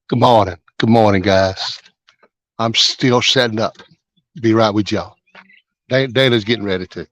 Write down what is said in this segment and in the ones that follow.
Good morning. Good morning, guys. I'm still setting up. Be right with y'all. Dana's getting ready to.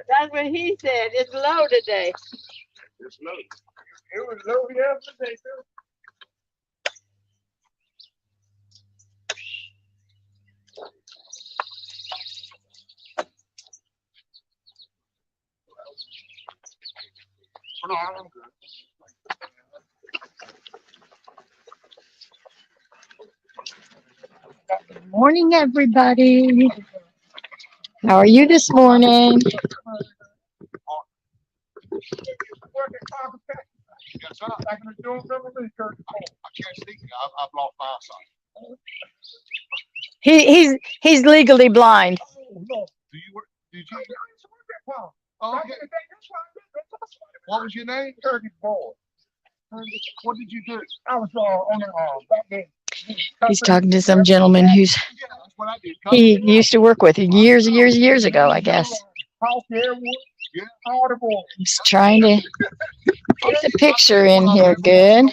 That's what he said. It's low today. It's low. It was low yesterday, too. No, I'm good. Morning, everybody. How are you this morning? Yes, sir. I can't see you. I've lost my eyesight. He's legally blind. Do you work? Did you? Oh, okay. What was your name? Turkey Boy. What did you do? I was on the back there. He's talking to some gentleman who's he used to work with years ago, I guess. He's trying to get the picture in here good.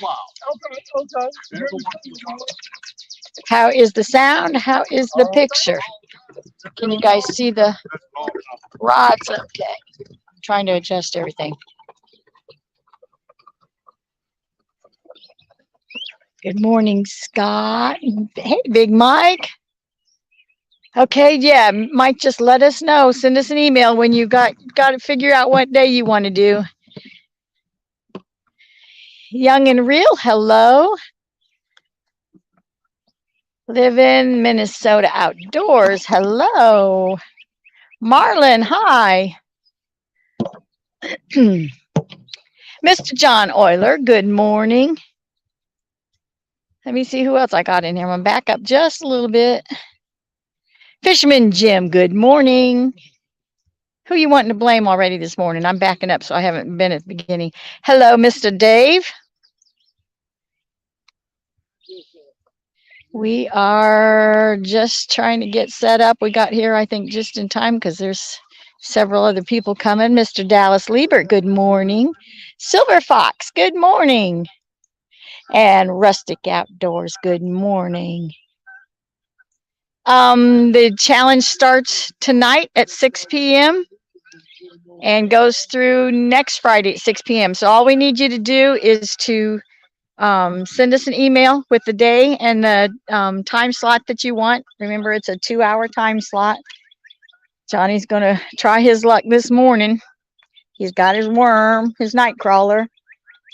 How is the sound? How is the picture? Can you guys see the rods? Okay. I'm trying to adjust everything. Good morning, Scott. Hey, Big Mike. Okay, yeah, Mike, just let us know. Send us an email when you got to figure out what day you want to do. Young and Real, hello. Live in Minnesota Outdoors, hello. Marlon, hi. Mr. John Euler, good morning. Let me see who else I got in here. I'm going to back up just a little bit. Fisherman Jim, good morning. Who you wanting to blame already this morning? I'm backing up, so I haven't been at the beginning. Hello, Mr. Dave. We are just trying to get set up. We got here, I think, just in time because there's several other people coming. Mr. Dallas Liebert, good morning. Silver Fox, good morning. And Rustic Outdoors, good morning. The challenge starts tonight at 6 p.m. and goes through next Friday at 6 p.m. So all we need you to do is to send us an email with the day and the time slot that you want. Remember, it's a 2-hour time slot. Johnny's going to try his luck this morning. He's got his worm, his night crawler.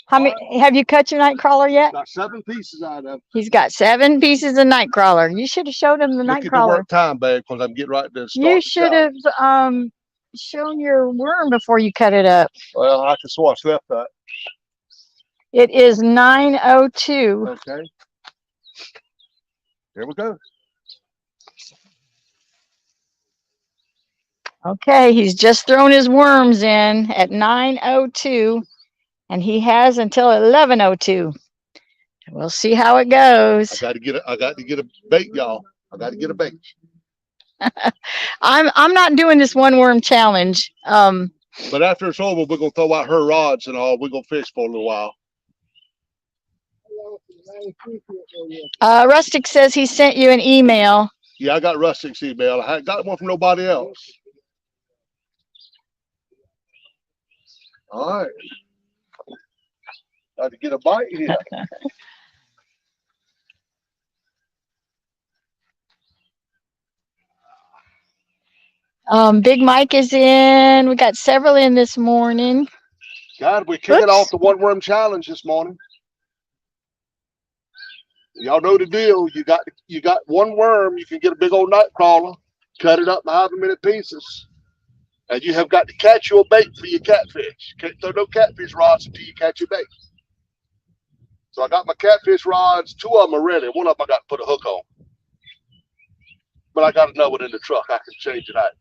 How many have you cut your night crawler yet? Got 7 pieces out of it. He's got 7 pieces of night crawler. You should have showed him the night crawler. Look at the work time bag because I'm getting right to start. You should have shown your worm before you cut it up. Well, I can swatch left that. It is 9:02. Okay. Here we go. Okay, he's just thrown his worms in at 9:02, and he has until 11:02. We'll see how it goes. I got to get a bait, y'all. I got to get a bait. I'm not doing this one worm challenge. But after it's over, we're gonna throw out her rods and all. We're gonna fish for a little while. Rustic says he sent you an email. Yeah, I got Rustic's email. I got one from nobody else. All right. Got to get a bite here. Big Mike is in. We got several in this morning. God, we're kicking off the one worm challenge this morning. Y'all know the deal. You got one worm. You can get a big old night crawler, cut it up in however many pieces. And you have got to catch your bait for your catfish. Can't throw no catfish rods until you catch your bait. So I got my catfish rods. 2 of them are ready. One of them I got to put a hook on. But I got another one in the truck. I can change it out.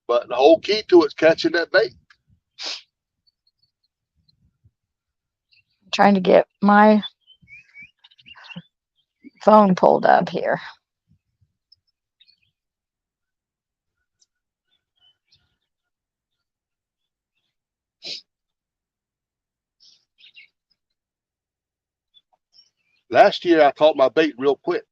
But the whole key to it is catching that bait. I'm trying to get my phone pulled up here. Last year, I caught my bait real quick.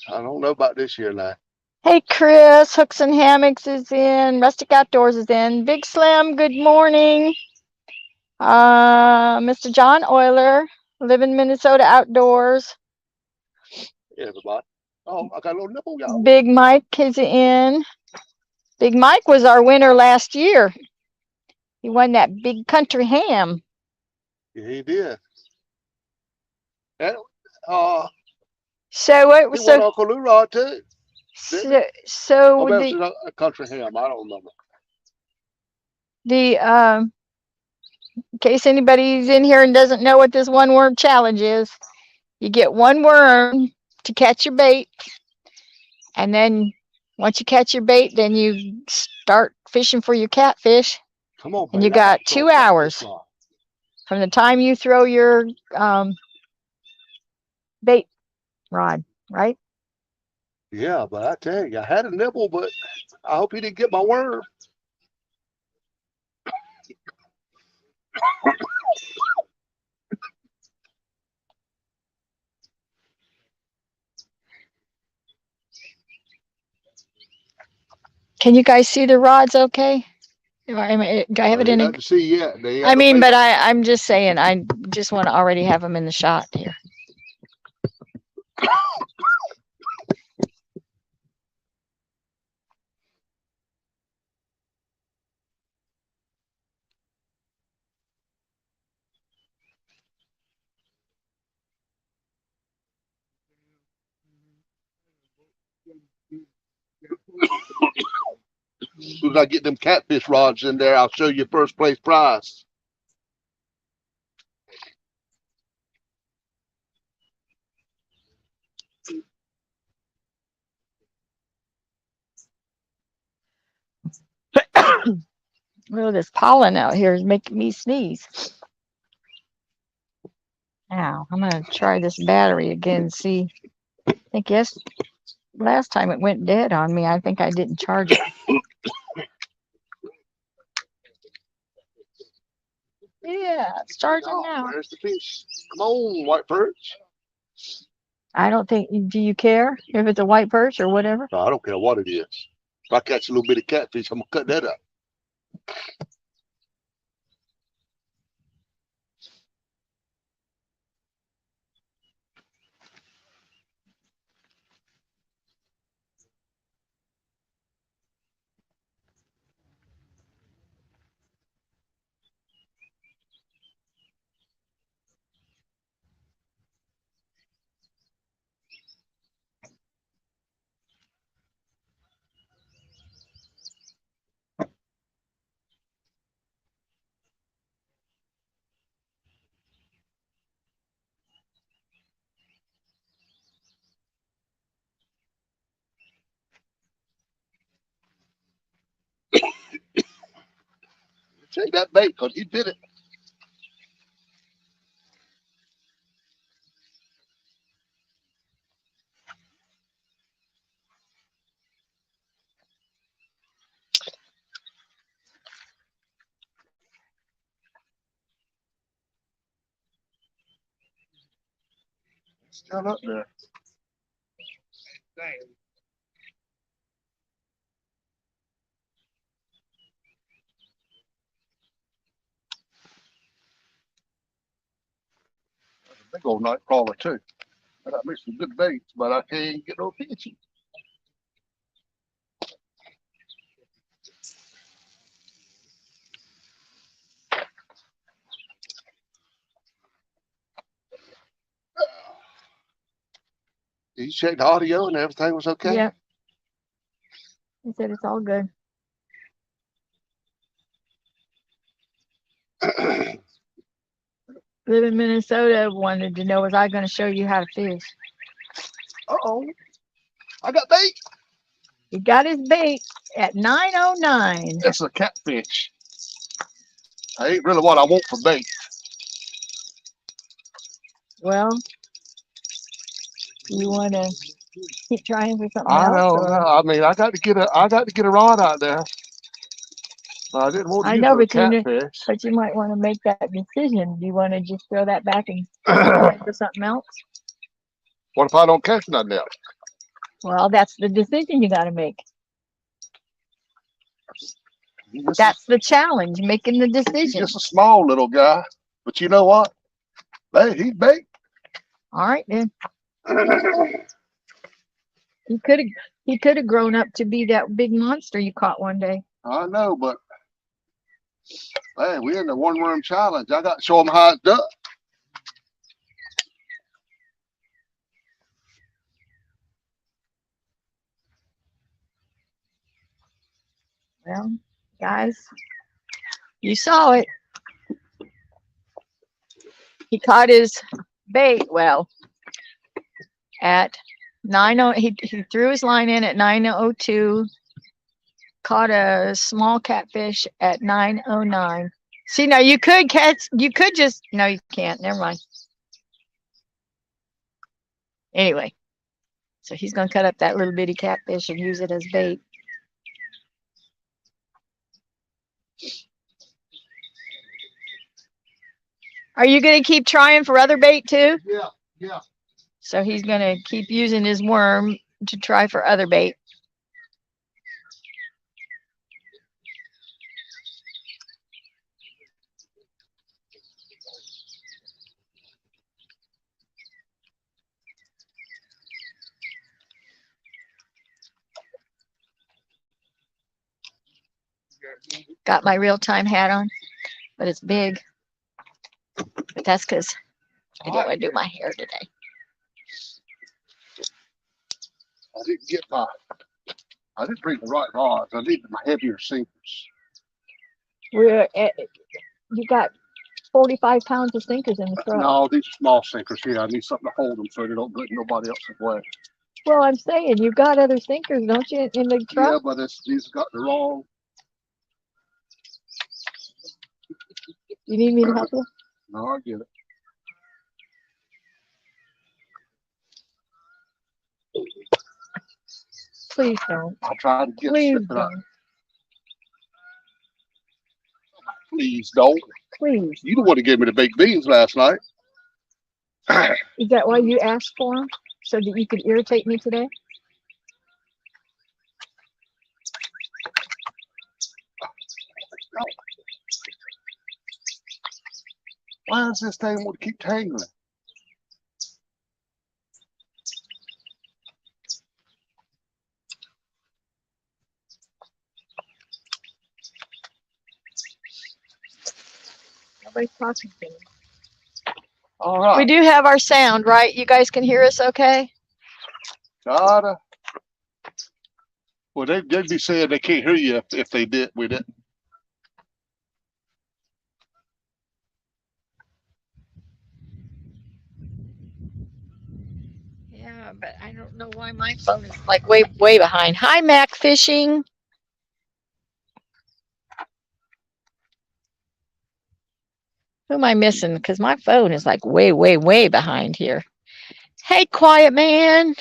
I don't know about this year now. Hey, Chris, Hooks and Hammocks is in. Rustic Outdoors is in. Big Slim, good morning. Mr. John Euler, Live in Minnesota Outdoors. Hey, everybody. Oh, I got a little nipple, y'all. Big Mike is in. Big Mike was our winner last year. He won that big country ham. Yeah, he did. And So what? he won Uncle Lou Rod too. So Oh, maybe it was a country ham. I don't remember. In case anybody's in here and doesn't know what this one worm challenge is, you get one worm to catch your bait, and then once you catch your bait, then you start fishing for your catfish. Come on, and you got 2 hours from the time you throw your bait rod, right? Yeah, but I tell you, I had a nibble, but I hope he didn't get my worm. Can you guys see the rods okay? Do I have it in to see yet. I mean, but I'm just saying, I just want to already have them in the shot here. As soon as I get them catfish rods in there, I'll show you first place prize. Oh, this pollen out here is making me sneeze. Now, I'm going to try this battery again and see. I think last time it went dead on me. I think I didn't charge it. Yeah, it's charging now. There's the fish. Come on, white perch. I don't think, do you care if it's a white perch or whatever? No, I don't care what it is. If I catch a little bit of catfish, I'm going to cut that up. Take that bait because he did it. Still up there. That's a big old night crawler too. I got me some good baits, but I can't get no fish. Did you check the audio and everything was okay? Yeah. He said it's all good. live in Minnesota wanted to know, was I going to show you how to fish? Uh-oh. I got bait. He got his bait at 9:09. That's a catfish. I ain't really what I want for bait. Well, you want to keep trying for something I else? know. or- I mean, I got to get a rod out there. I didn't want to I use know, no but you catfish. but you might want to make that decision. Do you want to just throw that back and try for something else? What if I don't catch nothing else? Well, that's the decision you got to make. This That's the challenge, making the he's decision. just a small little guy, but you know what? Hey, he's bait. All right, then. He could have grown up to be that big monster you caught one day. I know, but hey, we're in the one worm challenge. I got to show them how it's done. Well, guys, you saw it. He caught his bait. Well, at 9:00, he threw his line in at 9:02. Caught a small catfish at 9:09. See, now you could just, no, you can't. Never mind. Anyway, so he's going to cut up that little bitty catfish and use it as bait. Are you going to keep trying for other bait too? Yeah. So he's going to keep using his worm to try for other bait. Got my real-time hat on, but it's big. But that's because I didn't want to do my hair today. I didn't bring the right rods. I needed my heavier sinkers. You got 45 pounds of sinkers in the truck. No, these are small sinkers here. I need something to hold them so they don't get nobody else's way. Well, I'm saying you've got other sinkers, don't you, in the truck? Yeah, but these got the wrong. You need me to help you? No, I get it. Please don't. I tried to get Please it up. don't. Please don't. Please. You the one that gave me the baked beans last night. Is that why you asked for them? So that you could irritate me today? Why does this thing want to keep tangling? Nobody's talking to me. All right. We do have our sound, right? You guys can hear us okay? Gotta. Well, they'd be saying they can't hear you if they did. We didn't. Yeah, but I don't know why my phone is like way behind. Hi, Mac Fishing. Who am I missing? Because my phone is like way behind here. Hey, quiet man.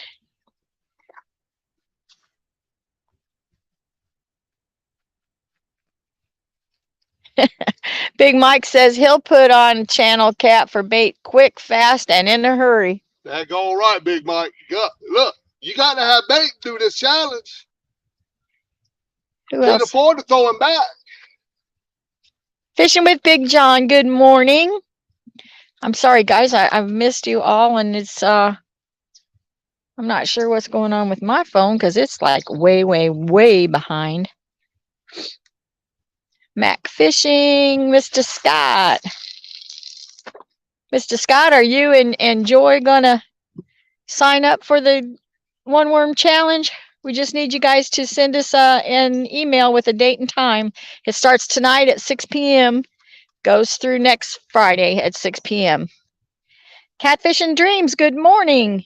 Big Mike says he'll put on channel cat for bait quick, fast, and in a hurry. That's all right, Big Mike. Look, you got to have bait through this challenge. Who Can't else? afford to throw him back. Fishing with Big John. Good morning. I'm sorry, guys. I've missed you all, and it's I'm not sure what's going on with my phone because it's like way behind. Mac Fishing, Mr. Scott. Mr. Scott, are you and Joy gonna sign up for the One Worm Challenge? We just need you guys to send us an email with a date and time. It starts tonight at 6 p.m. Goes through next Friday at 6 p.m. Catfish and Dreams, good morning.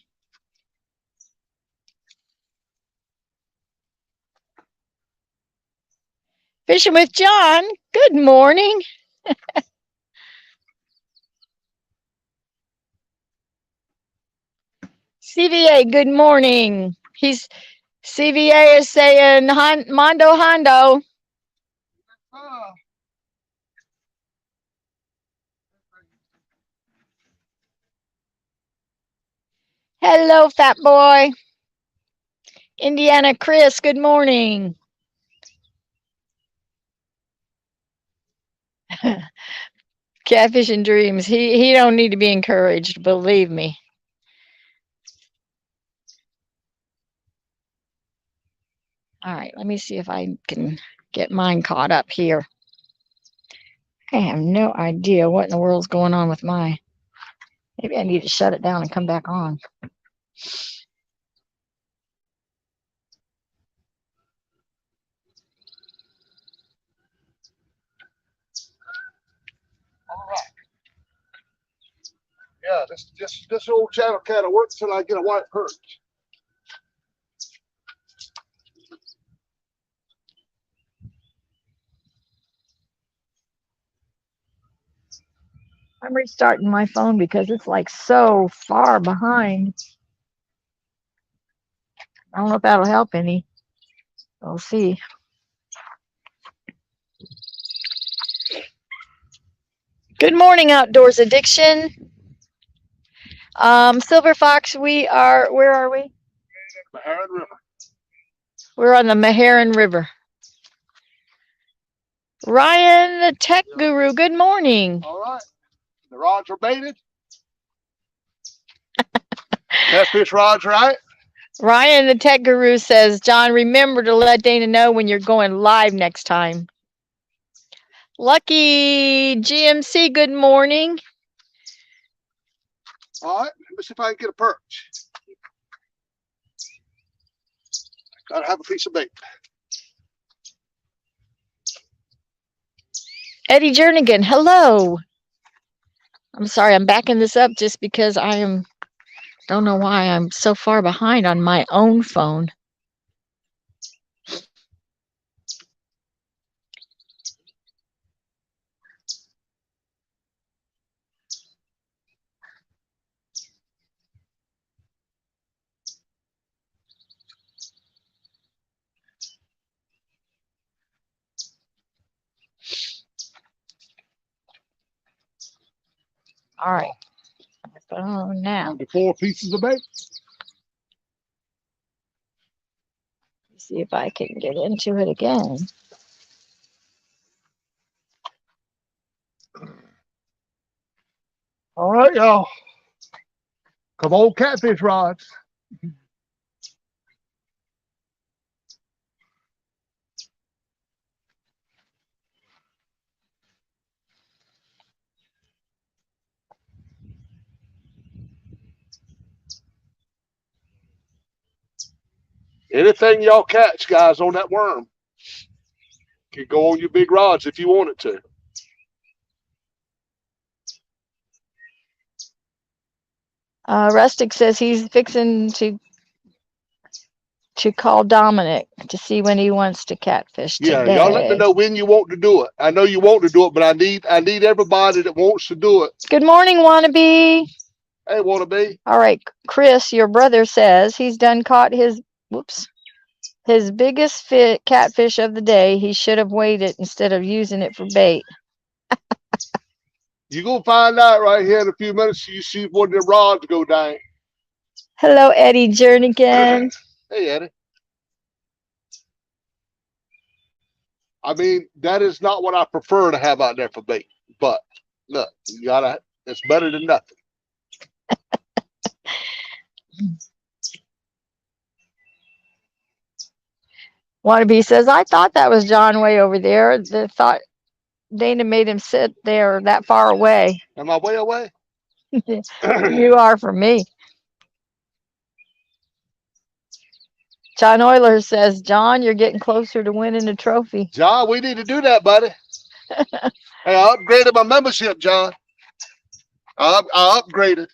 Fishing with John, good morning. CVA, good morning. CVA is saying Mondo Hondo. Hello, fat boy. Indiana Chris, good morning. Catfish and Dreams. He don't need to be encouraged, believe me. All right, let me see if I can get mine caught up here. I have no idea what in the world's going on with mine. Maybe I need to shut it down and come back on. All right. Yeah, this old channel kind of works till I get a white perch. I'm restarting my phone because it's like so far behind. I don't know if that'll help any. We'll see. Good morning, Outdoors Addiction. Silver Fox, where are we? Maharan River. We're on the Maharan River. Ryan, the tech guru, good morning. All right. The rods are baited. Catfish rods, right? Ryan, the tech guru, says, John, remember to let Dana know when you're going live next time. Lucky GMC, good morning. All right. Let me see if I can get a perch. Gotta have a piece of bait. Eddie Jernigan, hello. I'm sorry, I'm backing this up just because don't know why I'm so far behind on my own phone. All right. Oh, now. The 4 pieces of bait. See if I can get into it again. All right, y'all. Come on, catfish rods. Anything y'all catch, guys, on that worm can go on your big rods if you want it to. Rustic says he's fixing to call Dominic to see when he wants to catfish today. Yeah, y'all let me know when you want to do it. I know you want to do it, but I need everybody that wants to do it. Good morning, Wannabe. Hey, Wannabe. All right, Chris, your brother says he's done caught his biggest catfish of the day. He should have waited instead of using it for bait. You're going to find out right here in a few minutes. You see one of the rods go down. Hello, Eddie Jernigan. Hey, Eddie. I mean, that is not what I prefer to have out there for bait. But, look, it's better than nothing. Wannabe says, I thought that was John way over there. Thought Dana made him sit there that far away. Am I way away? You are for me. John Euler says, John, you're getting closer to winning a trophy. John, we need to do that, buddy. Hey, I upgraded my membership, John. I upgraded.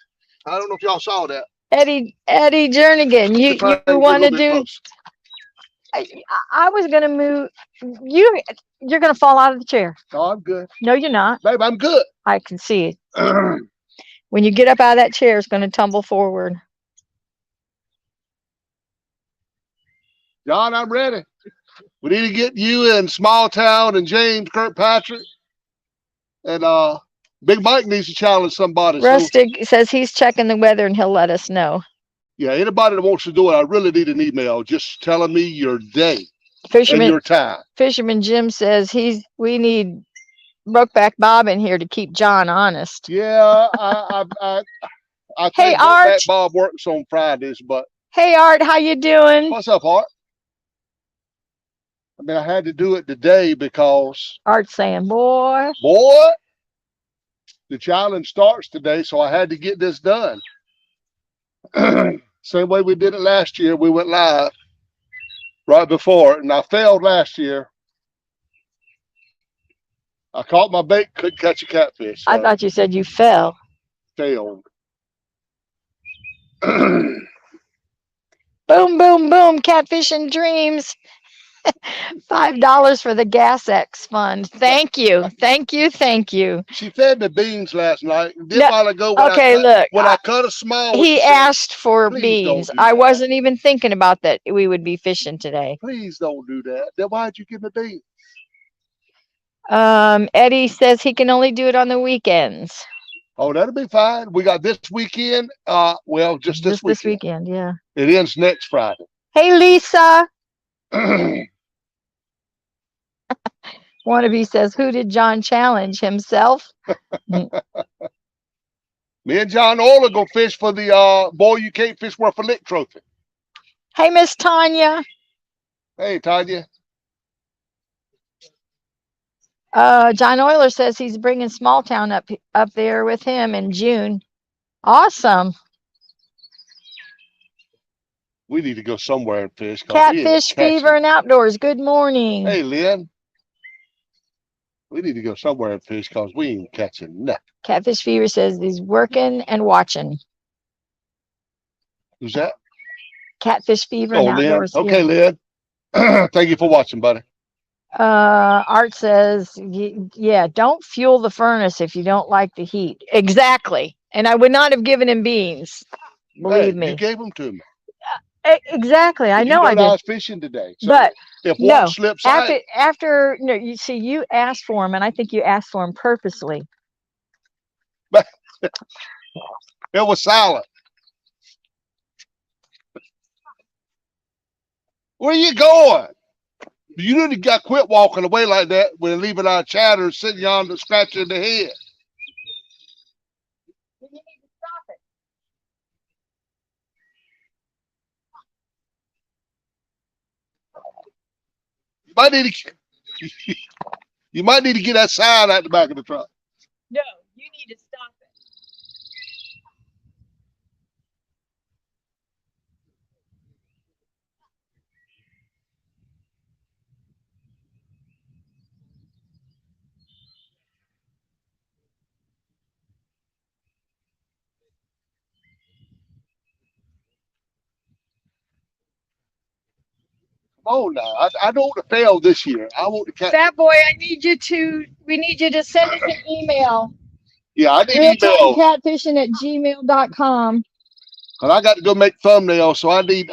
I don't know if y'all saw that. Eddie Jernigan, you If I can get a want to little bit do? closer. I was gonna move. You're gonna fall out of the chair. No, I'm good. No, you're not. Babe, I'm good. I can see it. When you get up out of that chair, it's gonna tumble forward. John, I'm ready. We need to get you in Small Town and James Kirkpatrick. And Big Mike needs to challenge somebody. So, Rustic says he's checking the weather and he'll let us know. yeah, anybody that wants to do it, I really need an email just telling me your day and your time. Fisherman Jim says we need Brokeback Bob in here to keep John honest. Yeah, I Hey, think Art. that Bob works on Fridays, but Hey Art, how you doing? what's up, Art? I mean, I had to do it today because Art's saying, boy, the challenge starts today, so I had to get this done. Same way we did it last year. We went live right before, and I failed last year. I caught my bait, couldn't catch a catfish. So I thought you said you fell. failed. Boom, boom, boom, catfish and dreams. $5 for the Gas X fund. Thank you. Thank you. Thank you. She fed me beans last night. Did No, while ago when okay, look. I cut a small. He she said, asked for "Please don't beans. do I that. wasn't even thinking about that we would be fishing today. Please don't do that. Then why'd you give me beans?" Eddie says he can only do it on the weekends. Oh, that'll be fine. We got this weekend. Well, just this weekend. This weekend, yeah. It ends next Friday. Hey, Lisa. Wannabe says, who did John challenge? Himself? Me and John Ola go fish for the Boy You Can't Fish Worth a Lick trophy. Hey, Miss Tanya. Hey, Tanya. John Euler says he's bringing Small Town up there with him in June. Awesome. We need to go somewhere and fish. Catfish Fever and Outdoors. Good morning. Hey, Lynn. We need to go somewhere and fish because we ain't catching nothing. Catfish Fever says he's working and watching. Who's that? Catfish Fever and Outdoors. Lynn. Okay, Lynn. Thank you for watching, buddy. Art says, yeah, don't fuel the furnace if you don't like the heat. Exactly. And I would not have given him beans. Believe me. You gave them to me. Exactly. I know I did. I was fishing today. So but if one slips after you see, you asked for him, and I think you asked for him purposely. But it was silent. Where are you going? You need to got quit walking away like that. We're leaving our chatter sitting yonder scratching the head. You need to stop it. You might need to get that sign out the back of the truck. No, you need to stop it. Oh no, I don't want to fail this year. I want to catch. Fat boy, we need you to send us an email. Yeah, I need email. Catfishing@gmail.com. And I got to go make thumbnails, so I need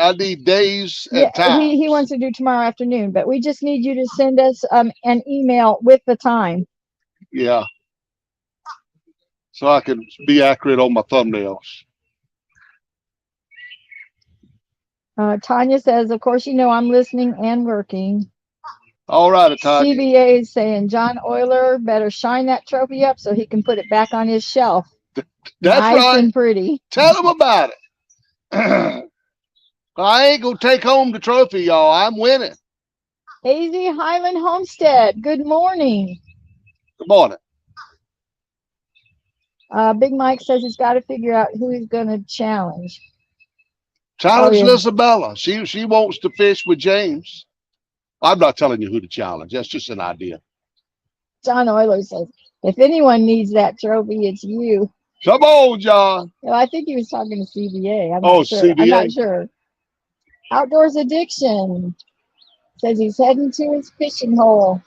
days and time. He wants to do tomorrow afternoon, but we just need you to send us an email with the time. Yeah. So I can be accurate on my thumbnails. Tanya says, of course, I'm listening and working. All right, Tanya. CBA is saying John Euler better shine that trophy up so he can put it back on his shelf. That's nice right. And pretty. Tell him about it. I ain't going to take home the trophy, y'all. I'm winning. Hazy Highland Homestead. Good morning. Good morning. Big Mike says he's got to figure out who he's going to challenge. Challenge Lisabella. She wants to fish with James. I'm not telling you who to challenge. That's just an idea. John Euler says, if anyone needs that trophy, it's you. Come on, John. Well, I think he was talking to CBA. I'm Oh, not sure. I'm not CBA. sure. Outdoors Addiction says he's heading to his fishing hole.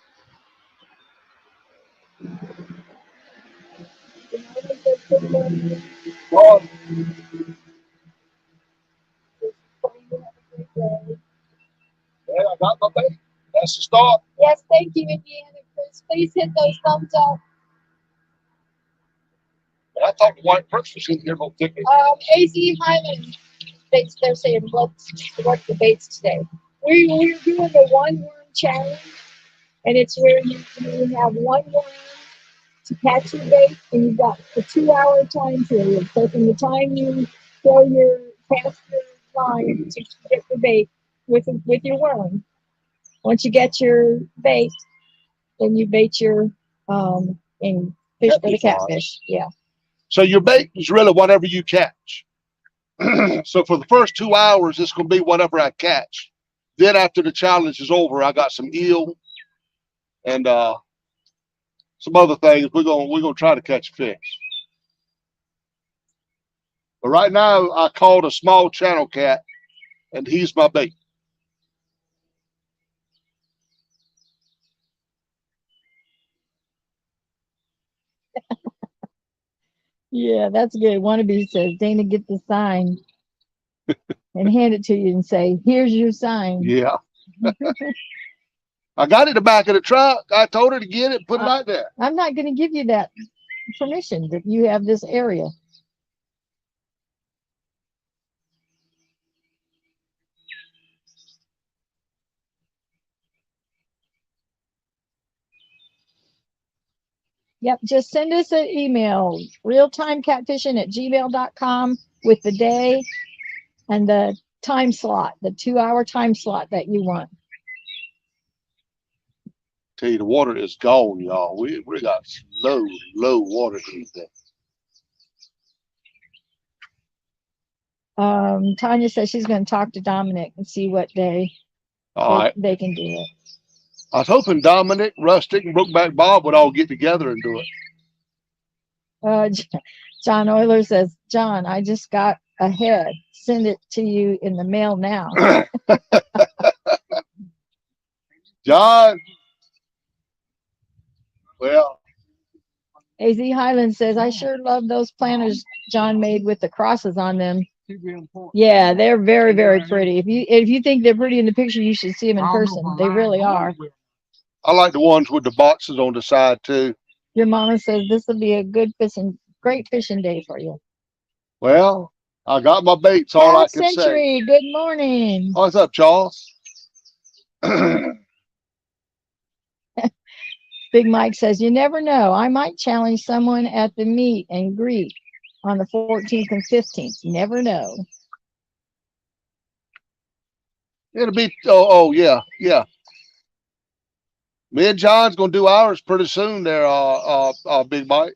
Oh, yeah, I got my bait. That's the start. Yes, thank you, Indiana Chris. Please hit those thumbs up. I thought the white purse was in here, but ticket. AZ Highland baits, they're saying, what's the baits today? We're doing the one worm challenge, and it's where you have one worm to catch your bait, and you've got a 2-hour time period. So from the time you cast your line to get the bait with your worm, once you get your bait, then you bait your and fish for the catfish. Yeah. So your bait is really whatever you catch. So for the first 2 hours, it's going to be whatever I catch. Then after the challenge is over, I got some eel and some other things. We're gonna try to catch a fish. But right now, I caught a small channel cat, and he's my bait. Yeah, that's good. Wannabe says, Dana, get the sign and hand it to you and say, here's your sign. Yeah. I got it in the back of the truck. I told her to get it, put it out there. I'm not going to give you that permission that you have this area. Yep, just send us an email, realtimecatfishing@gmail.com with the day and the time slot, the 2-hour time slot that you want. Tell you, the water is gone, y'all. We got low water these days. Tanya says she's going to talk to Dominic and see what day they can do it. I was hoping Dominic, Rustic, and Brookback Bob would all get together and do it. John Euler says, John, I just got a head. Send it to you in the mail now. John. Well. AZ Highland says, I sure love those planters John made with the crosses on them. Yeah, they're very, very pretty. If you think they're pretty in the picture, you should see them in person. They really are. I like the ones with the boxes on the side too. Your mama says this will be a great fishing day for you. Well, I got my baits. All I can say. Good morning. What's up, Charles? Big Mike says, you never know. I might challenge someone at the meet and greet on the 14th and 15th. You never know. It'll be, yeah. Me and John's going to do ours pretty soon there, Big Mike.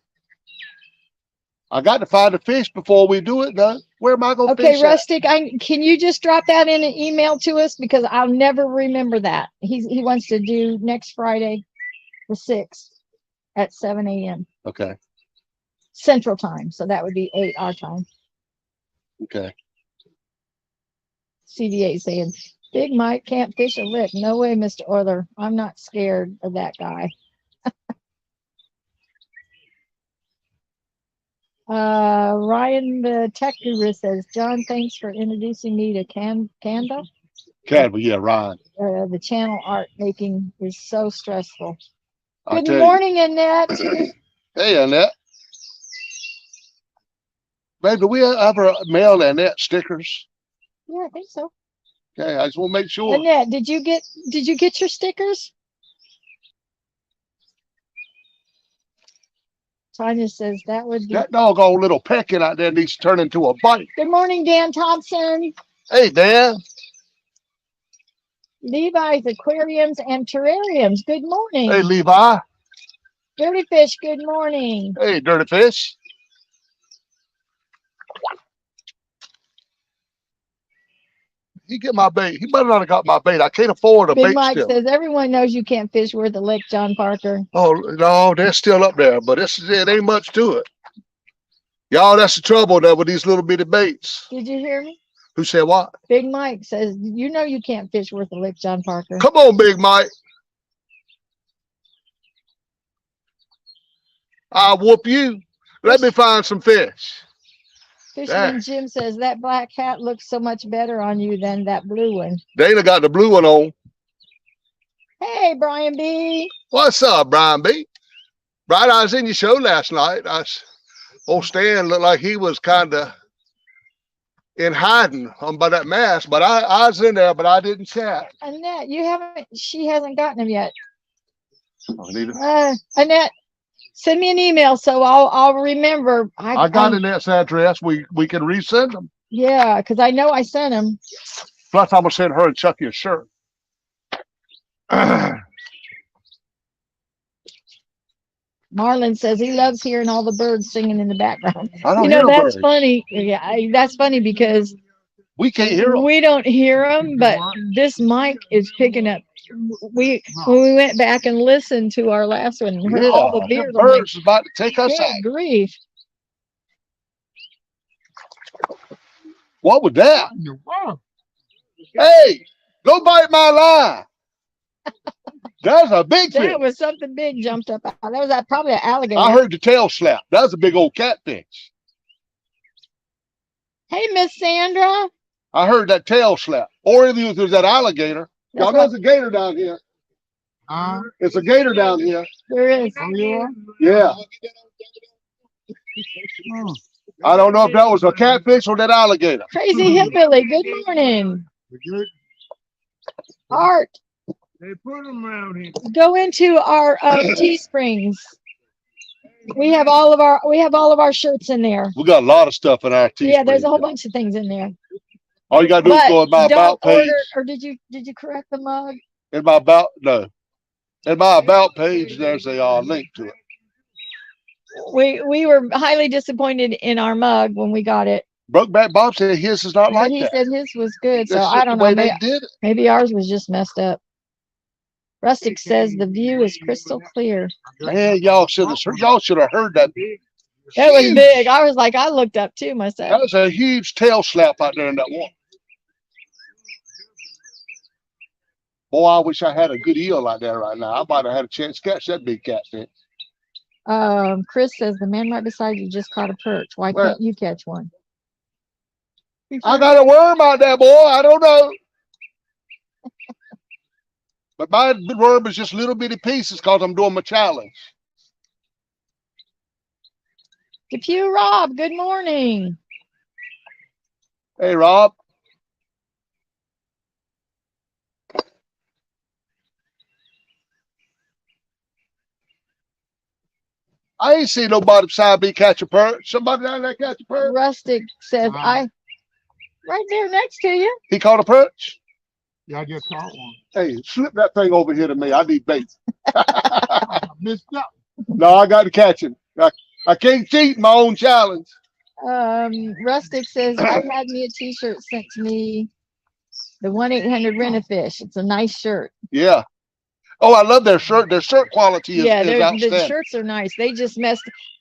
I got to find a fish before we do it, though. Where am I going to fish? Okay, Rustic, can you just drop that in an email to us? Because I'll never remember that. He wants to do next Friday, the 6th at 7 a.m. Okay. Central time. So that would be 8 our time. Okay. CVA saying, Big Mike can't fish a lick. No way, Mr. Euler. I'm not scared of that guy. Ryan, the tech guru, says, John, thanks for introducing me to Canva. Canva, yeah, Ryan. The channel art making is so stressful. Good morning, Annette. Hey, Annette. Baby, we ever mail Annette stickers? Yeah, I think so. Okay, I just want to make sure. Annette, did you get your stickers? Tanya says that would be. That doggone little pecking out there needs to turn into a bite. Good morning, Dan Thompson. Hey, Dan. Levi's Aquariums and Terrariums. Good morning. Hey, Levi. Dirty Fish. Good morning. Hey, Dirty Fish. He get my bait. He better not have got my bait. I can't afford a Big bait Mike still. says everyone knows you can't fish worth a lick, John Parker. Oh no, they're still up there, but it ain't much to it. Y'all, that's the trouble there with these little bitty baits. Did you hear me? Who said what? Big Mike says you know you can't fish worth a lick, John Parker. Come on, Big Mike. I'll whoop you. Let me find some fish. Fisherman Jim says that black hat looks so much better on you than that blue one. Dana got the blue one on. Hey, Brian B. What's up, Brian B? Brian, I was in your show last night. Old Stan looked like he was kind of in hiding by that mask, but I was in there, but I didn't chat. Annette, she hasn't gotten them yet. Oh, Annette, send me an email so I'll remember. I got Annette's address. We can resend them. Yeah, because I know I sent them. Plus, I'm gonna send her and Chucky a shirt. Marlon says he loves hearing all the birds singing in the background. I don't hear that's birds. funny. Yeah, that's funny because we can't hear them. We don't hear them, but this mic is picking up. When we went back and listened to our last one, heard all the birds is about to take us out. Good grief! What was that? Hey, go bite my line. That's a big fish. That was something big jumped up out. That was probably an alligator. I heard the tail slap. That was a big old catfish. Hey, Miss Sandra. I heard that tail slap. Or if there's that alligator. Y'all, there's a gator down here. It's a gator down here. There is. Yeah. I don't know if that was a catfish or that alligator. Crazy Hillbilly, good morning. Art. They put them around here. Go into our Teesprings. We have all of our shirts in there. We got a lot of stuff in our Teesprings. Yeah, there's a whole bunch of things in there. All you gotta do is go in my about page. Or did you correct the mug? In my about page, there's a link to it. We were highly disappointed in our mug when we got it. Brokeback Bob said his is not like that. He said his was good, so That's I don't know. they did it. Maybe ours was just messed up. Rustic says the view is crystal clear. Man, y'all should have heard that. That was big. I was like, I looked up too myself. That was a huge tail slap out there in that water. Boy, I wish I had a good eel out there right now. I might have had a chance to catch that big catfish. Chris says the man right beside you just caught a perch. Why can't you catch one? I got a worm out there, boy. I don't know. But my worm is just little bitty pieces because I'm doing my challenge. Depew Rob, good morning. Hey, Rob. I ain't seen nobody beside me catch a perch. Somebody down there catch a perch? Rustic says, right there next to you. He caught a perch? Yeah, I just caught one. Hey, slip that thing over here to me. I need bait. I missed up. No, I got to catch him. I can't cheat my own challenge. Rustic says, I had me a t-shirt sent to me. The 1-800 Rent-A-Fish. It's a nice shirt. Yeah. Oh, I love their shirt. Their shirt quality is outstanding. The shirts are nice. They just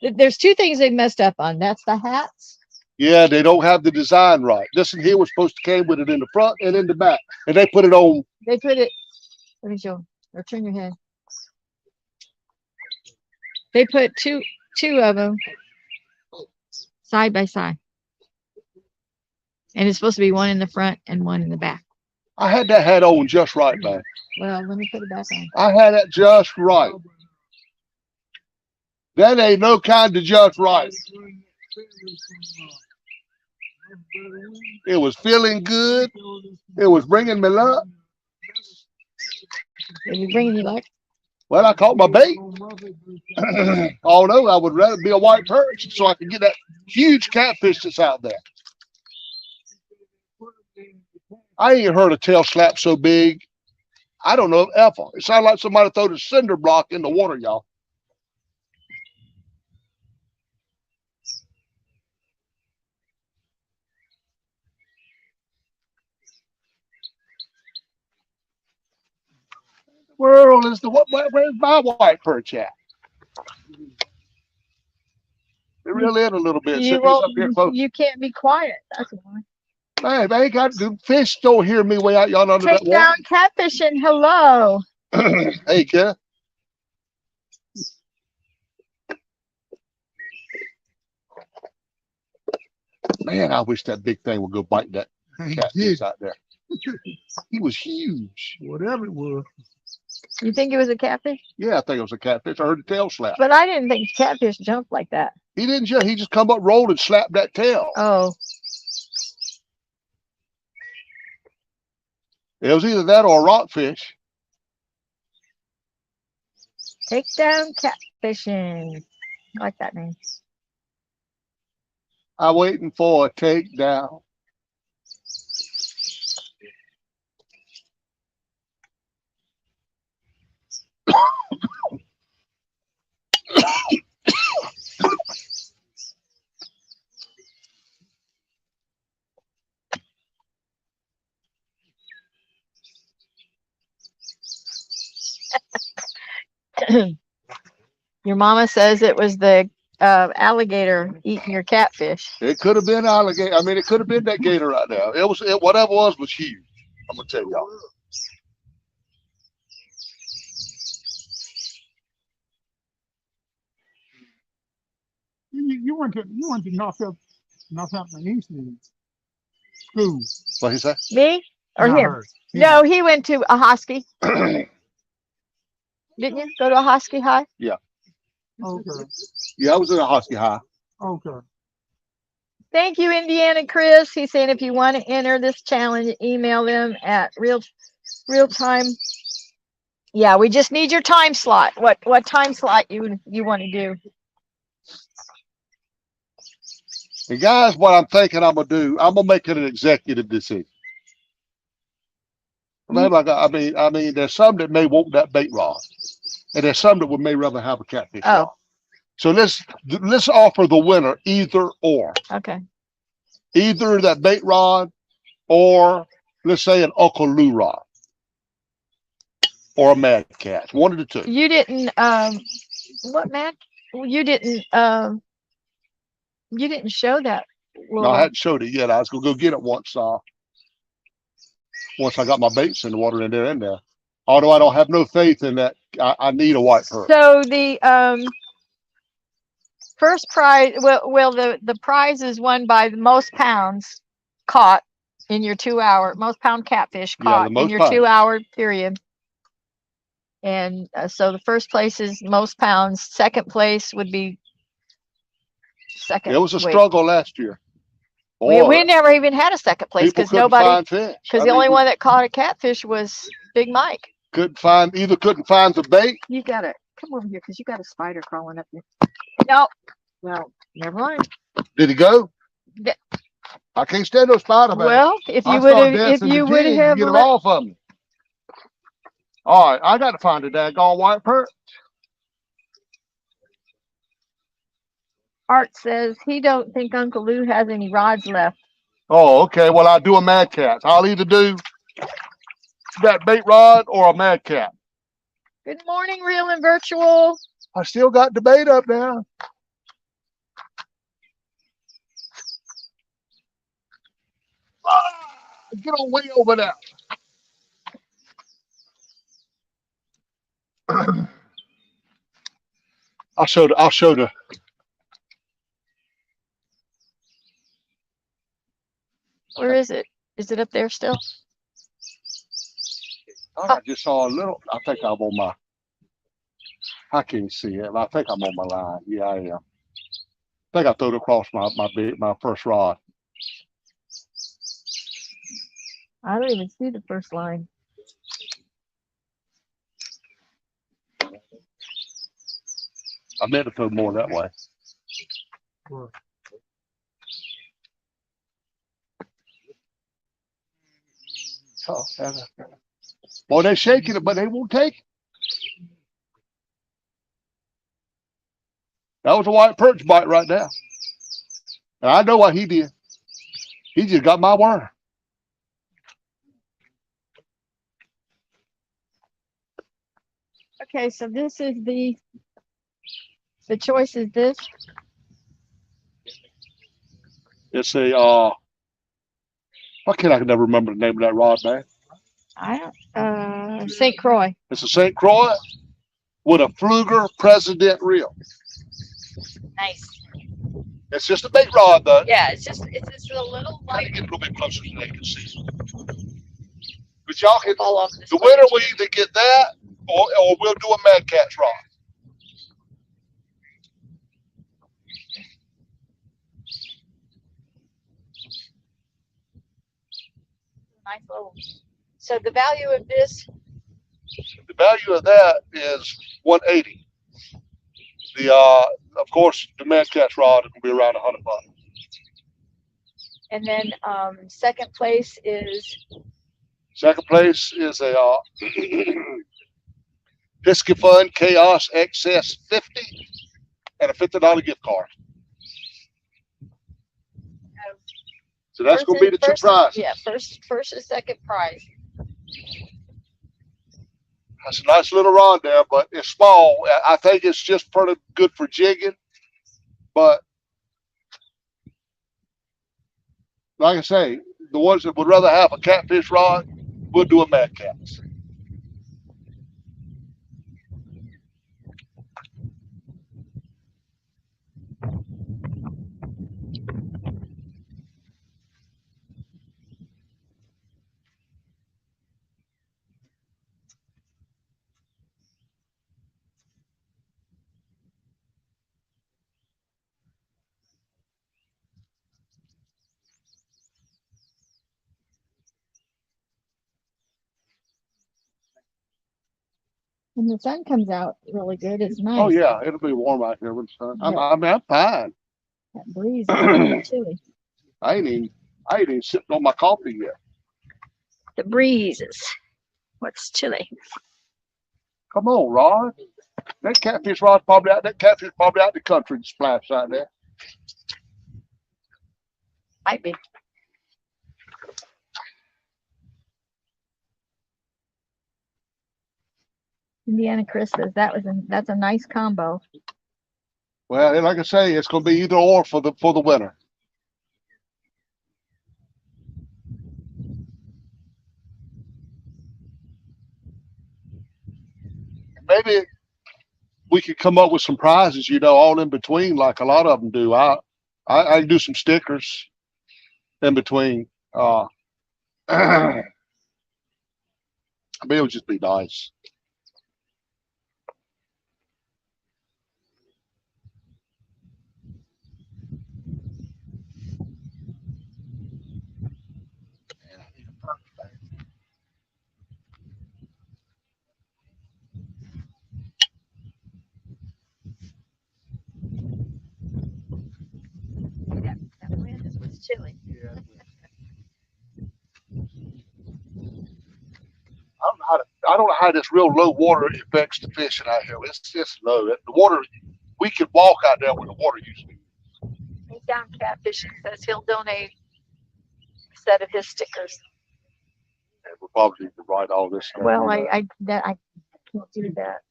there's two things they messed up on. That's the hats. Yeah, they don't have the design right. This one here was supposed to came with it in the front and in the back. And they put it on. They put it, let me show, or turn your head. They put two of them side by side. And it's supposed to be one in the front and one in the back. I had that hat on just right, man. Well, let me put it back on. I had that just right. That ain't no kind of just right. It was feeling good. It was bringing me luck. Is it bringing you luck? Well, I caught my bait. Although I would rather be a white perch so I can get that huge catfish that's out there. I ain't heard a tail slap so big. I don't know if ever. It sounded like somebody threw a cinder block in the water, y'all. world is the where's my white perch at? It really is a little bit. You Sit these up here won't, close. you can't be quiet. That's why. Man, they ain't got the fish don't hear me way out y'all under Take that down catfishing. Hello. water. Hey, kid. Man, I wish that big thing would go bite that catfish out there. He was huge. Whatever it was. You think it was a catfish? Yeah, I think it was a catfish. I heard the tail slap. But I didn't think catfish jumped like that. He didn't jump. He just come up, rolled, and slapped that tail. Oh, It was either that or a rockfish. take down catfishing. I like that name. I'm waiting for a takedown. Your mama says it was the alligator eating your catfish. It could have been alligator. I mean, it could have been that gator right there. It was whatever it was huge. I'm gonna tell y'all. You went to Northampton Eastern school. What he say? Me or Yeah, I him? heard. No, he went to a Hosky. Didn't you go to a Hosky High? Okay. Yeah, I was in a Husky High. Okay. Thank you, Indiana Chris. He's saying if you want to enter this challenge, email them at real time. Yeah, we just need your time slot. What time slot you want to do? And guys, what I'm thinking I'm gonna do, I'm gonna make it an executive decision. Maybe I mean, there's some that may want that bait rod, and there's some that would may rather have a catfish Oh. rod. So let's offer the winner either or. Okay. Either that bait rod, or let's say an Uncle Lou rod, or a Mad Cat. One of the two. You didn't what man? You didn't show that. No, I hadn't showed it yet. I was gonna go get it once I got my baits in the water in there. Although I don't have no faith in that, I need a white pearl. So the first prize, well, the prize is won by the most pounds caught in your 2-hour, most pound catfish caught in your 2-hour period. And so the first place is most pounds. Second place would be second. It was a struggle last year. We never even had a second place because nobody, because the only one that caught a catfish was Big Mike. Couldn't find the bait. You got it. Come over here because you got a spider crawling up here. No. Well, never mind. Did he go? I can't stand no spider, man. Well, if you would have get it off of me. All right, I got to find a daggone white perch. Art says he don't think Uncle Lou has any rods left. Oh, okay. Well, I'll do a Mad Cat. I'll either do that bait rod or a Mad Cat. Good morning, real and virtual. I still got the bait up there. Get on way over there. I'll show the. Where is it? Is it up there still? I just saw a little. I think I'm on my. I can't see it. I think I'm on my line. Yeah, I am. I think I threw it across my first rod. I don't even see the first line. I meant to throw more that way. Oh, well, they're shaking it, but they won't take it. That was a white perch bite right there. And I know what he did. He just got my worm. Okay, so this is the choice is this. It's a why can't I never remember the name of that rod, man? I don't St. Croix. It's a St. Croix with a Pfluger President reel. Nice. It's just a bait rod, though. Yeah, it's just a little Kind light. of get a little bit closer so they can see. But y'all can. Fall off this The way. winner will either get that, or we'll do a Mad Cat's rod. Nice little. So the value of this, The value of that is $180. The of course, the Mad Cat's rod will be around $100. and then second place is Second place is a Piscifun Chaos XS 50 and a $50 gift card. So that's going to be the two prizes. Yeah, first and second prize. That's a nice little rod there, but it's small. I think it's just pretty good for jigging. But like I say, the ones that would rather have a catfish rod, we'll do a Mad Cat's. When the sun comes out really good, it's nice. Oh yeah, it'll be warm out here with the sun. Yeah. I'm fine. That breeze is really chilly. I ain't even sipping on my coffee yet. The breeze is what's chilly. Come on, Rod. That catfish rod's probably out. That catfish probably out in the country and splashed out there. Might be. Indiana Chris says that's a nice combo. Well, like I say, it's going to be either or for the winner. Maybe we could come up with some prizes, all in between, like a lot of them do. I can do some stickers in between. I mean, it would just be nice. That wind is what's chilly. Yeah. I don't know how this real low water affects the fishing out here. It's just low. The water, we could walk out there with the water usually. He's down catfishing. Says he'll donate a set of his stickers. And we'll probably need to write all this stuff. Well, I can't do that.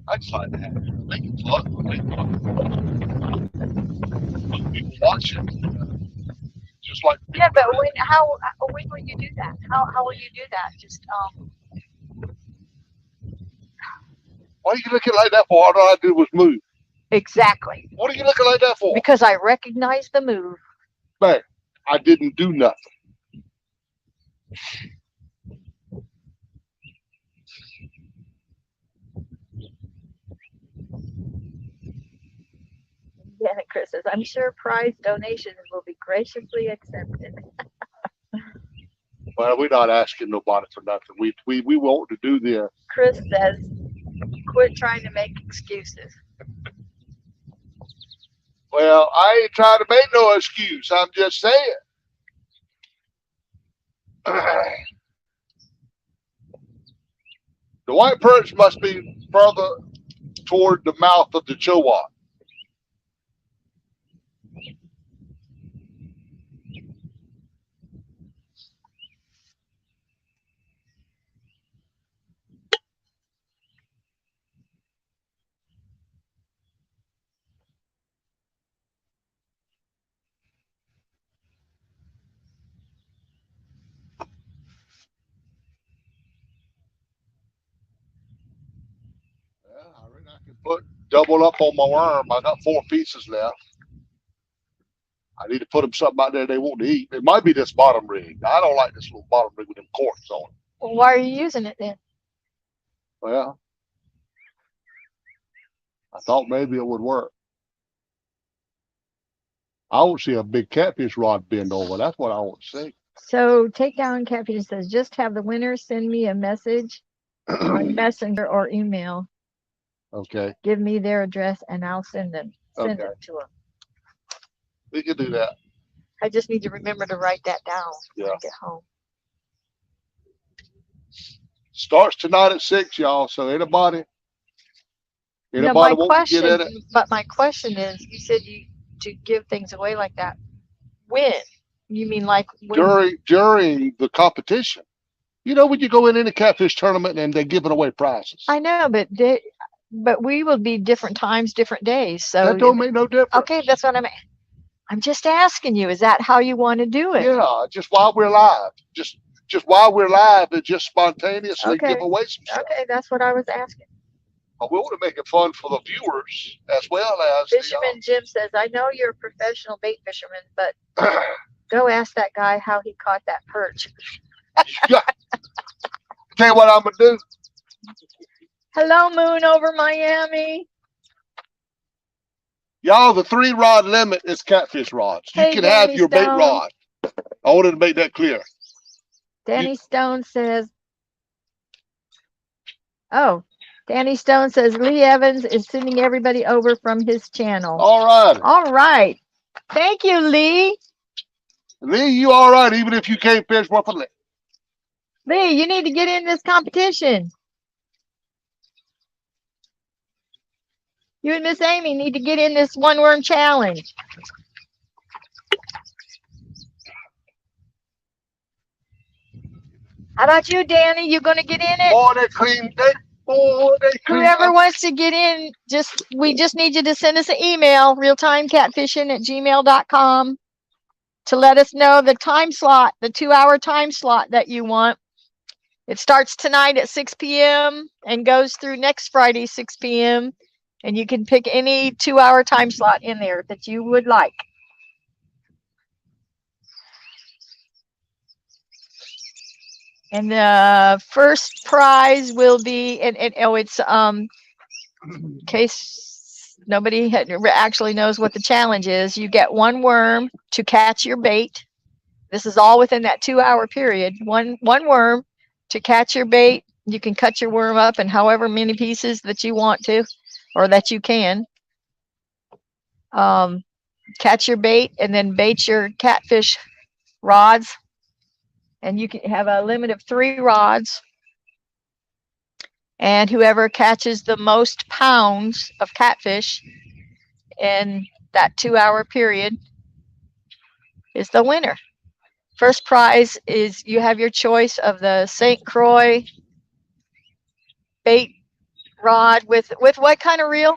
I just like to have it. Make it fun. Make it fun. People watch it. Just like Yeah, but when will you do that? How will you do that? Just why are you looking like that for? All I did was move. exactly. What are you looking like that for? Because I recognize the move. Man, I didn't do nothing. Yeah, Chris says, I'm sure prize donations will be graciously accepted. Well, we're not asking nobody for nothing. We want to do this. Chris says, quit trying to make excuses. Well, I ain't trying to make no excuse. I'm just saying. The white perch must be further toward the mouth of the Chowat. can put double up on my worm. I got 4 pieces left. I need to put them something out there they want to eat. It might be this bottom rig. I don't like this little bottom rig with them corks on it. Well, why are you using it then? Well, I thought maybe it would work. I want to see a big catfish rod bend over. That's what I want to see. So Takedown Catfish says, just have the winner send me a message on Messenger or email. Okay. Give me their address and I'll send them to them. We can do that. I just need to remember to write that down when I Yeah. get home. Starts tonight at 6, y'all. So anybody No, want to get at it? but my question is, you said you to give things away like that. When? You mean like when? During the competition. You know, when you go in any catfish tournament and they're giving away prizes. I know, but we will be different times, different days. So That don't make no difference. okay, that's what I'm just asking you. Is that how you want to do it? Yeah, just while we're live. Just while we're live and just spontaneously Okay. give away some stuff. Okay, that's what I was asking. But we want to make it fun for the viewers as well as Fisherman Jim says, I know you're a professional bait fisherman, but go ask that guy how he caught that perch. Yeah. Tell you what I'm gonna do. Hello, Moon over Miami. Y'all, the 3-rod limit is catfish rods. You Hey, can have Danny your bait Stone. rod. I wanted to make that clear. Danny Stone says, Danny Stone says Lee Evans is sending everybody over from his channel. All right. All right. Thank you, Lee. Lee, you all right, even if you can't fish worth a lick. Lee, you need to get in this competition. You and Miss Amy need to get in this one worm challenge. How about you, Danny? You gonna get in it? Boy, they clean. Whoever wants to get in, we just need you to send us an email, realtimecatfishing@gmail.com, to let us know the time slot, the 2-hour time slot that you want. It starts tonight at 6 p.m. and goes through next Friday, 6 p.m. And you can pick any 2-hour time slot in there that you would like. And the first prize will be, it's in case nobody actually knows what the challenge is. You get 1 worm to catch your bait. This is all within that 2-hour period. One worm to catch your bait. You can cut your worm up in however many pieces that you want to, or that you can. Catch your bait and then bait your catfish rods. And you can have a limit of 3 rods. And whoever catches the most pounds of catfish in that 2-hour period is the winner. First prize is you have your choice of the St. Croix bait rod with what kind of reel?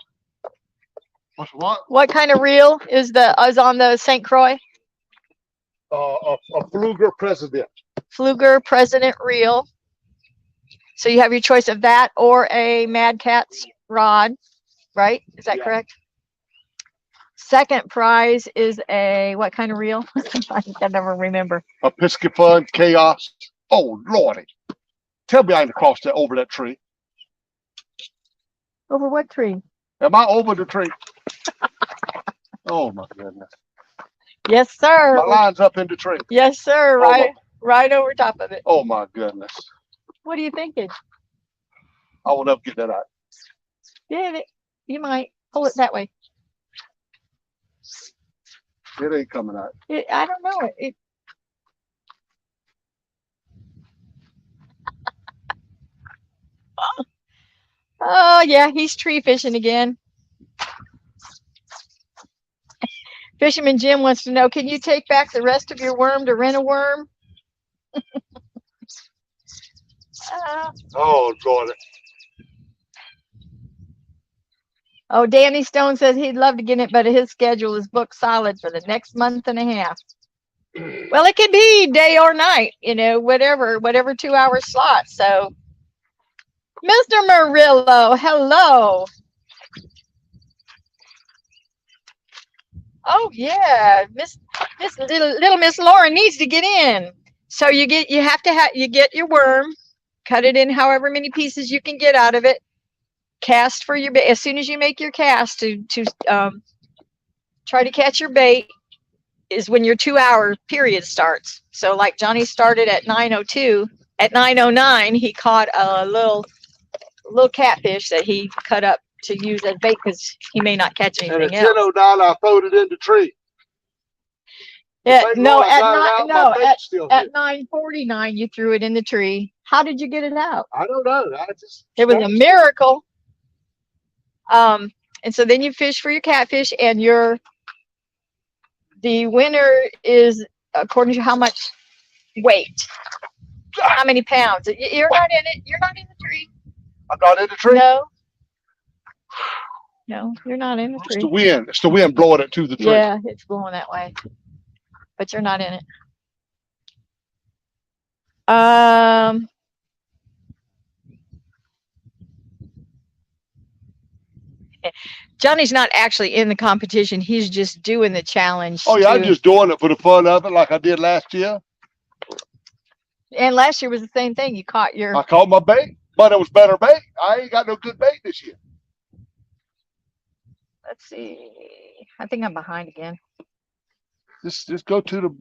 What? What kind of reel is on the St. Croix? A Fluger President. Fluger President reel. So you have your choice of that or a Mad Cat's rod, right? Is that correct? Second prize is what kind of reel? I can never remember. Episcopal Chaos. Oh, Lordy. Tell me I ain't crossed that over that tree. Over what tree? Am I over the tree? Oh, my goodness. Yes, sir. My line's up in the tree. Yes, sir. Right over top of it. Oh, my goodness. What are you thinking? I will never get that out. Get it. You might. Pull it that way. It ain't coming out. I don't know. Oh, yeah, he's tree fishing again. Fisherman Jim wants to know, can you take back the rest of your worm to rent a worm? Oh, Lord. Oh, Danny Stone says he'd love to get it, but his schedule is booked solid for the next month and a half. Well, it could be day or night, whatever 2-hour slot. So, Mr. Murillo, hello. Oh yeah, Miss little Miss Lauren needs to get in. So you get you get your worm, cut it in however many pieces you can get out of it. Cast for your bait as soon as you make your cast to try to catch your bait is when your 2 hour period starts. So like Johnny started at 9:02. At 9:09 he caught a little catfish that he cut up to use as bait because he may not catch And at anything else. 10:09, I throwed it in the tree. Yeah, Thank no, Lord I at got it not out, no my bait's still at here. 9:49 you threw it in the tree. How did you get it out? I don't know. I just It was a miracle. And so then you fish for your catfish, and the winner is according to how much weight, how many pounds. You're not in it. You're not in the tree. I'm not in the tree. No, you're not in the It's the tree. wind. It's the wind blowing it to the tree. Yeah, it's blowing that way, but you're not in it. Johnny's not actually in the competition. He's just doing the challenge. Oh yeah, I'm just doing it for the fun of it, like I did last year. And last year was the same thing. You caught I caught my bait, but it was better bait. I ain't got no good bait this year. Let's see. I think I'm behind again. Just go to the.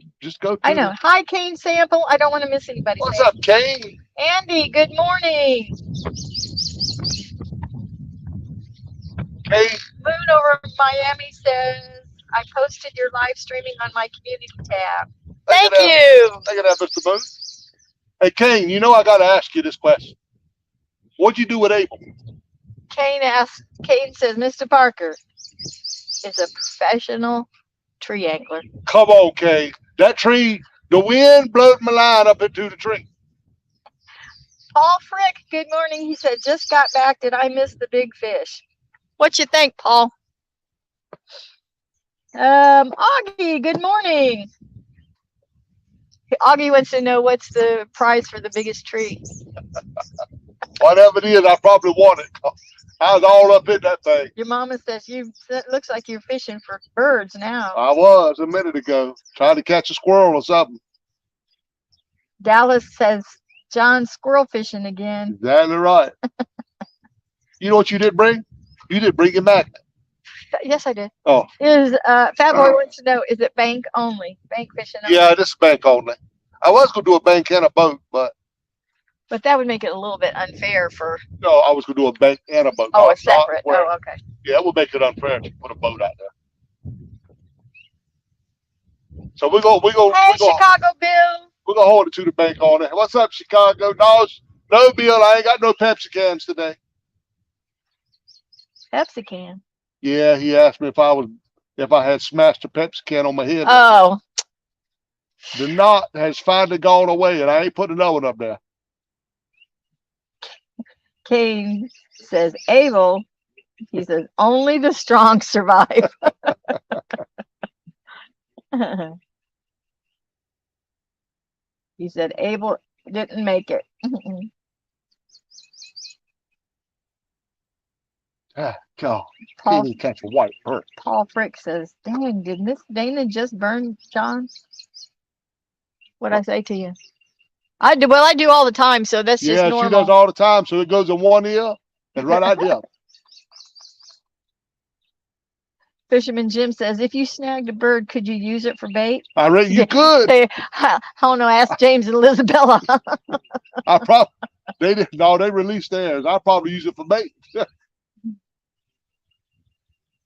I know. Hi, Kane Sample. I don't want to miss anybody. What's up, Kane? Andy, good morning. Kane. Moon over Miami says, I posted your live streaming on my community tab. Thank you. Look at that, Mr. Moon. Hey, Kane, you know I got to ask you this question. What'd you do with Abel? Kane says, Mr. Parker is a professional tree angler. Come on, Kane. That tree, the wind blowed my line up into the tree. Paul Frick, good morning. He said, just got back. Did I miss the big fish? What you think, Paul? Augie, good morning. Augie wants to know what's the prize for the biggest tree. Whatever it is, I probably won it. I was all up in that thing. Your mama says it looks like you're fishing for birds now. I was a minute ago, trying to catch a squirrel or something. Dallas says, John squirrel fishing again. Exactly right. You know what you did bring? You did bring your magnet. Yes, I did. Oh. Fat Boy wants to know, is it bank only? Bank fishing only? Yeah, this is bank only. I was going to do a bank and a boat, but that would make it a little bit unfair for... No, I was going to do a bank and a boat. Oh, a separate. Oh, okay. Yeah, it would make it unfair to put a boat out there. So we're going Chicago Bill. We're going to hold it to the bank on it. What's up, Chicago? No, Bill, I ain't got no Pepsi cans today. Pepsi can? Yeah, he asked me if I had smashed a Pepsi can on my head. Oh. The knot has finally gone away, and I ain't putting another one up there. Kane says, Abel, he says, only the strong survive. He said, Abel didn't make it. God, he didn't catch a white bird. Paul Frick says, dang, did Miss Dana just burn John? What'd I say to you? I do all the time, so that's just normal. Yeah, she does all the time, so it goes in one ear and right out the other. Fisherman Jim says, if you snagged a bird, could you use it for bait? I reckon you could. I don't know, ask James and Elizabella. They released theirs. I'll probably use it for bait.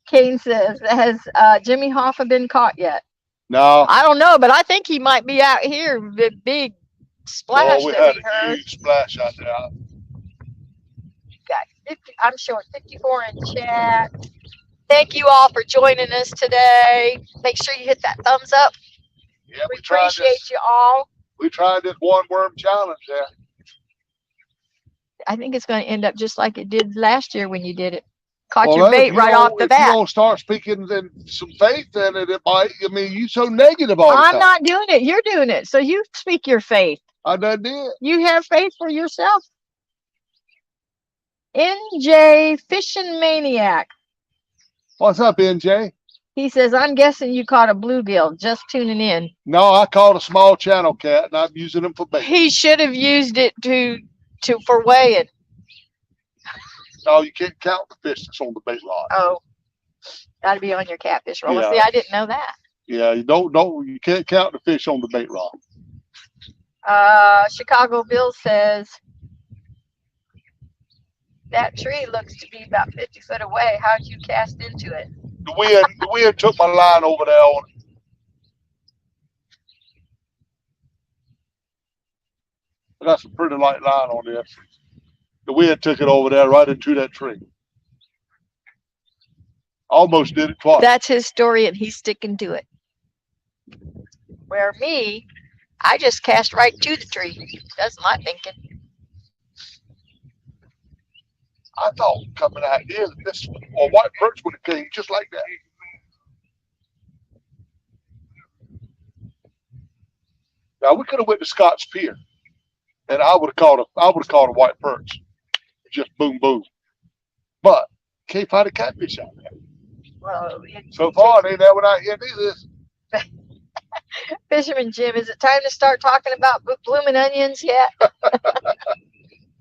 Kane says, has Jimmy Hoffa been caught yet? No. I don't know, but I think he might be out here. The big splash we that had we a heard. huge splash out there. Got 50, I'm showing 54 in chat. Thank you all for joining us today. Make sure you hit that thumbs up. Yeah, we appreciate you all. We tried this one worm challenge there. I think it's going to end up just like it did last year when you did it. Caught your bait right off the bat. If you don't start speaking in some faith, then it might. I mean, you so negative all the time. I'm not doing it. You're doing it. So you speak your faith. I done did. You have faith for yourself. NJ Fishing Maniac. What's up, NJ? He says, I'm guessing you caught a bluegill. Just tuning in. No, I caught a small channel cat, and I'm using them for bait. He should have used it for weighing. No, you can't count the fish that's on the bait rod. Oh, got to be on your catfish roller. Yeah. See, I didn't know that. Yeah, you can't count the fish on the bait rod. Chicago Bill says, that tree looks to be about 50 foot away. How'd you cast into it? The wind took my line over there on it. I got some pretty light line on there. The wind took it over there right into that tree. Almost did it twice. That's his story, and he's sticking to it. Where me, I just cast right to the tree. That's my thinking. I thought coming out here that this or white perch would have came just like that. Now we could have went to Scott's Pier, and I would have caught a white perch. Just boom boom. But can't find a catfish out there. Well, So far they never out here neither. Fisherman Jim, is it time to start talking about blooming onions yet?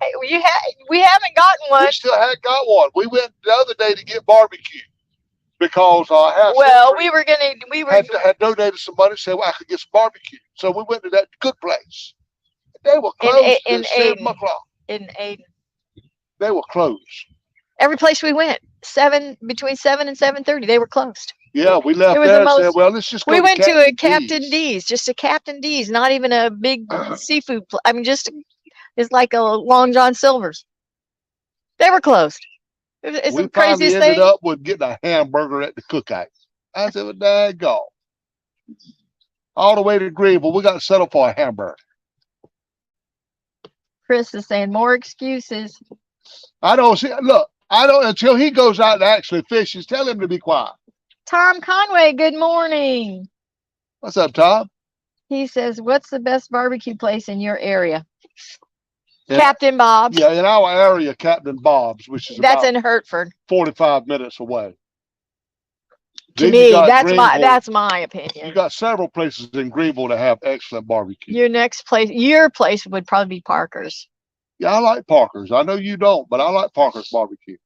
Hey, we haven't gotten one. We still hadn't got one. We went the other day to get barbecue because had donated some money, said I could get some barbecue. So we went to that good place. They were closed at 7 o'clock. In Aden. They were closed. Every place we went, between 7 and 7:30, they were closed. Yeah, we left there and said, well, let's just go. We went to a Captain D's. D's, just a Captain D's, not even a big seafood. I mean, it's like a Long John Silver's. They were closed. It's the craziest thing. We ended up with getting a hamburger at the cookout. I said, well, daggone. All the way to Greenville, we got to settle for a hamburger. Chris is saying more excuses. I don't see. Look, I don't until he goes out and actually fishes. Tell him to be quiet. Tom Conway, good morning. What's up, Tom? He says, what's the best barbecue place in your area? Yeah. Captain Bob's. Yeah, in our area, Captain Bob's, which is that's about in Hertford. 45 minutes away. To Then me, that's my opinion. You got several places in Greenville that have excellent barbecue. Your place would probably be Parker's. Yeah, I like Parker's. I know you don't, but I like Parker's barbecue.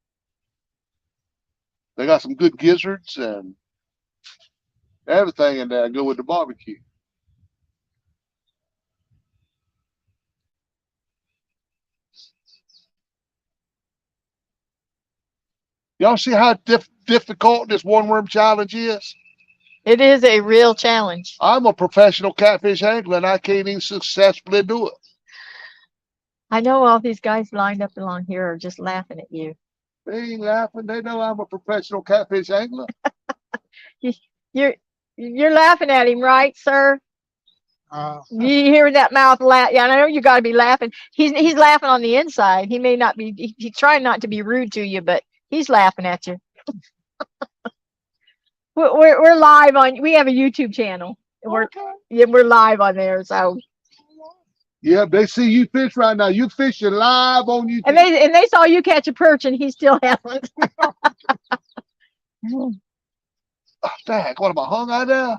They got some good gizzards and everything in there good with the barbecue. Y'all see how difficult this one worm challenge is? It is a real challenge. I'm a professional catfish angler and I can't even successfully do it. I know all these guys lined up along here are just laughing at you. They ain't laughing. They know I'm a professional catfish angler. You're laughing at him, right, sir? You hear that mouth laugh? Yeah, I know you got to be laughing. He's laughing on the inside. He may not be. He's trying not to be rude to you, but he's laughing at you. We're live on. We have a YouTube channel. We're live on there. So. Yeah, they see you fish right now. You fishing live on YouTube. And they saw you catch a perch, and he still hasn't. Oh, dang, what am I hung out there?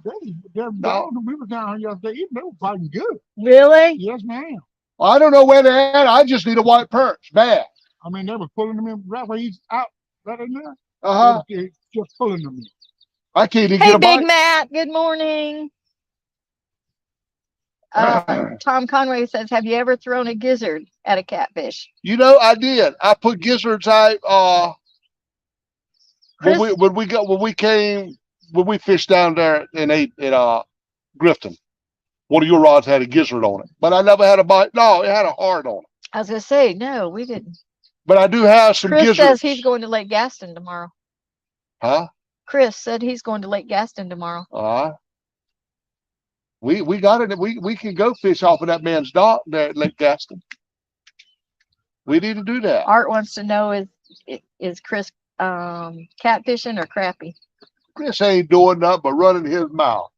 No, we were down here yesterday. They were fighting good. Really? Yes, ma'am. I don't know where they're at. I just need a white perch. Bad. I mean, they were pulling them in right where he's out, right in there. Just pulling them in. I can't even hey, get a bite. Big Matt. Good morning. Tom Conway says, have you ever thrown a gizzard at a catfish? You know, I did. I put gizzards out when we fished down there and ate at Grifton. One of your rods had a gizzard on it, but I never had a bite. No, it had a hard on it. I was gonna say, no, we didn't. But I do have some Chris gizzards. says he's going to Lake Gaston tomorrow. Huh? Chris said he's going to Lake Gaston tomorrow. We got it. We can go fish off of that man's dock there at Lake Gaston. We need to do that. Art wants to know is Chris catfishing or crappie? Chris ain't doing nothing but running his mouth.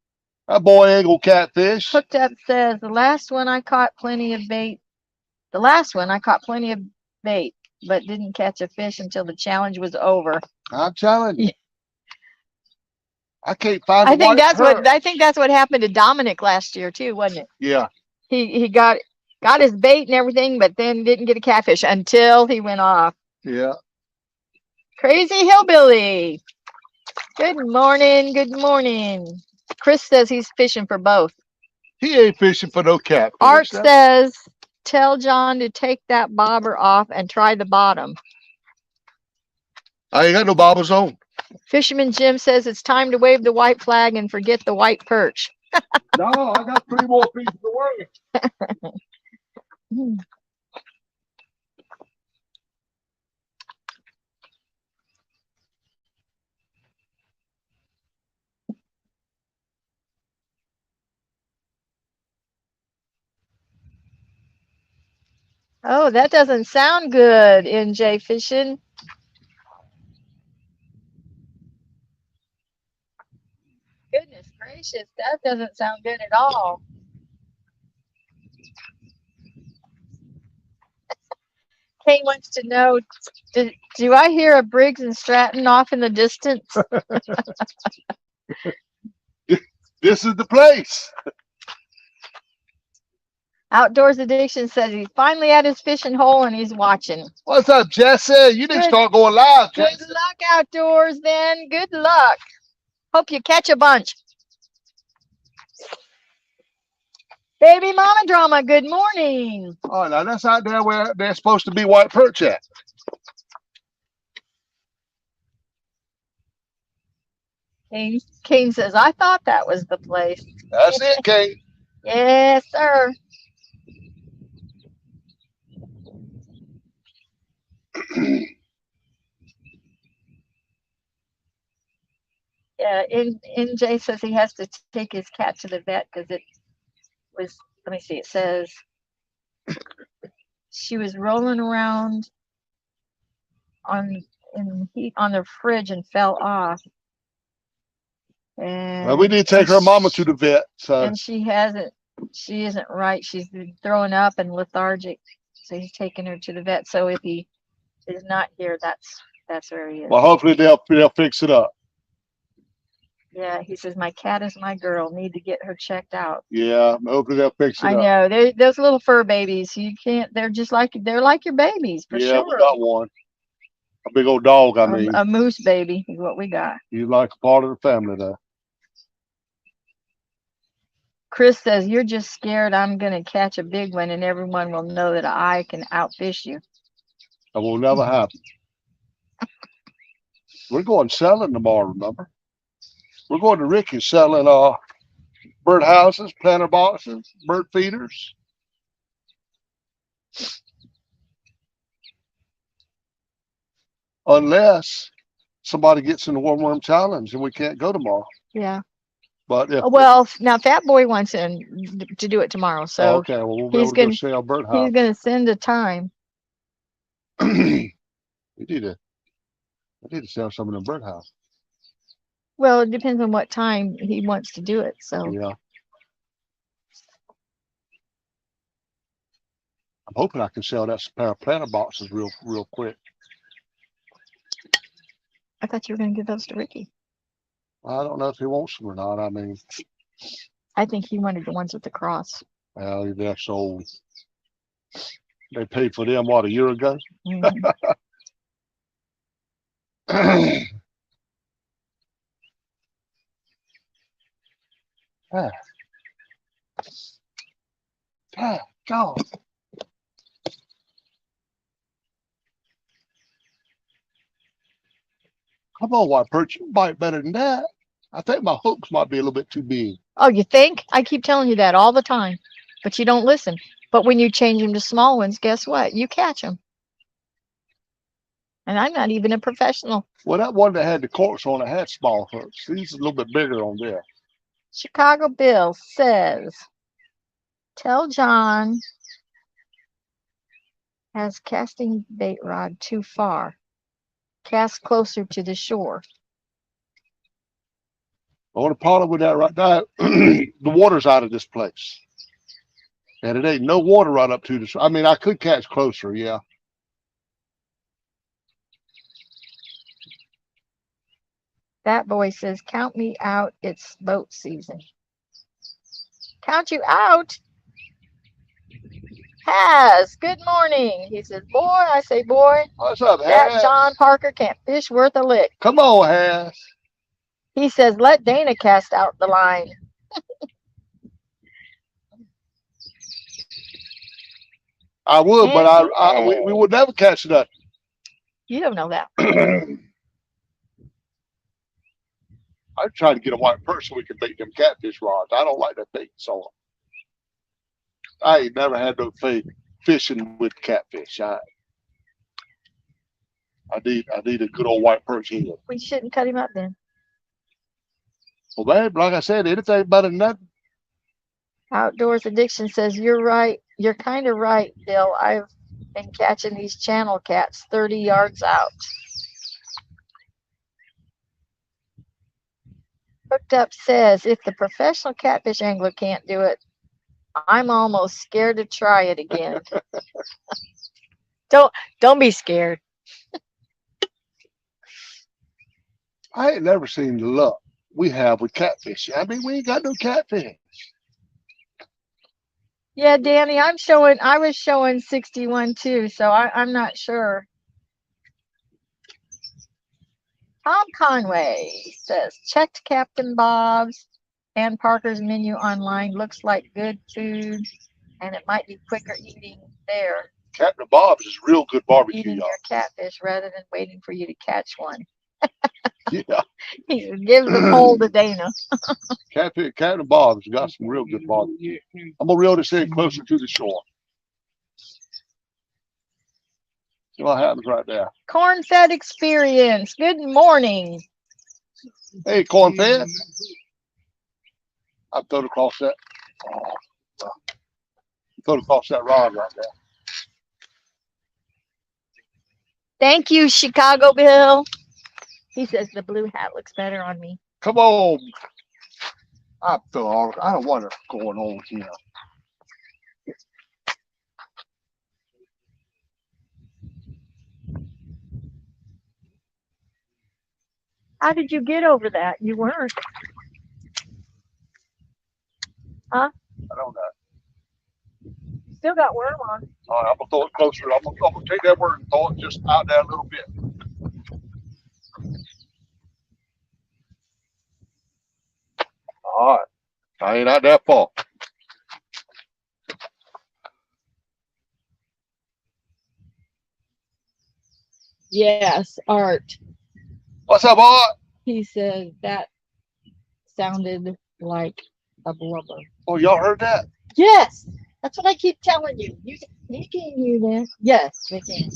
That boy ain't gonna catfish. Hooked Up says the last one I caught plenty of bait, but didn't catch a fish until the challenge was over. I'm telling you. I can't find. I think that's what happened to Dominic last year too, wasn't it? Yeah. He got his bait and everything, but then didn't get a catfish until he went off. Yeah. Crazy hillbilly. Good morning. Good morning. Chris says he's fishing for both. He ain't fishing for no catfish. Art says, tell John to take that bobber off and try the bottom. I ain't got no bobbers on. Fisherman Jim says it's time to wave the white flag and forget the white perch. No, I got 3 more pieces of work. Oh, that doesn't sound good, NJ Fishing. Goodness gracious, that doesn't sound good at all. Kane wants to know, do I hear a Briggs and Stratton off in the distance? This is the place. Outdoors Addiction says he's finally at his fishing hole and he's watching. What's up, Jesse? You didn't start going live, Jesse. Good luck outdoors then. Good luck. Hope you catch a bunch. Baby Mama Drama, good morning. Oh, now that's out there where they're supposed to be white perch at. Kane says, I thought that was the place. That's it, Kane. Yes, sir. Yeah, NJ says he has to take his cat to the vet because it was, let me see, it says she was rolling around on the fridge and fell off. And Well, we need to take her mama to the vet. So. And she isn't right. She's been throwing up and lethargic. So he's taking her to the vet. So if he is not here, that's where he is. Well, hopefully they'll fix it up. Yeah, he says, my cat is my girl. Need to get her checked out. Yeah, hopefully they'll fix it up. I know. Those little fur babies, you can't, they're like your babies, for sure. Yeah, we got one. A big old dog, I mean. A moose baby is what we got. He's like a part of the family, though. Chris says, you're just scared I'm going to catch a big one and everyone will know that I can outfish you. That will never happen. We're going selling tomorrow, remember? We're going to Ricky's selling bird houses, planter boxes, bird feeders. Unless somebody gets in the Warm Worm Challenge and we can't go tomorrow. Yeah. But if now Fat Boy wants to do it tomorrow, so okay, well we'll be able to go sell bird house. He's going to send a time. we need to sell some of them bird house. Well, it depends on what time he wants to do it. So yeah, I'm hoping I can sell that pair of planter boxes real quick. I thought you were going to give those to Ricky. I don't know if he wants them or not. I mean, I think he wanted the ones with the cross. Well, that's old. They paid for them, what, a year ago? Mm-hmm. God. Come on, white perch, you bite better than that. I think my hooks might be a little bit too big. Oh, you think? I keep telling you that all the time, but you don't listen. But when you change them to small ones, guess what? You catch them. And I'm not even a professional. Well, that one that had the corks on it had small hooks. These are a little bit bigger on there. Chicago Bill says, tell John has casting bait rod too far. Cast closer to the shore. Well, the problem with that right now, the water's out of this place. And it ain't no water right up to the shore. I mean, I could catch closer, yeah. That boy says, count me out. It's boat season. Count you out? Has. Good morning. He says, boy, I say, boy, What's up, that Has? John Parker can't fish worth a lick. Come on, Has. He says, let Dana cast out the line. I would, but we would never catch nothing. You don't know that. I try to get a white perch so we can bait them catfish rods. I don't like that bait, so I ain't never had no faith fishing with catfish. I need a good old white perch here. We shouldn't cut him up then. Well, man, like I said, anything better than nothing. Outdoors Addiction says, you're right. You're kind of right, Bill. I've been catching these channel cats 30 yards out. Hooked Up says, if the professional catfish angler can't do it, I'm almost scared to try it again. Don't be scared. I ain't never seen the luck we have with catfish. I mean, we ain't got no catfish. Yeah, Danny, I was showing 61 too, so I'm not sure. Tom Conway says, checked Captain Bob's and Parker's menu online. Looks like good food, and it might be quicker eating there. Captain Bob's is real good barbecue, Eating y'all. your catfish rather than waiting for you to catch one. Yeah. He gives the pole to Dana. Captain Bob's got some real good barbecue. I'm gonna reel this in closer to the shore. See what happens right there. Corn-fed experience. Good morning. Hey, corn fed. I've thrown across that. Thrown across that rod right there. Thank you, Chicago Bill. He says the blue hat looks better on me. Come on. I don't know what's going on here. How did you get over that? You weren't. Huh? I don't know. Still got worm on. All right, I'm gonna throw it closer. I'm gonna take that word and throw it just out there a little bit. All right. I ain't out that far. Yes, Art. What's up, Art? He says that sounded like a blubber. Oh, y'all heard that? Yes, that's what I keep telling you. You can hear that. Yes, we can.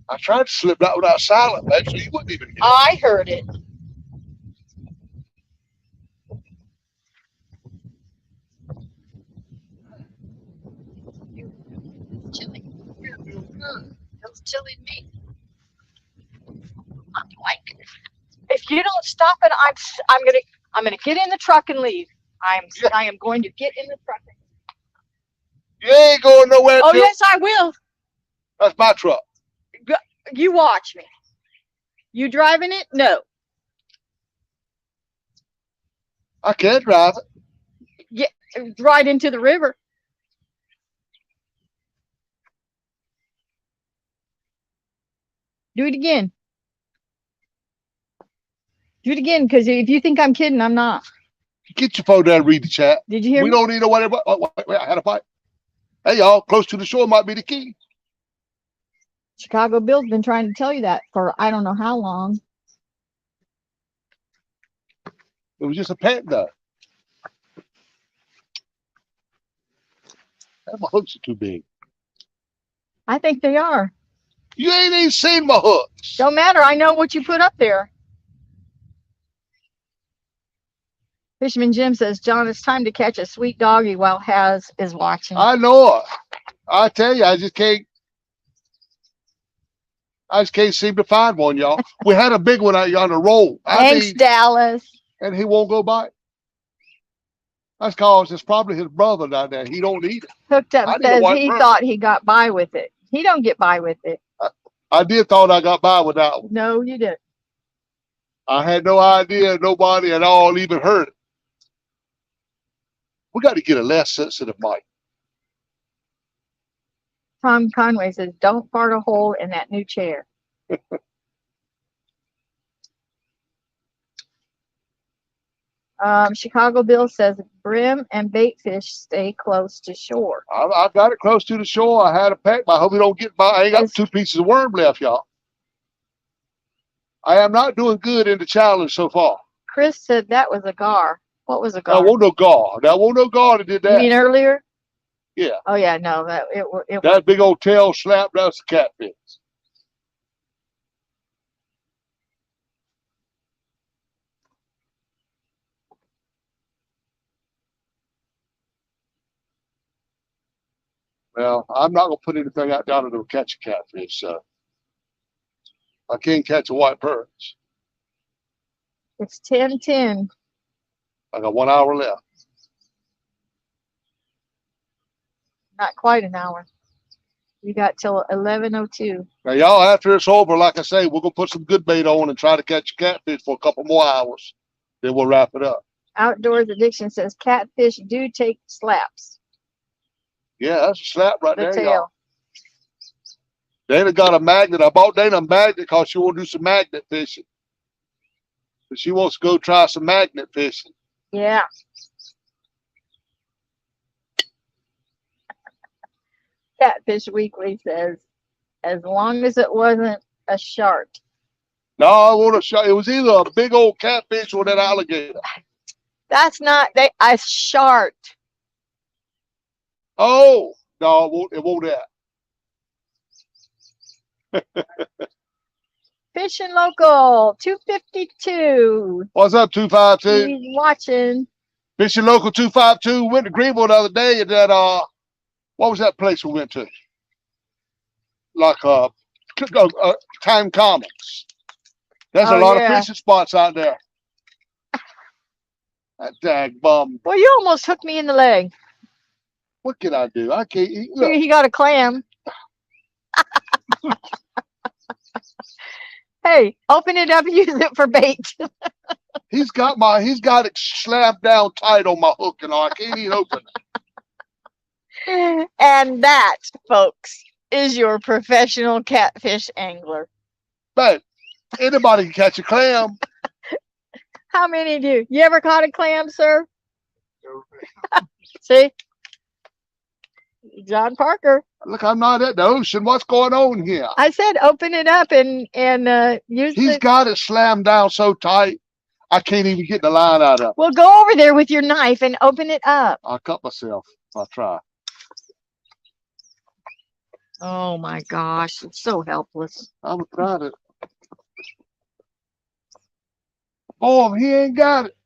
I tried to slip that without silent, man, so you wouldn't even hear it. I heard it. Chili. Yeah, it feels good. Feels chilly to me. I like it. If you don't stop it, I'm gonna get in the truck and leave. I am going to get in the truck. You ain't going nowhere. Oh yes, I will. That's my truck. You watch me. You driving it? No. I can't drive it. Yeah, right into the river. Do it again. Do it again, because if you think I'm kidding, I'm not. Get your phone down and read the chat. Did you hear We me? don't need no whatever. Wait, I had a fight. Hey, y'all, close to the shore might be the key. Chicago Bill's been trying to tell you that for I don't know how long. It was just a pet though. My hooks are too big. I think they are. You ain't even seen my hooks. Don't matter. I know what you put up there. Fisherman Jim says, John, it's time to catch a sweet doggy while Haz is watching. I know it. I tell you, I just can't seem to find one, y'all. We had a big one out on the roll. Thanks, Dallas. And he won't go by. That's cause it's probably his brother down there. He don't eat it. Hooked Up says he thought he got by with it. He don't get by with it. I did thought I got by with that one. No, you didn't. I had no idea nobody at all even heard it. We got to get a less sensitive mic. Tom Conway says, don't fart a hole in that new chair. Chicago Bill says, brim and bait fish stay close to shore. I've got it close to the shore. I had a pack, but I hope we don't get by. I ain't got As- 2 pieces of worm left, y'all. I am not doing good in the challenge so far. Chris said that was a gar. What was a That gar? won't no gar. That won't no gar that did You that. mean earlier? Yeah. Oh yeah, no, it That big old tail slap, that's a catfish. Well, I'm not going to put anything out down to catch a catfish, so I can't catch a white perch. It's 10:10. I got 1 hour left. Not quite an hour. You got till 11:02. Now, y'all, after it's over, like I say, we're going to put some good bait on and try to catch a catfish for a couple more hours. Then we'll wrap it up. Outdoors Addiction says catfish do take slaps. Yeah, that's a slap right The there, tail. y'all. Dana got a magnet. I bought Dana a magnet because she want to do some magnet fishing. But she wants to go try some magnet fishing. Yeah. Catfish Weekly says, as long as it wasn't a shark. No, I want to show. It was either a big old catfish or that alligator. That's not a shark. Oh, no, it won't that. Fishing Local 252. What's up, 252? He's watching. Fishing Local 252. Went to Greenville the other day at that, what was that place we went to? Like, Time Commons. There's a lot of fishing spots out there. That dag bum. Well, you almost hooked me in the leg. What can I do? I can't eat. Look, He got a clam. Hey, open it up and use it for bait. he's got it slammed down tight on my hook, and I can't even open it. And that, folks, is your professional catfish angler. But anybody can catch a clam. How many do you ever caught a clam, sir? See? John Parker. Look, I'm not at the ocean. What's going on here? I said open it up and use He's got it slammed down so tight, I can't even get the line out of it. Well, go over there with your knife and open it up. I'll cut myself if I try. Oh my gosh, it's so helpless. I'm trying to. Oh, he ain't got it.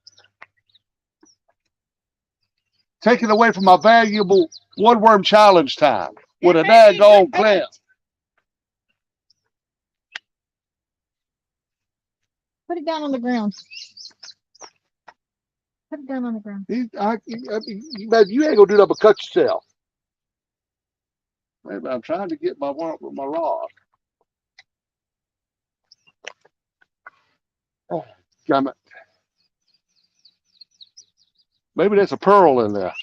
Taking away from my valuable one worm challenge time with a daggone clam. Put it down on the ground. Put it down on the ground. You ain't gonna do that but cut yourself. Maybe I'm trying to get my rod. Oh, damn it. Maybe there's a pearl in there.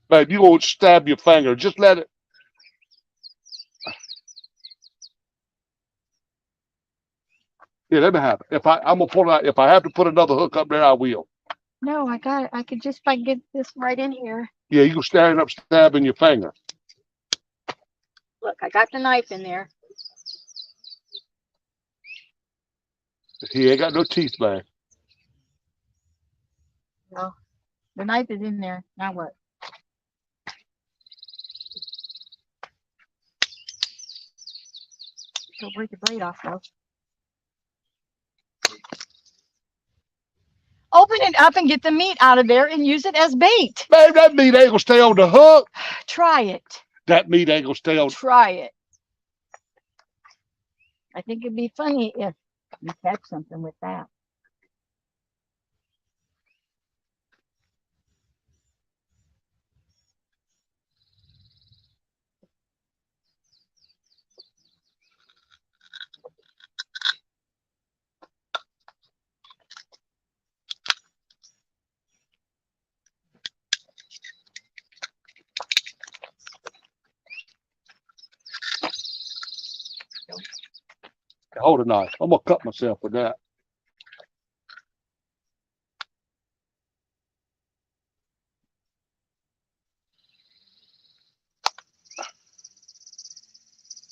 Babe, you won't stab your finger. Just let it. Yeah, let me have it. I'm gonna pull it out. If I have to put another hook up there, I will. No, I got it. I could just if I get this right in here. Yeah, you can stand up stabbing your finger. Look, I got the knife in there. He ain't got no teeth, man. No, the knife is in there. Now what? Go break the blade off, though. Open it up and get the meat out of there and use it as bait. Babe, that meat ain't gonna stay on the hook. Try it. That meat ain't gonna stay on. Try it. I think it'd be funny if you catch something with that. Hold a knife. I'm gonna cut myself with that.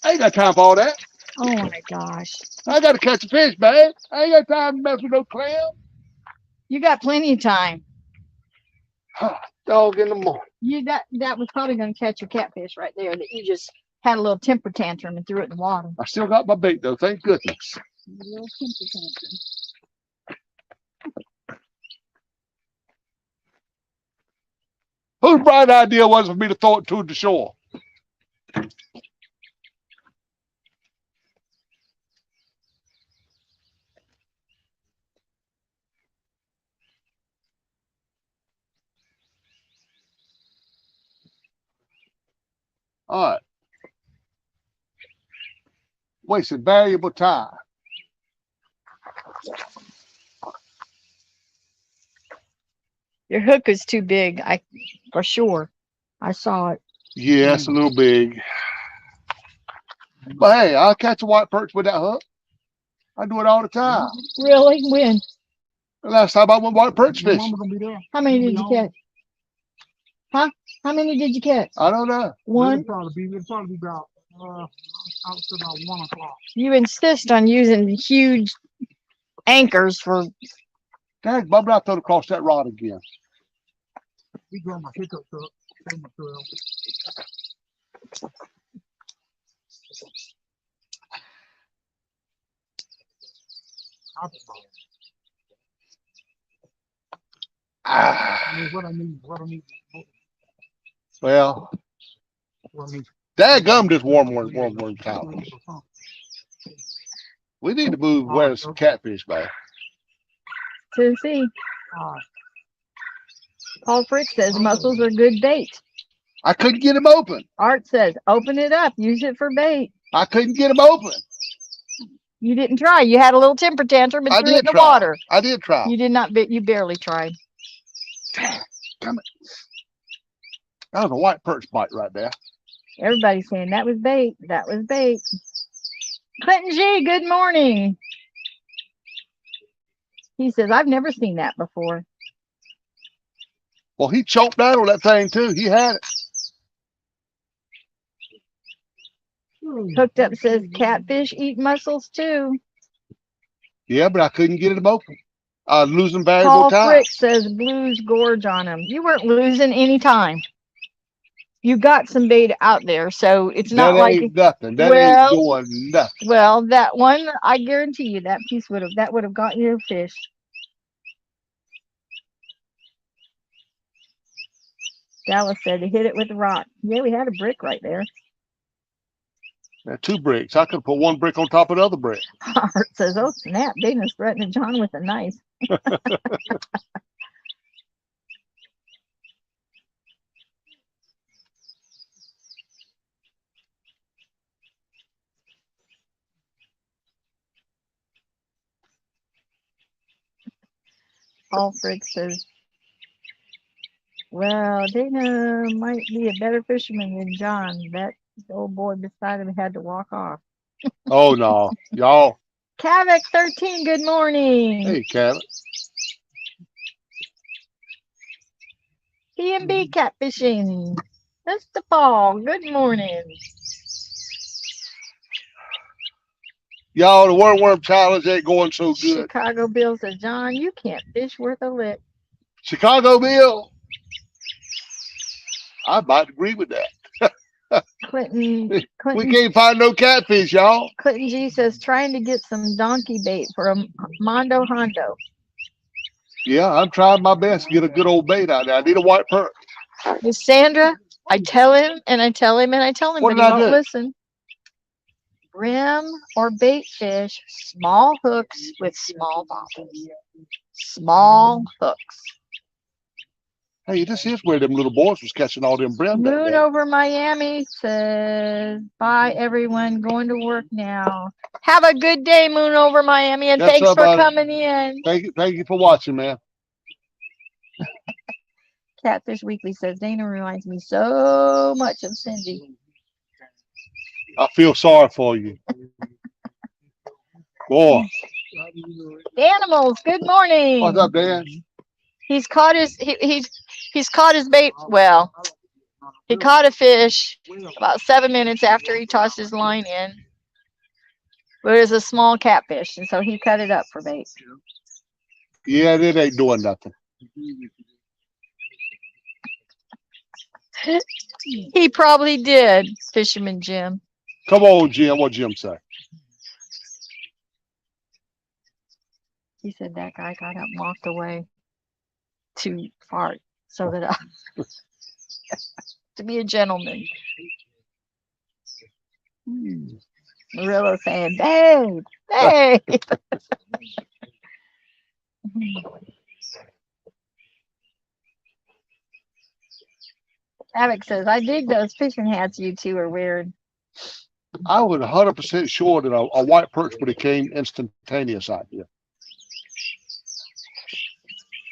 I ain't got time for all that. Oh my gosh. I gotta catch a fish, man. I ain't got time to mess with no clam. You got plenty of time. Dog in the morning. That was probably gonna catch a catfish right there that you just had a little temper tantrum and threw it in the water. I still got my bait though, thank goodness. A little temper tantrum. Whose bright idea was it for me to throw it to the shore? All right. Wasted valuable time. Your hook is too big, for sure. I saw it. Yeah, it's a little big. But hey, I'll catch a white perch with that hook. I do it all the time. Really? When? The last time I went white perch fishing. How many did you catch? Huh? How many did you catch? I don't know. One? It'll probably be about out to about 1 o'clock. You insist on using huge anchors for. Dang, Bubba, I throw it across that rod again. We draw my pickup truck. Take my 12. I mean, what I need. Well, What I need. dadgum this warm time. We need to move where there's some catfish, man. Tennessee. Paul Frick says mussels are good bait. I couldn't get them open. Art says open it up, use it for bait. I couldn't get them open. You didn't try. You had a little temper tantrum and I threw it in did the try. water. I did try. You did not. You barely tried. Come on. That was a white perch bite right there. Everybody's saying that was bait. That was bait. Clinton G, good morning. He says, I've never seen that before. Well, he choked down on that thing too. He had it. Hooked Up says catfish eat mussels too. Yeah, but I couldn't get it open. I was losing valuable Paul time. Frick says blues gorge on him. You weren't losing any time. You got some bait out there, so it's not That like ain't nothing. That well, ain't doing nothing. well, that one, I guarantee you that piece would have got you a fish. Dallas said to hit it with a rock. Yeah, we had a brick right there. There 2 bricks. I could put 1 brick on top of the other brick. Art says, oh snap, Dana's threatening John with a knife. Paul Frick says, well, Dana might be a better fisherman than John. That old boy beside him had to walk off. Oh no, y'all. Kavik 13, good morning. Hey, Kevin. B&B catfishing. Mr. Paul, good morning. Y'all, the worm challenge ain't going so good. Chicago Bill says, John, you can't fish worth a lick. Chicago Bill. I might agree with that. Clinton We can't find no catfish, y'all. Clinton G says, trying to get some donkey bait for a Mondo Hondo. Yeah, I'm trying my best to get a good old bait out there. I need a white perch. With Sandra, I tell him and I tell him and I tell him, What but he did I won't do? listen. Brim or bait fish, small hooks with small bobbles. Small hooks. Hey, this is where them little boys was catching all them brim that Moon day. over Miami says, bye everyone, going to work now. Have a good day, Moon over Miami, and Yes, thanks sir, for buddy. coming in. Thank you for watching, man. Catfish Weekly says, Dana reminds me so much of Cindy. I feel sorry for you. Boy, The animals, good morning. what's up, Dan? He's caught he's caught his bait. Well, he caught a fish about 7 minutes after he tossed his line in. But it was a small catfish, and so he cut it up for bait. Yeah, it ain't doing nothing. He probably did, Fisherman Jim. Come on, Jim. What Jim say? He said that guy got up and walked away to fart so that to be a gentleman. Marilla saying, babe, babe. Avic says, I dig those fishing hats you two are wearing. I was 100% sure that a white perch would have came instantaneous out here.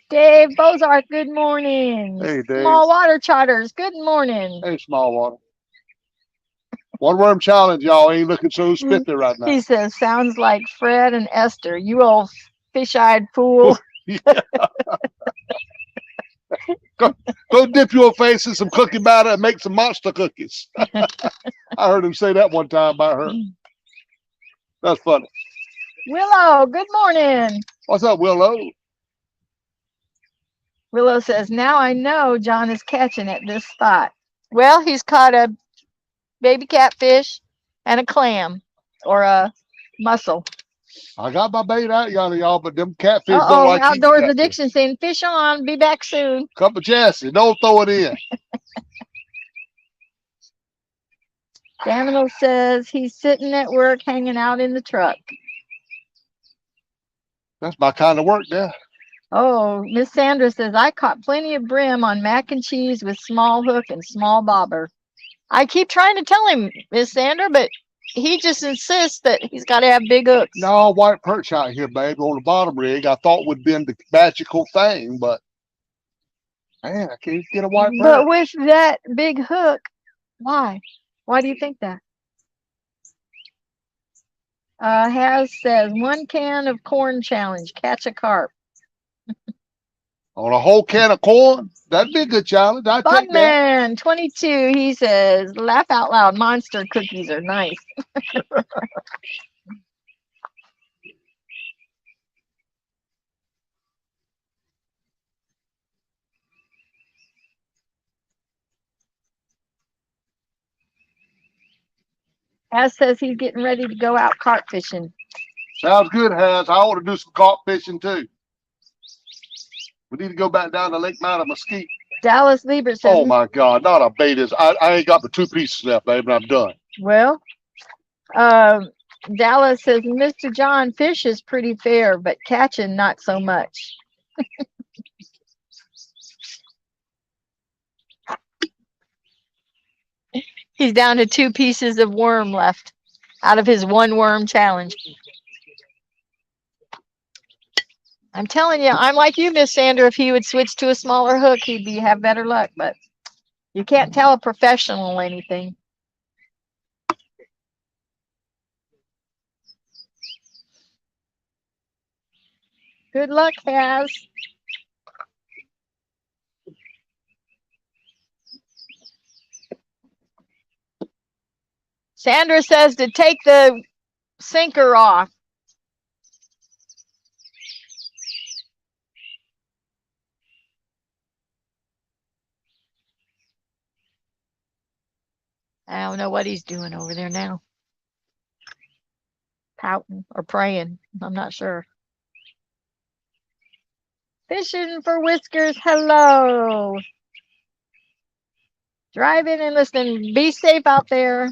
Dave Bozarth, good morning. Hey, Dave. Small water charters, good morning. Hey, small water. One worm challenge, y'all. Ain't looking so spiffy right now. He says, sounds like Fred and Esther, you old fish-eyed fool. Go dip your face in some cookie batter and make some monster cookies. I heard him say that one time by her. That's funny. Willow, good morning. What's up, Willow? Willow says, now I know John is catching at this spot. Well, he's caught a baby catfish and a clam or a mussel. I got my bait out, y'all, but them catfish don't Uh-oh, like Outdoors catfish. Addiction saying, fish on, be back soon. Cup of Jassy, don't throw it in. Daminal says he's sitting at work hanging out in the truck. That's my kind of work there. Oh, Miss Sandra says, I caught plenty of brim on mac and cheese with small hook and small bobber. I keep trying to tell him, Miss Sandra, but he just insists that he's got to have big hooks. No, white perch out here, baby, on the bottom rig. I thought would have been the magical thing, but man, I can't get a white perch. But with that big hook, why? Why do you think that? Has says, 1 can of corn challenge, catch a carp. On a whole can of corn? That'd be a good challenge. I'd take that. Bugman 22, he says, laugh out loud, monster cookies are nice. As says he's getting ready to go out carp fishing. Sounds good, Has. I want to do some carp fishing too. We need to go back down to Lake Mount Mesquite. Dallas Lieber says, Oh my God, not a bait is. I ain't got the 2 pieces left, baby, and I'm done. well, Dallas says, Mr. John, fish is pretty fair, but catching not so much. He's down to 2 pieces of worm left out of his 1 worm challenge. I'm telling you, I'm like you, Miss Sandra. If he would switch to a smaller hook, he'd have better luck. But you can't tell a professional anything. Good luck, Has. Sandra says to take the sinker off. I don't know what he's doing over there now. Pouting or praying. I'm not sure. Fishing for Whiskers, hello. Driving and listening. Be safe out there.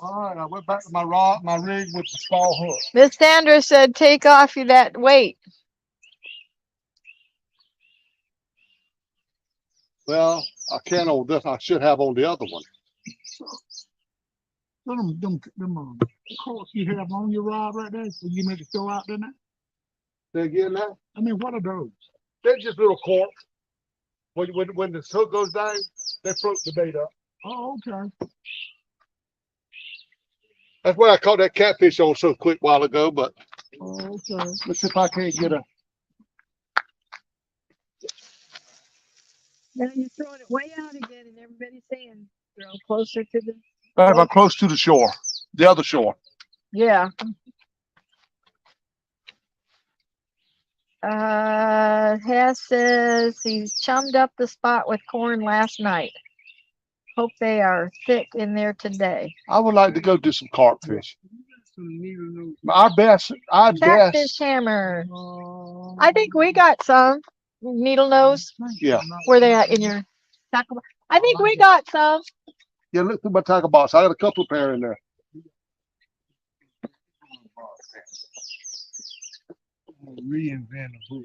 All right, I went back to my rig with the small hook. Miss Sandra said, take off that weight. Well, I can't on this. I should have on the other one. Them corks you have on your rod right there, so you make it throw out, didn't it? Say again now? I mean, what are those? They're just little corks. when the hook goes down, they float the bait up. Oh, okay. That's why I caught that catfish on so quick while ago. But Oh, okay. let's see if I can't get a. Now you're throwing it way out again, and everybody's saying throw closer to the. I'm close to the shore, the other shore. Yeah. Hess says he's chummed up the spot with corn last night. Hope they are thick in there today. I would like to go do some carp fish. Our best. Catfish hammer. I think we got some needle nose. Yeah. Where they at in your tackle box? I think we got some. Yeah, look through my tackle box. I got a couple of pair in there. Reinvent a book.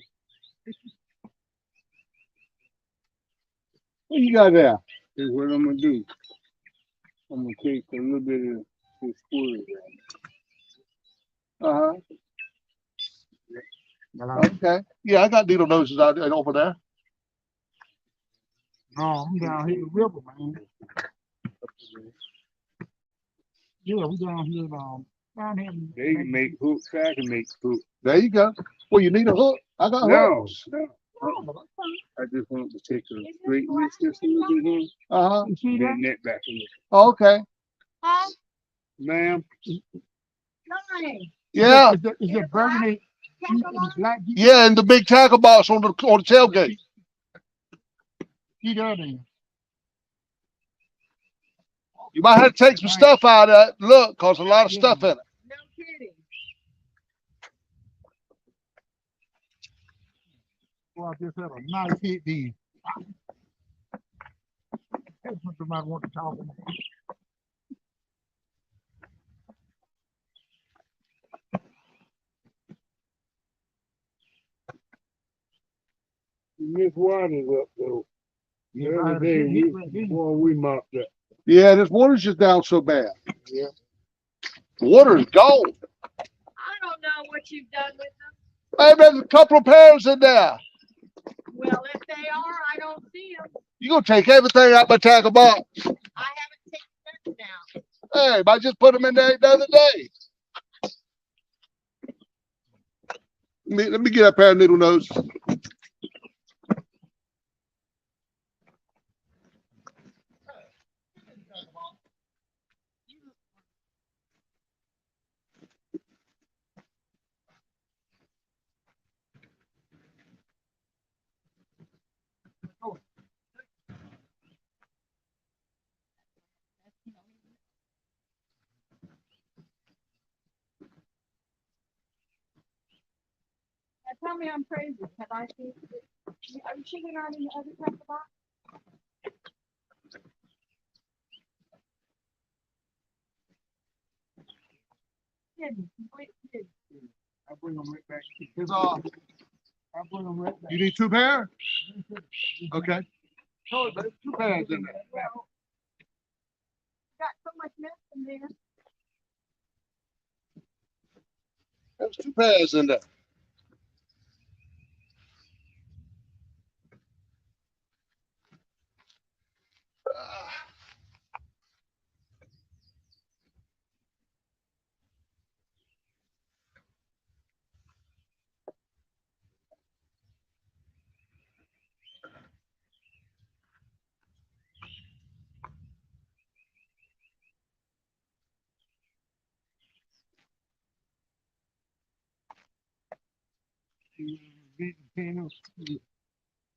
What you got there? Here's what I'm gonna do. I'm gonna take a little bit of this squid. Okay. Yeah, I got needle noses out there over there. No, I'm down here in the river, man. Yeah, we down here down here. They can make hooks. I can make hooks. There you go. Well, you need a hook. I got hooks. No. I just want to take a straight list just a little bit here. You see Then net back a little. Okay. Ma'am. Yeah. Is it burgundy? Black? Yeah, and the big tackle box on the tailgate. Get out of there. You might have to take some stuff out of it. Look, cause a lot of stuff in it. No kidding. Well, I just had a nice hit then. That's what somebody want to talk about. This water's up though. The other day we mopped up. Yeah, this water's just down so bad. Yeah. Water's gone. I don't know what you've done with them. Hey, there's a couple of pairs in there. Well, if they are, I don't see them. You gonna take everything out my tackle box? I haven't taken them now. Hey, I just put them in there the other day. Let me get a pair of needle nose. Tell me I'm crazy. Have I seen it? Are you sure they're not in the other tackle box? Hidden. Wait, hidden. I bring them right back. It's I bring them right back. You need two pairs? Okay. So there's two pairs in there. Got so much mess in there. There's two pairs in there.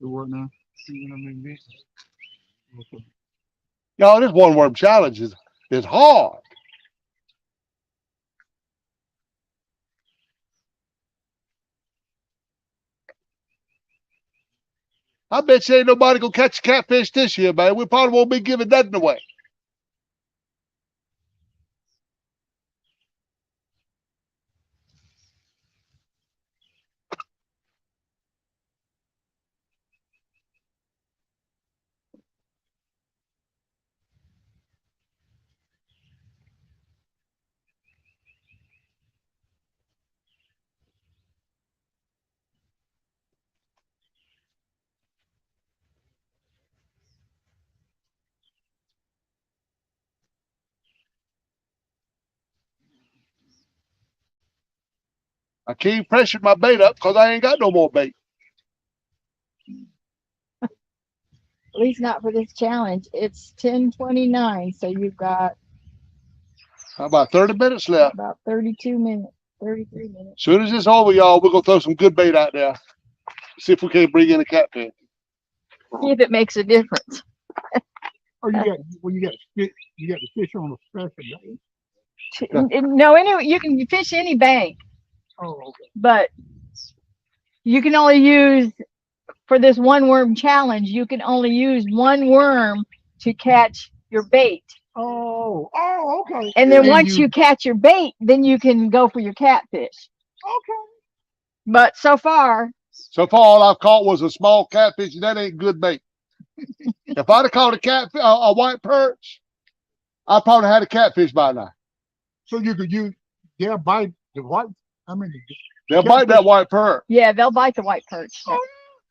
The what now? See what I'm inventing? Okay. Y'all, this one worm challenge is hard. I bet you ain't nobody gonna catch a catfish this year, man. We probably won't be giving nothing away. I keep pressuring my bait up because I ain't got no more bait. At least not for this challenge. It's 10:29, so you've got How about 30 minutes left? about 32 minutes, 33 minutes. Soon as it's over, y'all, we're gonna throw some good bait out there. See if we can't bring in a catfish. See if it makes a difference. Oh, you got the fish on a special day. No, anyway, you can fish any bank, Oh, okay. but you can only use, for this one worm challenge, you can only use one worm to catch your bait. Oh, okay. And then once you catch your bait, then you can go for your catfish. Okay. But so far, all I've caught was a small catfish, and that ain't good bait. If I'd have caught a catfish, a white perch, I probably had a catfish by now. So you could use, they'll bite the white. I mean, They'll bite that white perch, yeah, they'll bite the white perch.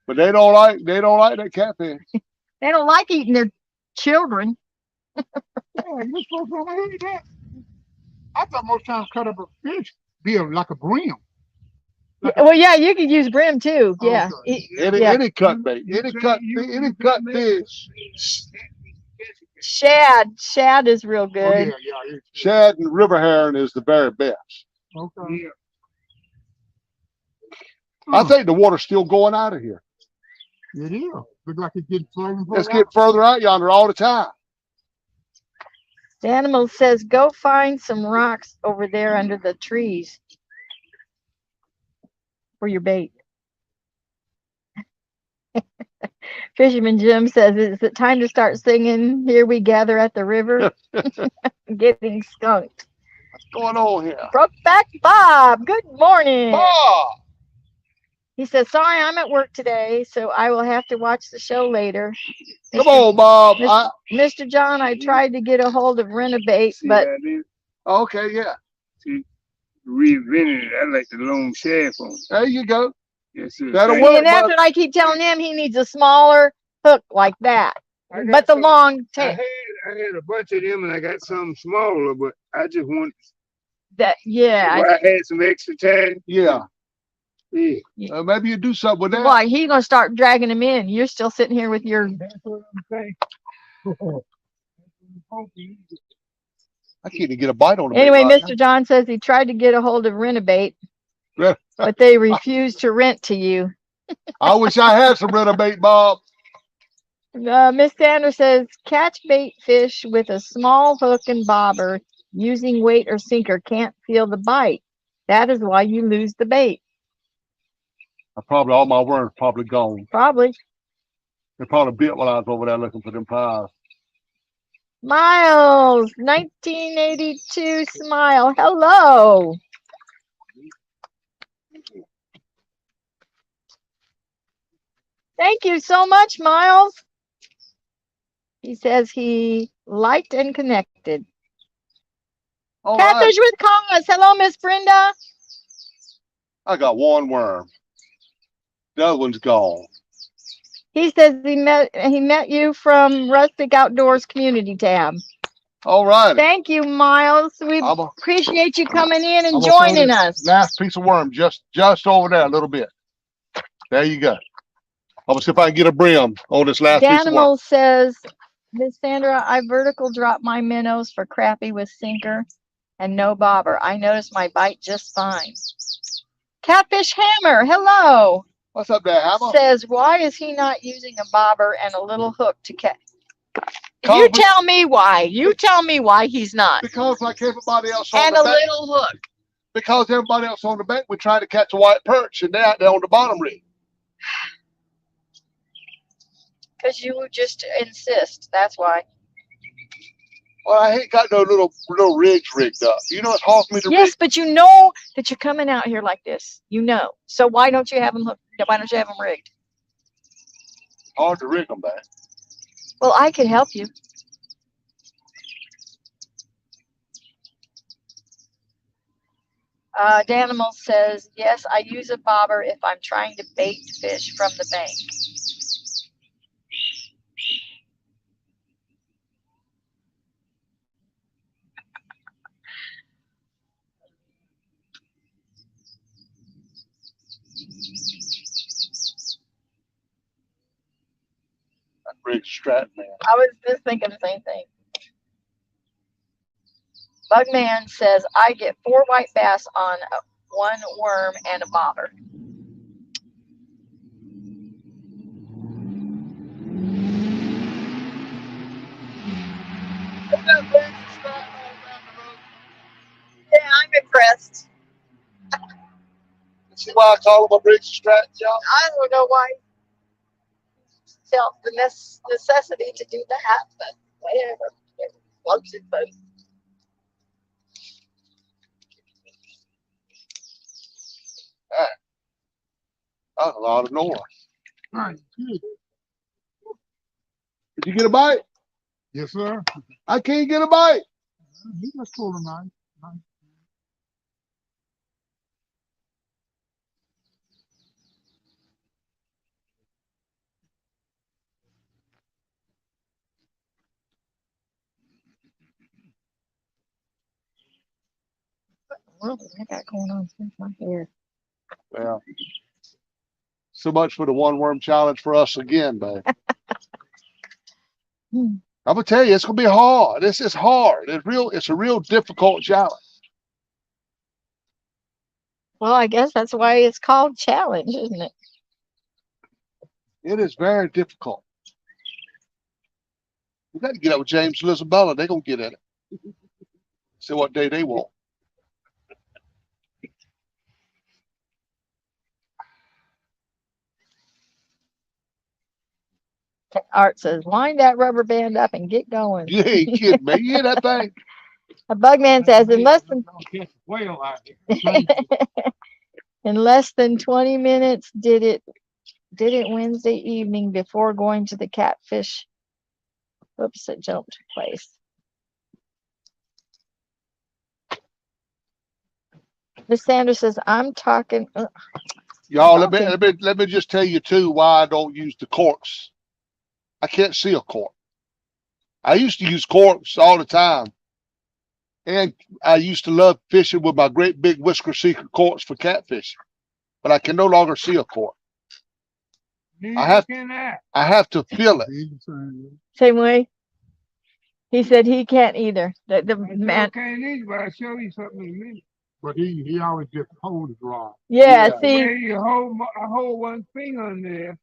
but they don't like that catfish. They don't like eating their children. yeah, you're supposed to eat that. I thought most times cut up a fish be like a brim. Well, yeah, you could use brim too. Yeah. Okay. Any cut bait, any cut fish. Shad is real Oh, good. yeah. Shad and river heron is the very best. Okay. I think the water's still going out of here. It is. Look like it's getting further and Let's further get further out yonder all the time. The animal says, go find some rocks over there under the trees for your bait. Fisherman Jim says, is it time to start singing Here We Gather at the River? Getting skunked. What's going on here? Brokeback Bob, good morning. Bob! He says, sorry, I'm at work today, so I will have to watch the show later. Come on, Bob. Mr. John, I tried to get a hold of Renovate, but Okay, yeah. Reinvented it. I like the long shaft on. There you go. Yes, sir. That'll see, work, and that's Bob. what I keep telling him. He needs a smaller hook like that, I got but the some- long I tail. had a bunch of them and I got some smaller, but I just want. That yeah. I had some extra time. Yeah. Yeah. Maybe you do something with that. Why he's gonna start dragging him in? You're still sitting here with your. That's what I'm saying. I can't even get a bite on it. Anyway, Mr. John says he tried to get a hold of Renovate, but they refused to rent to you. I wish I had some Renovate, Bob. Miss Sanders says catch bait fish with a small hook and bobber using weight or sinker can't feel the bite. That is why you lose the bait. All my worms probably gone. Probably. They probably bit while I was over there looking for them pies. Miles, 1982 smile. Hello. Thank you so much, Miles. He says he liked and connected. All right. Catfish with cause. Hello, Miss Brenda. I got one worm. The other one's gone. He says he met you from Rustic Outdoors Community Tab. All right. Thank you, Miles. We appreciate you coming in and joining us. Last piece of worm just over there a little bit. There you go. I'm gonna see if I can get a brim on this last piece of worm. Danimal says, Miss Sandra, I vertical dropped my minnows for crappie with sinker and no bobber. I noticed my bite just fine. Catfish Hammer, hello. What's up there, Hammer? Says, why is he not using a bobber and a little hook to catch? You tell me why. You tell me why he's not. Because like everybody else on And the a bank. little hook. Because everybody else on the bank, we try to catch a white perch, and they're out there on the bottom rig. Because you just insist. That's why. Well, I ain't got no little rigs rigged up. You know, it's hard for me to rig. Yes, but you know that you're coming out here like this. You know. So why don't you have them hooked? Why don't you have them rigged? Hard to rig them, man. Well, I could help you. Danimal says, yes, I use a bobber if I'm trying to bait fish from the bank. Stratton there. I was just thinking the same thing. Bugman says, I get 4 white bass on 1 worm and a bobber. Yeah, I'm impressed. See why I call them a Briggs and Stratton, y'all? I don't know why he felt the necessity to do that, but whatever. It floats it boat. That's a lot of noise. Right. Good. Did you get a bite? Yes, sir. I can't get a bite. He was full of mine. What the heck I got going on with my hair? Well, so much for the 1 worm challenge for us again, babe. Hmm. I'm gonna tell you, it's gonna be hard. This is hard. It's a real difficult challenge. Well, I guess that's why it's called challenge, isn't it? It is very difficult. We got to get up with James and Isabella. They're gonna get in it. See what day they want. Art says, wind that rubber band up and get going. You ain't kidding me. You hear that thing? A Bugman says, in less than Whale out here. in less than 20 minutes, did it Wednesday evening before going to the catfish. Oops, it jumped place. Miss Sanders says, I'm talking. Y'all, let me just tell you too why I don't use the corks. I can't see a cork. I used to use corks all the time. And I used to love fishing with my great big Whisker Seeker corks for catfish. But I can no longer see a cork. I have to feel it. Same way. He said he can't either. The man can't either, but I'll show you something in a minute. But he always just hold his rod. Yeah, Yeah. see, You hold 1 finger on there.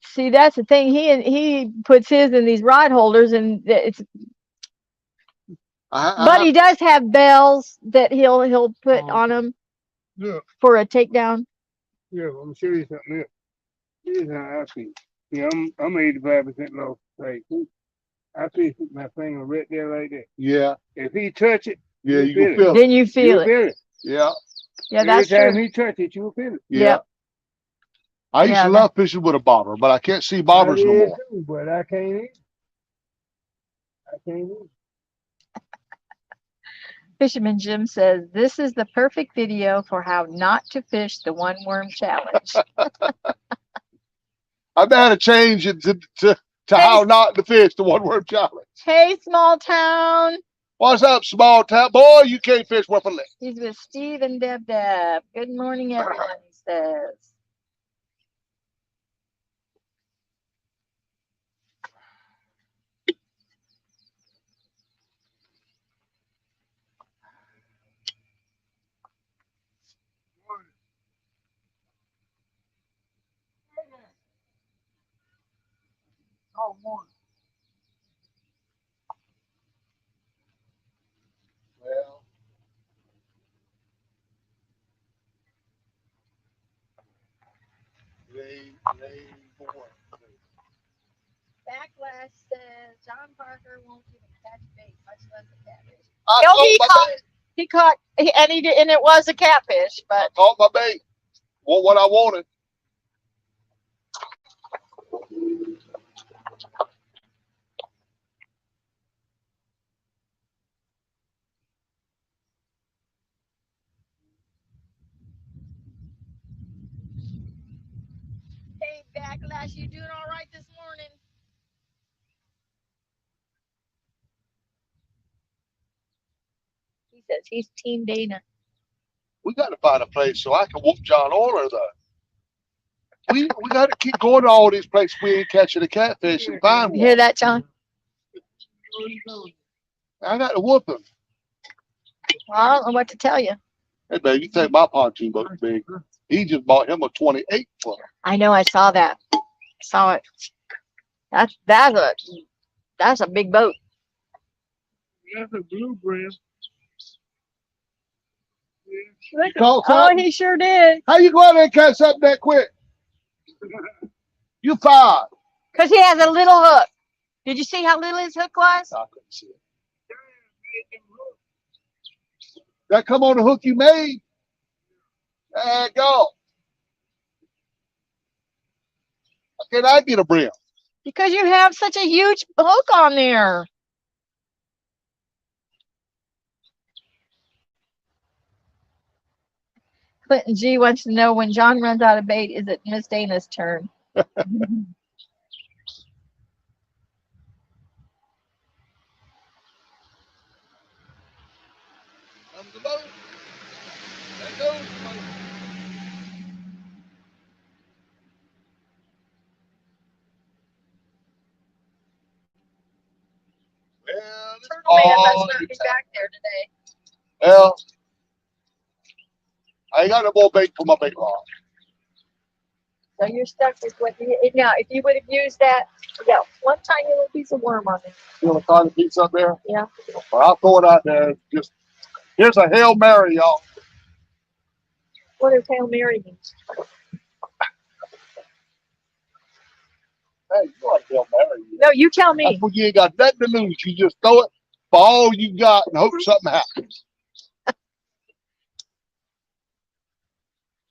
see, that's the thing. He puts his in these rod holders, and it's. But he does have bells that he'll put on them for a takedown. Yeah, I'm gonna show you something else. Here's how I feel. Yeah, I'm 85% low. Like, I feel my finger right there like that. Yeah. If he touch it, Yeah, you you can it. feel it. Then you feel You'll it. feel it. Yeah. Yeah, that's Every time true. he touch it, you'll feel it. Yeah. Yep. I used Yeah, to love fishing with a bobber, but I can't see bobbers I no did more. too, but I can't eat. I can't eat. Fisherman Jim says, this is the perfect video for how not to fish the 1 worm challenge. I've had to change it to how not to fish the 1 worm challenge. Hey, small town. What's up, small town? Boy, you can't fish worth a lick. He's with Steve and Deb. Good morning, everyone, he says. Oh, one. Well, Backlash says John Parker won't even catch bait, much less a catfish. I No, caught he caught, and it was a catfish, but caught my bait. What I wanted. hey, Backlash, you doing all right this morning? He says he's Team Dana. We got to find a place so I can whoop John Orler, though. We got to keep going to all these places we ain't catching a catfish and find You hear one. that, John? I got to whoop him. Well, I don't know what to tell you. Hey, baby, you think my pontoon boat's big? He just bought him a 28 foot. I know. I saw that. I saw it. That's a big boat. That's a blue brim. Look, Caught oh, something? he sure did. How you go out there and catch something that quick? You fired. Cause he has a little hook. Did you see how little his hook was? I couldn't see it. That come on the hook you made. There you go. How can I get a brim? Because you have such a huge hook on there. Clinton G wants to know when John runs out of bait, is it Miss Dana's turn? Comes the boat. There goes the boat. Well, it's all the time. back there today. Well, I ain't got no more bait for my bait rod. So you're stuck with what you now. If you would have used that, yeah, one tiny little piece of worm on there. You want to find a piece up there? Yeah. Well, I'll throw it out there. Just here's a Hail Mary, y'all. What does Hail Mary mean? Hey, you know what Hail Mary is. No, you tell me. That's when you ain't got nothing to lose. You just throw it for all you got and hope something happens.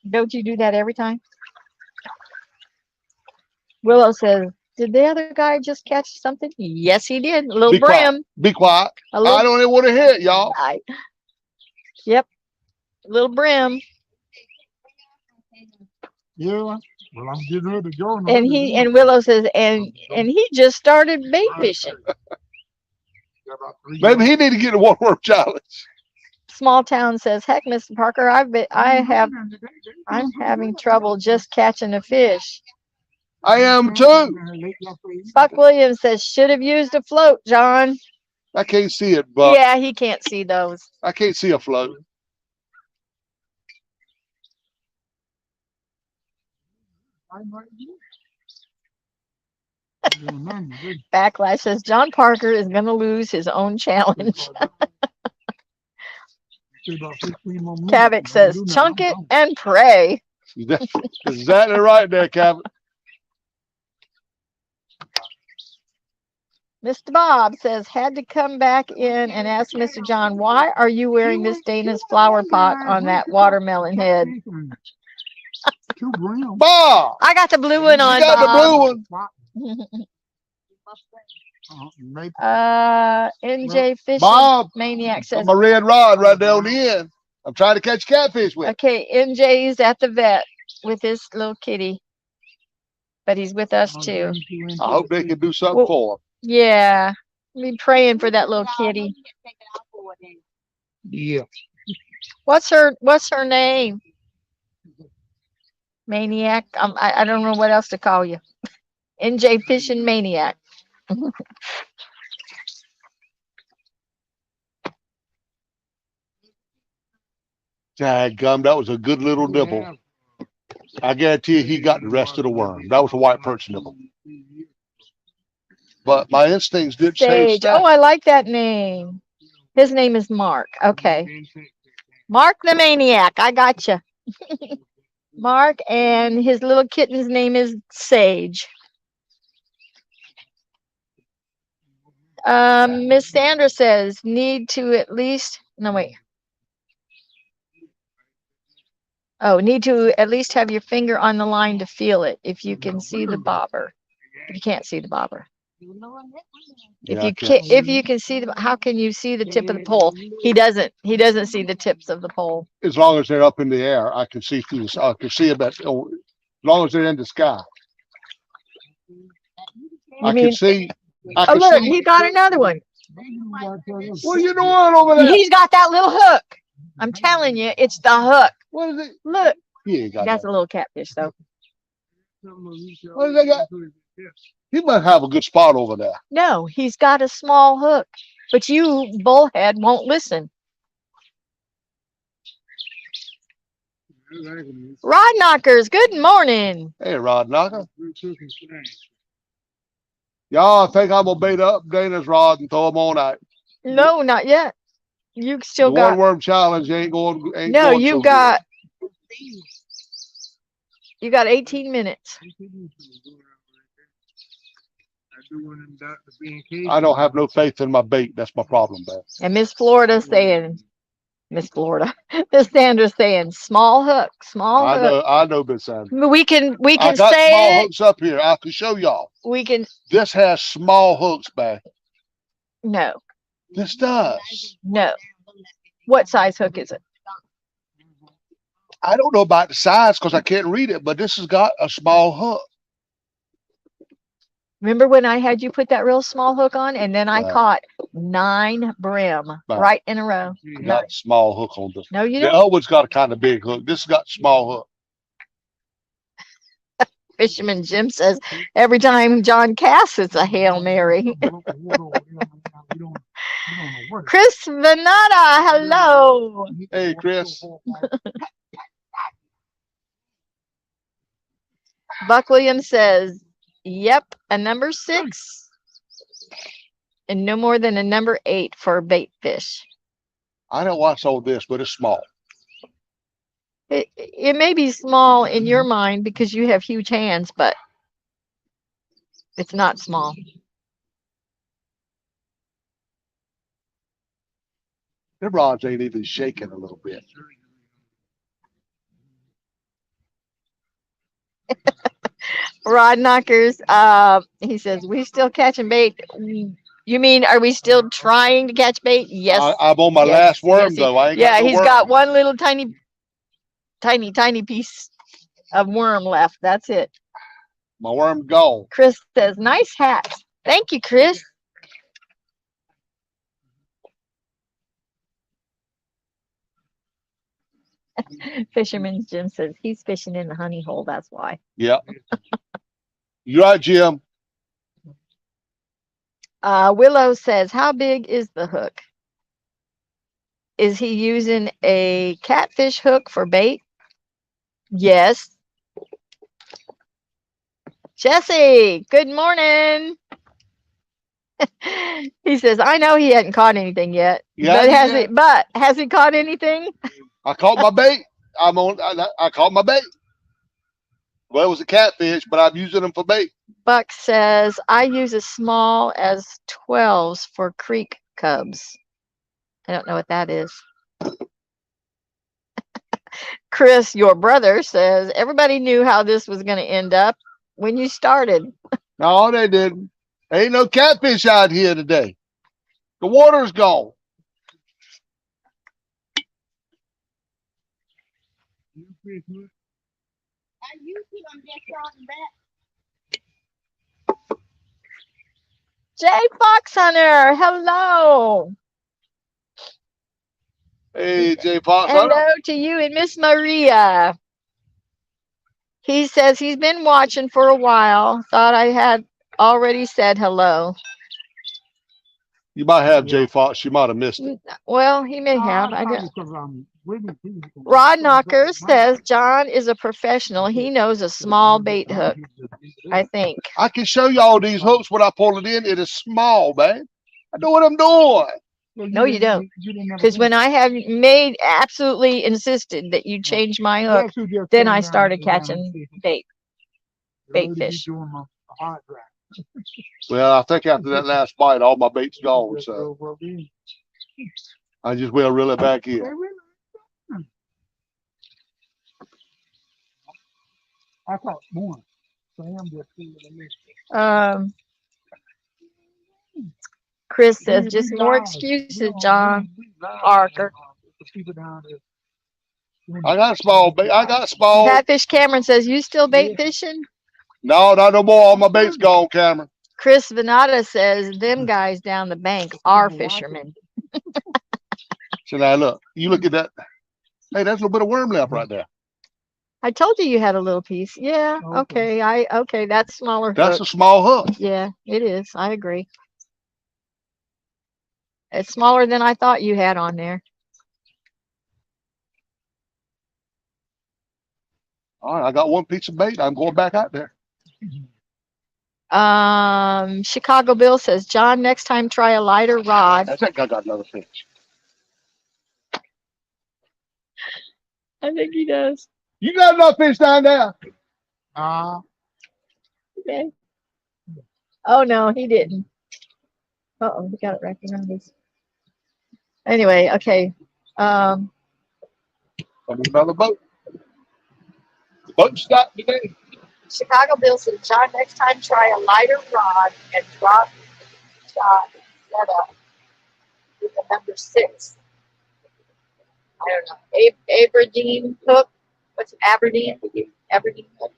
Don't you do that every time? Willow says, did the other guy just catch something? Yes, he did. A little Be quiet. brim. Be quiet. A little, I don't even want to hear it, y'all. Yep. A little brim. Yeah. Well, I'm getting ready to go now. And Willow says, and he just started bait fishing. Maybe he need to get a one worm challenge. Small Town says, heck, Mr. Parker, I'm having trouble just catching a fish. I am too. Buck Williams says, should have used a float, John. I can't see it, but Yeah, he can't see those. I can't see a float. Backlash says, John Parker is going to lose his own challenge. Kavik says, chunk it and pray. That's exactly right there, Captain. Mr. Bob says, had to come back in and ask Mr. John, why are you wearing Miss Dana's flower pot on that watermelon head? Bob! I got the blue one on, You got Bob. the blue one. NJ Fishing Bob, Maniac says, my red rod right there on the end. I'm trying to catch catfish with. okay, NJ's at the vet with his little kitty, but he's with us too. I hope they can do something Well, for him. Yeah, be praying for that little kitty. Yeah. What's her name? Maniac. I don't know what else to call you. NJ Fishing Maniac. Dadgum, that was a good little nibble. I guarantee you he got the rest of the worm. That was a white perch nibble. But my instincts did say Sage. stack. Oh, I like that name. His name is Mark. Okay. Mark the Maniac. I got you. Mark, and his little kitten's name is Sage. Miss Sandra says, need to at least, no, wait. Oh, need to at least have your finger on the line to feel it if you can see the bobber. If you can't see the bobber. If Yeah, you can, if you can see the, how can you see the tip of the pole? He doesn't see the tips of the pole. As long as they're up in the air, I can see through the, I can see them as long as they're in the sky. I can see. I Oh, can look, see. he got another one. What are you doing over there? He's got that little hook. I'm telling you, it's the hook. What is it? Look, He ain't got that's that. a little catfish, though. What do they got? He must have a good spot over there. No, he's got a small hook, but you, bullhead, won't listen. Rod knockers, good morning. Hey, Rod Knocker. Y'all think I'm gonna bait up Dana's rod and throw them on out? No, not yet. You The still one got. worm challenge ain't going. Ain't No, going you so got. You got 18 minutes. good. I don't have no faith in my bait. That's my problem, man. And Miss Florida saying, Miss Florida, Miss Sandra saying, small hook, small hook. I know, Miss Sandra. We can I got small say it. hooks up here. I can show y'all. We can. This has small hooks, man. No, This does. no. What size hook is it? I don't know about the size because I can't read it, but this has got a small hook. Remember when I had you put that real small hook on and then I Right. caught 9 brim right in a row? Got a small hook on this. No, you The don't. other one's got a kind of big hook. This has got small hook. Fisherman Jim says every time John casts, it's a Hail Mary. Chris Venata, hello. Hey, Chris. Buck Williams says, yep, a number 6 and no more than a number 8 for bait fish. I don't watch all this, but it's small. It may be small in your mind because you have huge hands, but it's not small. Their rods ain't even shaking a little bit. Rod knockers, he says, we still catching bait. You mean, are we still trying to catch bait? Yes. I'm on my Yes, last worm, yes, though. I ain't yeah, got no he's worm. got one little tiny piece of worm left. That's it. My worm gone. Chris says, nice hat. Thank you, Chris. Fisherman Jim says he's fishing in the honey hole. That's why. Yeah. You're right, Jim. Willow says, how big is the hook? Is he using a catfish hook for bait? Yes. Jesse, good morning. He says, I know he hadn't caught anything yet. Yeah, But has he caught anything? I caught my bait. I caught my bait. Well, it was a catfish, but I'm using them for bait. Buck says, I use as small as 12s for creek cubs. I don't know what that is. Chris, your brother, says, everybody knew how this was going to end up when you started. No, they didn't. Ain't no catfish out here today. The water's gone. Jay Foxhunter, hello. Hey, Jay Fox. Hello to you and Miss Maria. He says he's been watching for a while. Thought I had already said hello. You might have Jay Fox. You might have missed it. Well, he may have. I don't. Rod Knocker says John is a professional. He knows a small bait hook, I think. I can show you all these hooks when I pull it in. It is small, man. I know what I'm doing. No, you don't. Because when I have absolutely insisted that you change my hook, then I started catching bait fish. Well, I think after that last bite, all my bait's gone. So I just will reel it back in. I thought more. Chris says just more excuses, John Parker. I got small bait. I got small. Catfish Cameron says, you still bait fishing? No, not no more. All my bait's gone, Cameron. Chris Venata says, them guys down the bank are fishermen. So now look, you look at that. Hey, that's a little bit of worm left right there. I told you you had a little piece. Yeah. Okay. Okay. Okay. That's smaller That's hook. a small hook. Yeah, it is. I agree. It's smaller than I thought you had on there. All right, I got one piece of bait. I'm going back out there. Chicago Bill says, John, next time try a lighter rod. I think I got another fish. I think he does. You got enough fish down there? Okay. Oh no, he didn't. Uh-oh, we got it wrapped around this. Anyway, okay. Another boat. The boat stopped today. Chicago Bill says, John, next time try a lighter rod and drop shot setup with the number 6. I don't know. Aberdeen hook. What's it? Aberdeen? Aberdeen hook.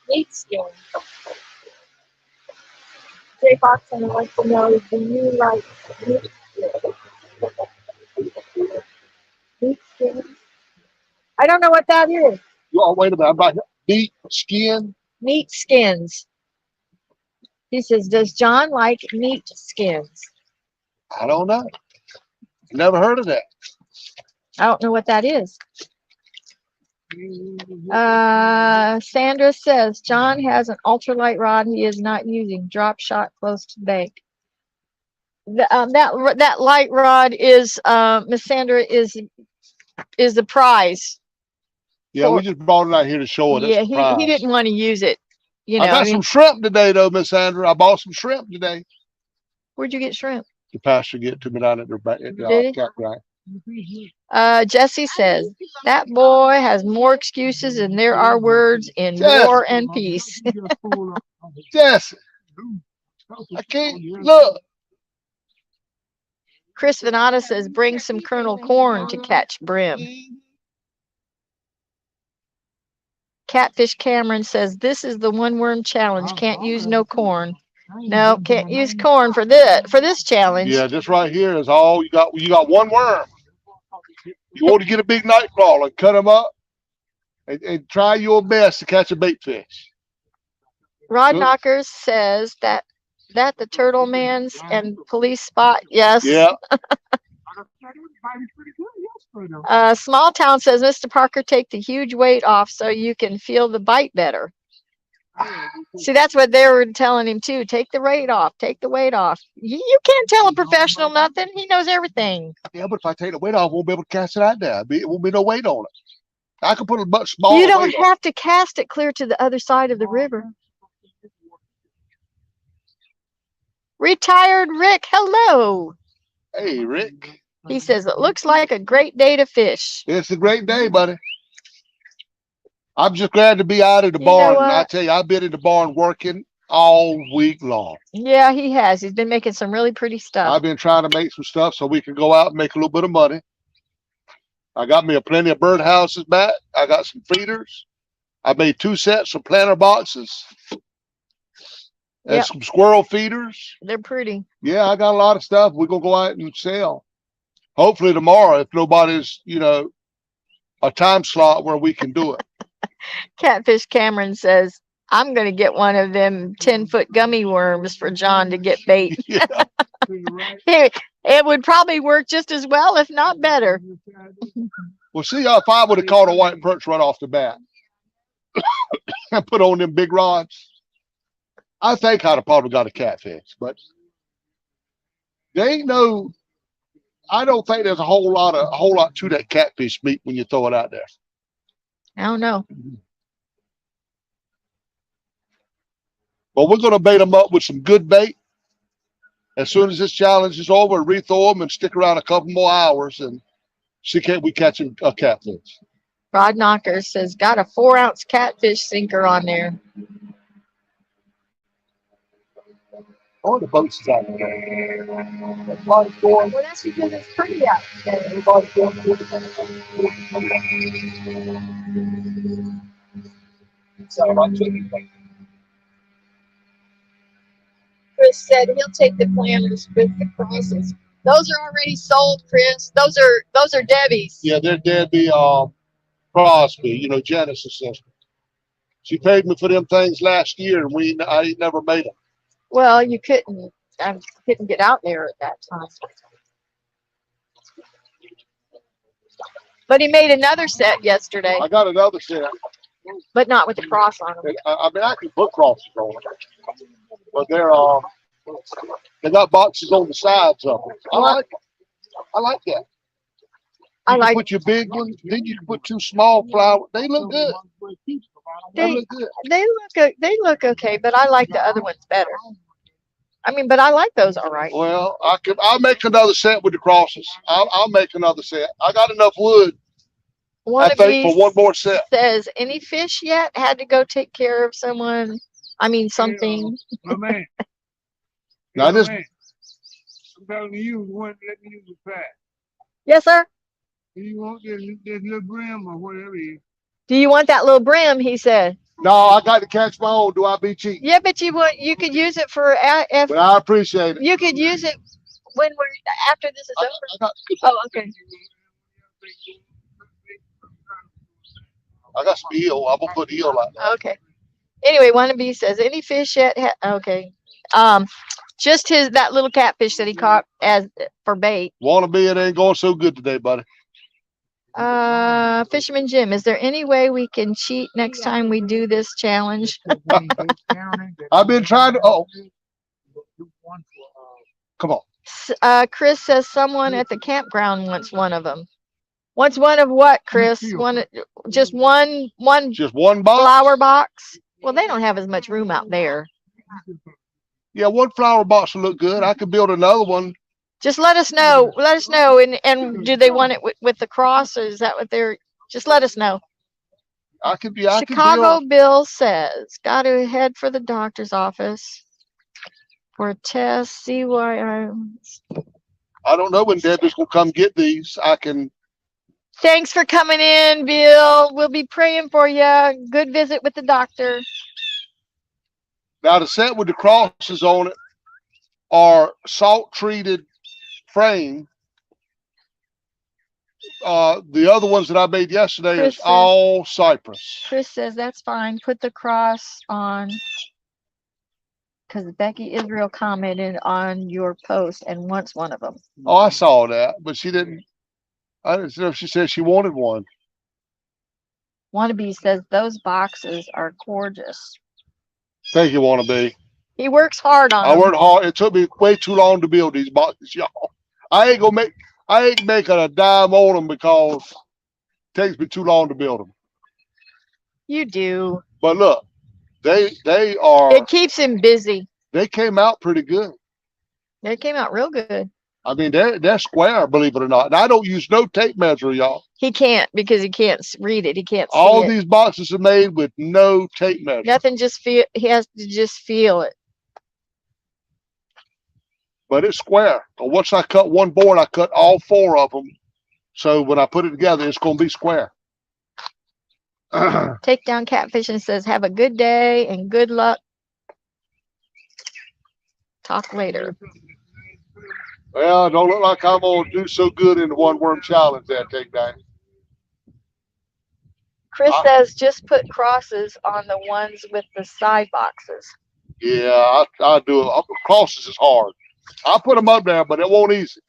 Meat skin. Jay Fox and I like to know, do you like meat skin? Meat skin? I don't know what that is. Oh, wait a minute. I'm not deep skin. Meat skins. He says, does John like meat skins? I don't know. Never heard of that. I don't know what that is. Sandra says, John has an ultralight rod he is not using. Drop shot close to bait. That light rod is, Miss Sandra, is the prize. Yeah, we just brought it out here to show it. Yeah, It's a prize. he didn't want to use it. You know, I got some shrimp today, though, Miss Sandra. I bought some shrimp today. Where'd you get shrimp? The pastor get to me down at their back at Did he? the campground. Jesse says, that boy has more excuses than there are words in Yes. War and Peace. Yes. I can't look. Chris Venata says, bring some kernel corn to catch brim. Catfish Cameron says, this is the one worm challenge. Can't use no corn. No, can't use corn for this challenge. Yeah, this right here is all you got. You got one worm. You want to get a big night crawler, cut them up, and try your best to catch a bait fish. Rod Knockers says that the turtle man's and police spot. Yes. Yeah. Small Town says, Mr. Parker, take the huge weight off so you can feel the bite better. See, that's what they were telling him too. Take the weight off. Take the weight off. You can't tell a professional nothing. He knows everything. Yeah, but if I take the weight off, I won't be able to cast it out there. It won't be no weight on it. I can put a much smaller You don't weight on. have to cast it clear to the other side of the river. Retired Rick, hello. Hey, Rick. He says, it looks like a great day to fish. It's a great day, buddy. I'm just glad to be out of the You know barn. what? And I tell you, I've been in the barn working all week long. Yeah, he has. He's been making some really pretty stuff. I've been trying to make some stuff so we can go out and make a little bit of money. I got me plenty of birdhouses back. I got some feeders. I made 2 sets of planter boxes and Yep. some squirrel feeders. They're pretty. Yeah, I got a lot of stuff. We're going to go out and sell. Hopefully tomorrow, if nobody's, a time slot where we can do it. Catfish Cameron says, I'm going to get one of them 10-foot gummy worms for John to get bait. Yeah. It would probably work just as well, if not better. Well, see, if I would have caught a white perch right off the bat and put on them big rods, I think I'd have probably got a catfish. But there ain't no, I don't think there's a whole lot to that catfish meat when you throw it out there. I don't know. But we're going to bait them up with some good bait. As soon as this challenge is over, rethrow them and stick around a couple more hours and see can we catch a catfish. Rod Knocker says, got a 4-ounce catfish sinker on there. Oh, the boat's out there. Well, that's because it's pretty out there. Chris said he'll take the planters with the crosses. Those are already sold, Chris. Those are Debbie's. Yeah, they're Debbie Crosby, you know, Janice's sister. She paid me for them things last year, and I ain't never made them. Well, you couldn't. I couldn't get out there at that time. But he made another set yesterday, I got another set. but not with the cross on them. I mean, I can put crosses on them, but they got boxes on the sides of them. I like them. I like that. I You like. can put your big ones, then you can put two small flowers. They look good. They look good. They look okay, but I like the other ones better. I mean, but I like those all right. Well, I'll make another set with the crosses. I'll make another set. I got enough wood, One I of think, these for one more set. says, any fish yet? Had to go take care of someone. I mean, something. My man. Now My this- man. I'm telling you, the one let me use the fat. Yes, sir. Do you want this little brim or whatever it is? Do you want that little brim? He said. No, I got to catch my own. Do I be cheap? Yeah, but you could use it for if But I appreciate it. you could use it when we're after this is I over. got, Oh, okay. I got some eel. I'm gonna put eel out there. Okay. Anyway, one of these says, any fish yet? Okay. Just that little catfish that he caught as for bait. Wanna be? It ain't going so good today, buddy. Fisherman Jim, is there any way we can cheat next time we do this challenge? I've been trying to. Oh, come on. Chris says someone at the campground wants one of them. Wants one of what, Chris? Just one Just one box. flower box? Well, they don't have as much room out there. Yeah, one flower box will look good. I could build another one. Just let us know. Let us know. And do they want it with the cross, or is that what they're? Just let us know. I could be. I could Chicago build. Bill says, got to head for the doctor's office for a test. See why I don't know when Debbie's gonna come get these. I can. Thanks for coming in, Bill. We'll be praying for you. Good visit with the doctor. Now the set with the crosses on it are salt treated frame. The other ones that I made yesterday Chris is says- all cypress. Chris says that's fine. Put the cross on. Because Becky Israel commented on your post and wants one of them. Oh, I saw that, but she didn't. I didn't know if she said she wanted one. Wannabe says those boxes are gorgeous. Thank you, Wannabe. He works hard on I them. worked hard. It took me way too long to build these boxes, y'all. I ain't making a dime on them because it takes me too long to build them. You do. But look, they It keeps him busy. came out pretty good. They came out real good. I mean, they're square, believe it or not. And I don't use no tape measure, y'all. He can't because he can't read it. He can't see All it. these boxes are made with no tape measure. Nothing. Just feel. He has to just feel it. But it's square. But once I cut one board, I cut all four of them. So when I put it together, it's going to be square. Take down catfish and says, have a good day and good luck. Talk later. Well, it don't look like I'm going to do so good in the one worm challenge that take down. Chris says just put crosses on the ones with the side boxes. Yeah, I do it. Crosses is hard. I put them up there, but it won't easy.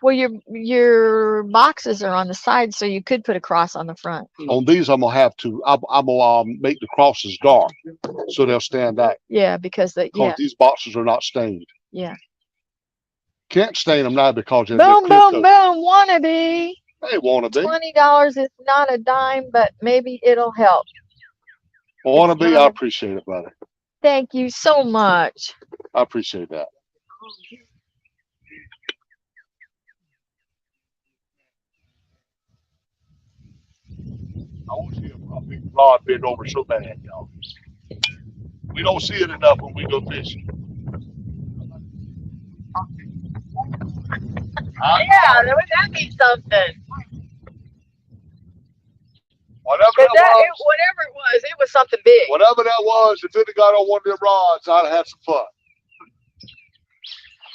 Well, your boxes are on the side, so you could put a cross on the front. On these, I'm going to have to. I'm going to make the crosses dark so they'll stand out. Yeah, because Because these boxes are not stained. yeah. Can't stain them now because they're Boom, clear boom, coat. boom. Wannabe. They want to be. $20 is not a dime, but maybe it'll help. Want to be. I appreciate it, brother. Thank you so much. I appreciate that. I want to see a big rod bend over so bad, y'all. We don't see it enough when we go fishing. Yeah, that means something. Whatever that Whatever it was something big. was, if it had got on one of them rods, I'd have had some fun.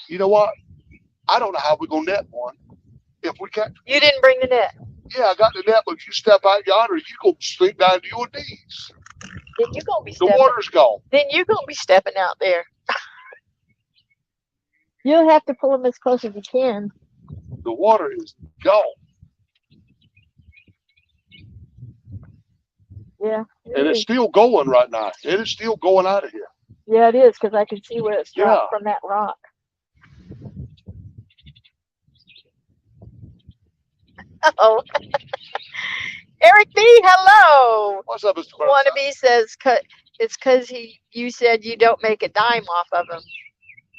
You know what? I don't know how we're gonna net one if we can't. You didn't bring the net. Yeah, I got the net, but if you step out yonder, you gonna sink down to your knees. Then you gonna be The stepping. water's gone. Then you gonna be stepping out there. You'll have to pull them as close as you can. The water is gone, Yeah. and it's still going right now. It is still going out of here. Yeah, it is, because I can see where it's dropped Yeah. from that rock. Oh. Eric B, hello. What's up, Mr. Burnside? Wannabe says it's because you said you don't make a dime off of him.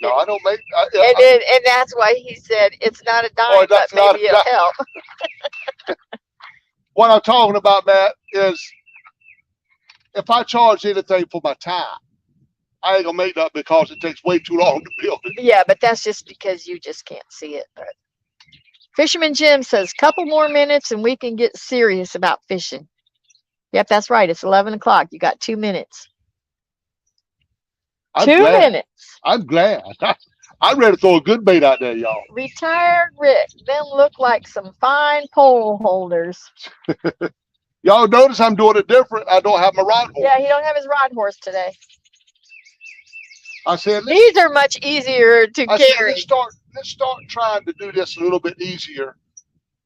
No, I don't make. And that's why he said it's not a dime, but that's not maybe a it'll dime. help. What I'm talking about, Matt, is if I charge anything for my time, I ain't gonna make that because it takes way too long to build it. Yeah, but that's just because you just can't see it. But Fisherman Jim says, couple more minutes and we can get serious about fishing. Yep, that's right. It's 11 o'clock. You got 2 minutes. I'm 2 glad. minutes. I'm glad. I'm ready to throw a good bait out there, y'all. Retired Rick. Them look like some fine pole holders. Y'all notice I'm doing it different. I don't have my rod horse. Yeah, he don't have his rod horse today. I said, These are much easier to carry. let's start trying to do this a little bit easier.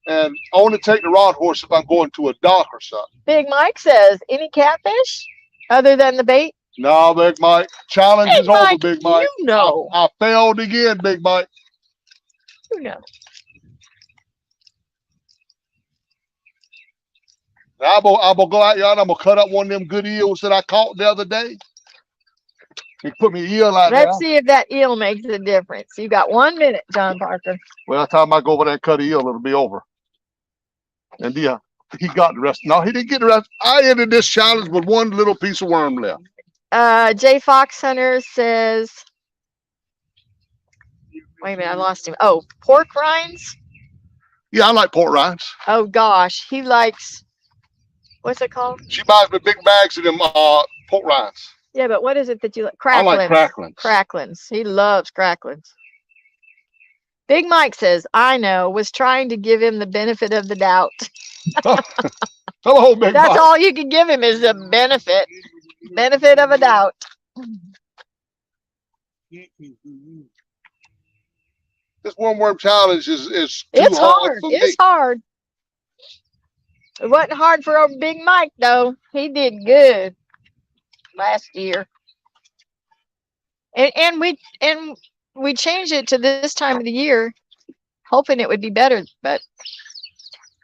And only take the rod horse if I'm going to a dock or something. Big Mike says, any catfish other than the bait? No, Big Mike. Challenge Big is over, Mike, Big Mike. you know. I failed again, Big Mike. You know. Now, I'm gonna go out here and I'm gonna cut up one of them good eels that I caught the other day. And put me eel out there. Let's see if that eel makes a difference. You got 1 minute, John Parker. Well, by the time I go over there and cut a eel, it'll be over. And yeah, he got the rest. No, he didn't get the rest. I ended this challenge with one little piece of worm left. Jay Fox Hunter says, wait a minute, I lost him. Oh, pork rinds? Yeah, I like pork rinds. Oh gosh, he likes, what's it called? She buys me big bags of them pork rinds. Yeah, but what is it that you like? I Cracklins. like cracklins. Cracklins. He loves cracklins. Big Mike says, I know, was trying to give him the benefit of the doubt. Hello, Big That's Mike. all you can give him is the benefit of a doubt. This worm challenge is too It's hard. for It's me. hard. It wasn't hard for old Big Mike though. He did good last year. And we changed it to this time of the year, hoping it would be better, but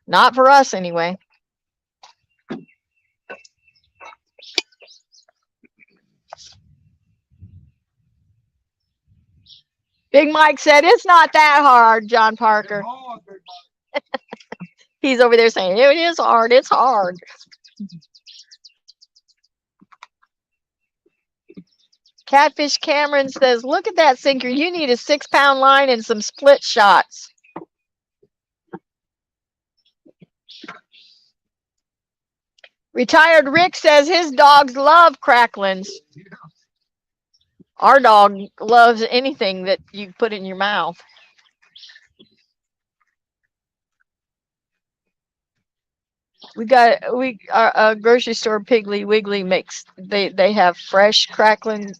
not for us anyway. Big Mike said, it's not that hard, John Parker. He's over there saying, it is hard. It's hard. Catfish Cameron says, look at that sinker. You need a 6-pound line and some split shots. Retired Rick says his dogs love cracklins. Our dog loves anything that you put in your mouth. Our grocery store Piggly Wiggly makes, they have fresh cracklins,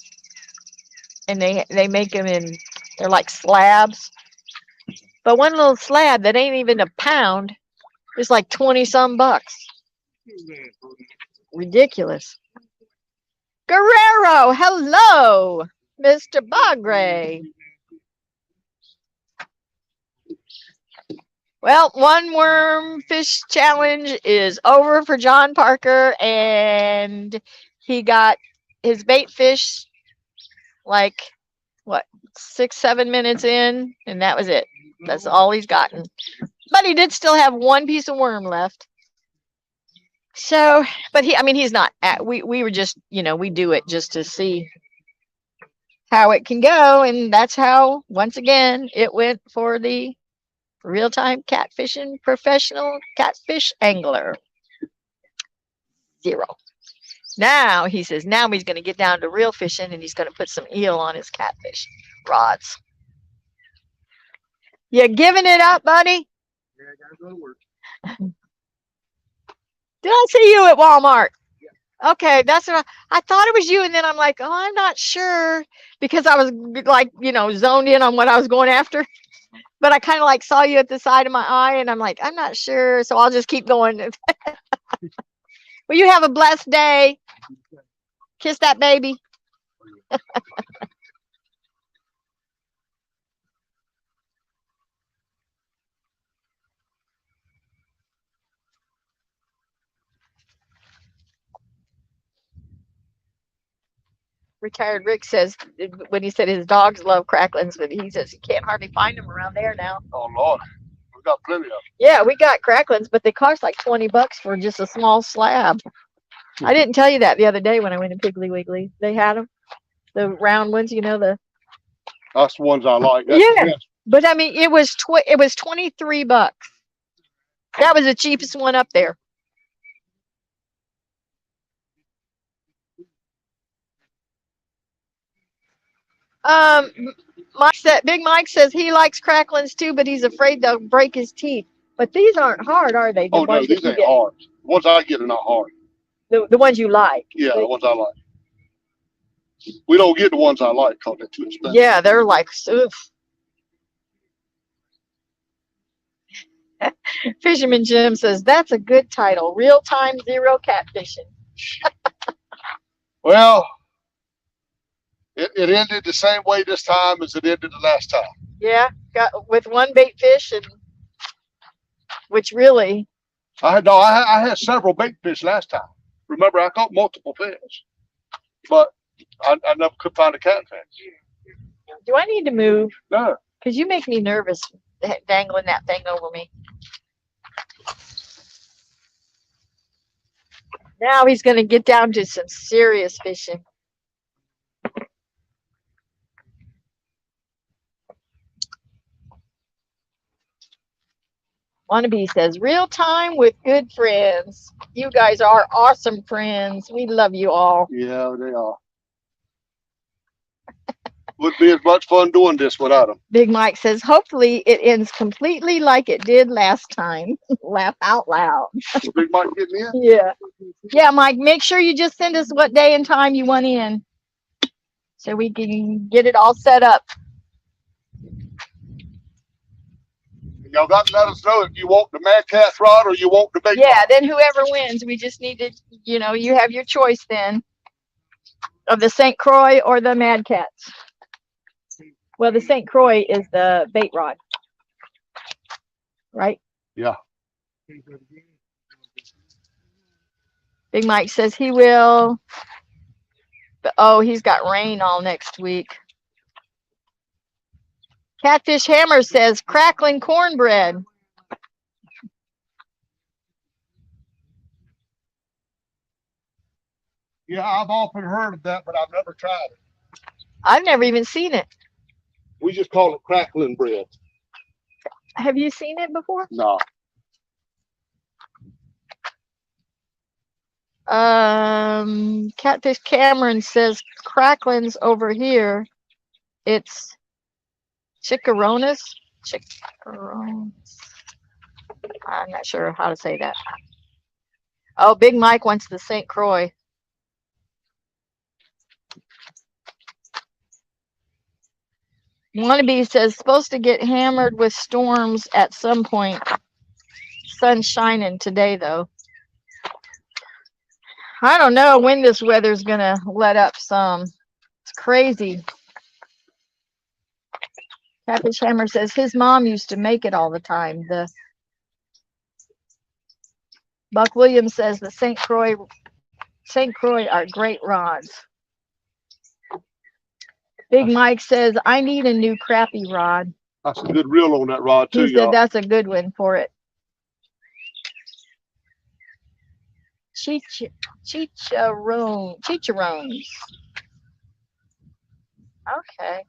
and they make them in, they're like slabs. But one little slab that ain't even a pound is like 20-some bucks. Ridiculous. Guerrero, hello, Mr. Bagre. Well, one worm fish challenge is over for John Parker, and he got his bait fish like, what, 6-7 minutes in, and that was it. That's all he's gotten. But he did still have one piece of worm left. So, but he's not, we were just, we do it just to see how it can go, and that's how, once again, it went for the real-time catfishing professional catfish angler. 0. Now, he says, now he's going to get down to real fishing, and he's going to put some eel on his catfish rods. You giving it up, buddy? Yeah, I gotta go to work. Did I see you at Walmart? Okay, that's what I thought it was you, and then I'm like, oh, I'm not sure because I was like, zoned in on what I was going after. But I kind of like saw you at the side of my eye, and I'm like, I'm not sure, so I'll just keep going. Well, you have a blessed day. Kiss that baby. Retired Rick says when he said his dogs love cracklins, but he says he can't hardly find them around there now. Oh Lord, we got plenty of them. Yeah, we got cracklins, but they cost like $20 for just a small slab. I didn't tell you that the other day when I went to Piggly Wiggly. They had them, the round ones, That's the ones I like. That's Yeah. the best. But I mean, it was $23. That was the cheapest one up there. Big Mike says he likes cracklins too, but he's afraid they'll break his teeth. But these aren't hard, are they? The Oh no, ones that these you ain't get? hard. The ones I get are not hard. The ones you like. Yeah, the ones I like. We don't get the ones I like because they're too expensive. Yeah, they're like, oof. Fisherman Jim says that's a good title. Real time zero catfishing. Well, it ended the same way this time as it ended the last time. Yeah, got with one bait fish, and which really. I had several bait fish last time. Remember, I caught multiple fish, but I never could find a catfish. Do I need to move? No. Because you make me nervous dangling that thing over me. Now he's going to get down to some serious fishing. Wannabe says, real time with good friends. You guys are awesome friends. We love you all. Yeah, they are. Would be as much fun doing this without them. Big Mike says, hopefully it ends completely like it did last time. Laugh out loud. Big Mike getting in? Yeah. Yeah, Mike, make sure you just send us what day and time you want in so we can get it all set up. Y'all got to let us know if you want the Mad Cat's rod or you want the bait Yeah, rod. then whoever wins, we just need to, you have your choice then of the St. Croix or the Mad Cats. Well, the St. Croix is the bait rod, right? Yeah. Big Mike says he will. But, oh, he's got rain all next week. Catfish Hammer says crackling cornbread. Yeah, I've often heard of that, but I've never tried it. I've never even seen it. We just call it crackling bread. Have you seen it before? No. Catfish Cameron says cracklins over here. It's chickaronis. Chickaronis. I'm not sure how to say that. Oh, Big Mike wants the St. Croix. Wannabe says supposed to get hammered with storms at some point. Sun's shining today though. I don't know when this weather's gonna let up some. It's crazy. Catfish Hammer says his mom used to make it all the time. The Buck Williams says the St. Croix are great rods. Big Mike says I need a new crappie rod. That's a good reel on that rod too, He said y'all. that's a good one for it. Chicharrones. Okay.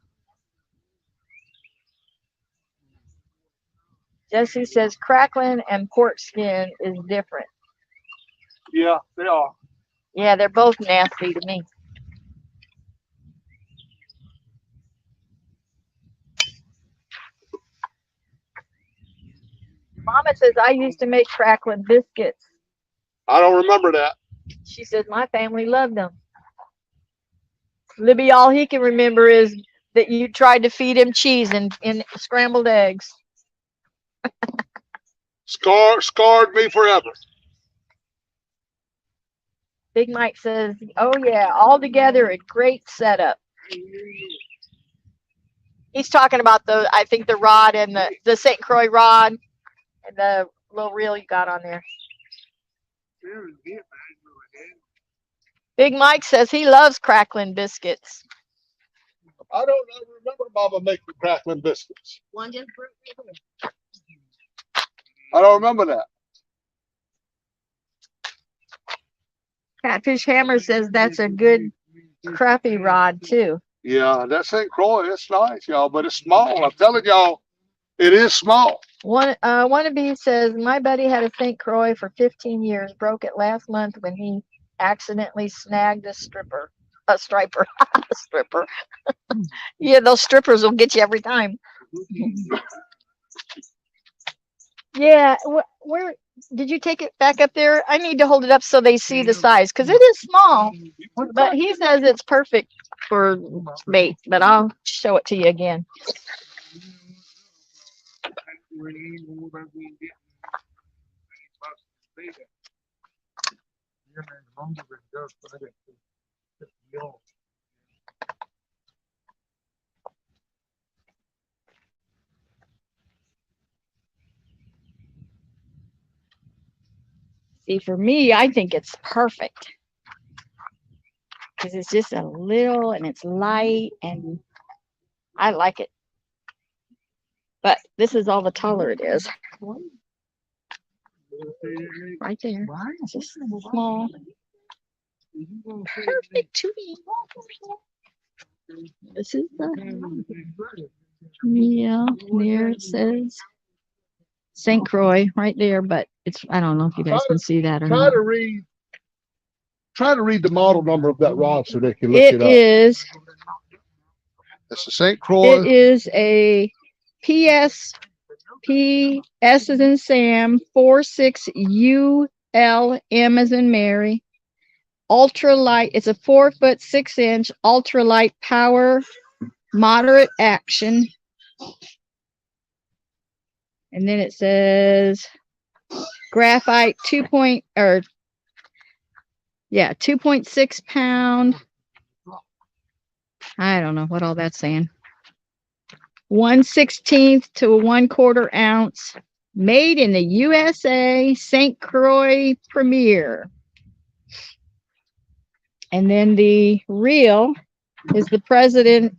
Jesse says crackling and pork skin is different. Yeah, they are. Yeah, they're both nasty to me. Mama says I used to make crackling biscuits. I don't remember that. She said my family loved them. Libby, all he can remember is that you tried to feed him cheese and scrambled eggs. Scarred me forever. Big Mike says, oh yeah, all together a great setup. He's talking about I think the rod and the St. Croix rod and the little reel you got on there. Big Mike says he loves crackling biscuits. I don't remember Mama making crackling biscuits. I don't remember that. Catfish Hammer says that's a good crappie rod too. Yeah, that St. Croix, it's nice, y'all, but it's small. I'm telling y'all, it is small. Wannabe says my buddy had a St. Croix for 15 years, broke it last month when he accidentally snagged a striper. A striper. A stripper. Yeah, those strippers will get you every time. Yeah, where did you take it back up there? I need to hold it up so they see the size because it is small. But he says it's perfect for bait, but I'll show it to you again. See, for me, I think it's perfect because it's just a little and it's light and I like it. But this is all the taller it is. Right there. It's just small. Perfect to me. This is the, yeah, there it says St. Croix right there, but it's, I don't know if you guys can see that or not. Try to read the model number of that rod so they can look It it up. is, It's a St. Croix. it is a PS as in Sam 46UL M as in Mary. Ultralight. It's a 4 foot 6 inch ultralight power, moderate action. And then it says graphite 2.6 pound. I don't know what all that's saying. 1/16 to 1/4 ounce. Made in the USA, St. Croix Premier. And then the reel is the President.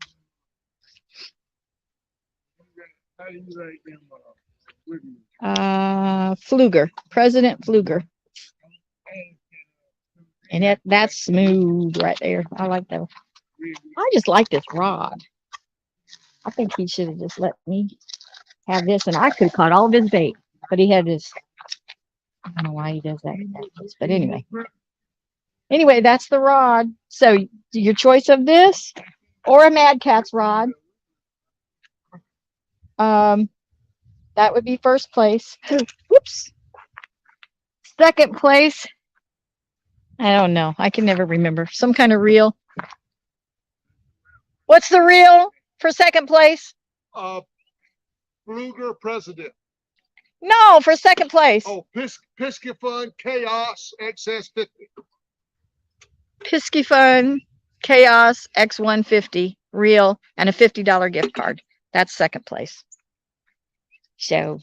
Pfluger, President Pfluger. And that's smooth right there. I like that. I just like this rod. I think he should have just let me have this, and I could have caught all of his bait. But he had his, I don't know why he does that. But anyway, that's the rod. So your choice of this or a Mad Catz rod. That would be first place. Whoops. Second place. I don't know. I can never remember. Some kind of reel. What's the reel for second place? Pfluger President. No, for second place. Oh, Piscifun Chaos XS50. Piscifun Chaos X150 reel and a $50 gift card. That's second place. So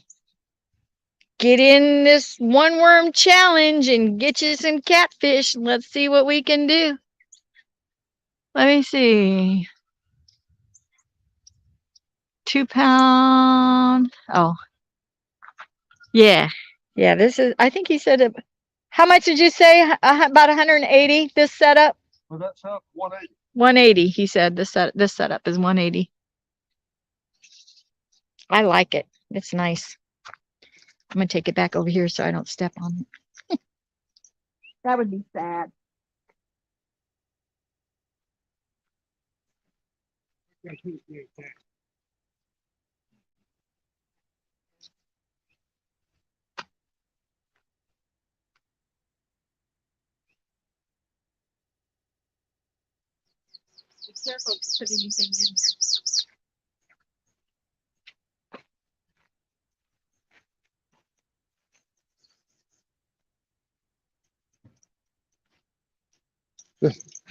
get in this one worm challenge and get you some catfish. Let's see what we can do. Let me see. 2 pound. Oh, yeah. Yeah, this is, I think he said, how much did you say? About 180 this setup? Well, that's up 180. 180, he said. This setup is 180. I like it. It's nice. I'm going to take it back over here so I don't step on it. That would be sad. careful to put anything in there.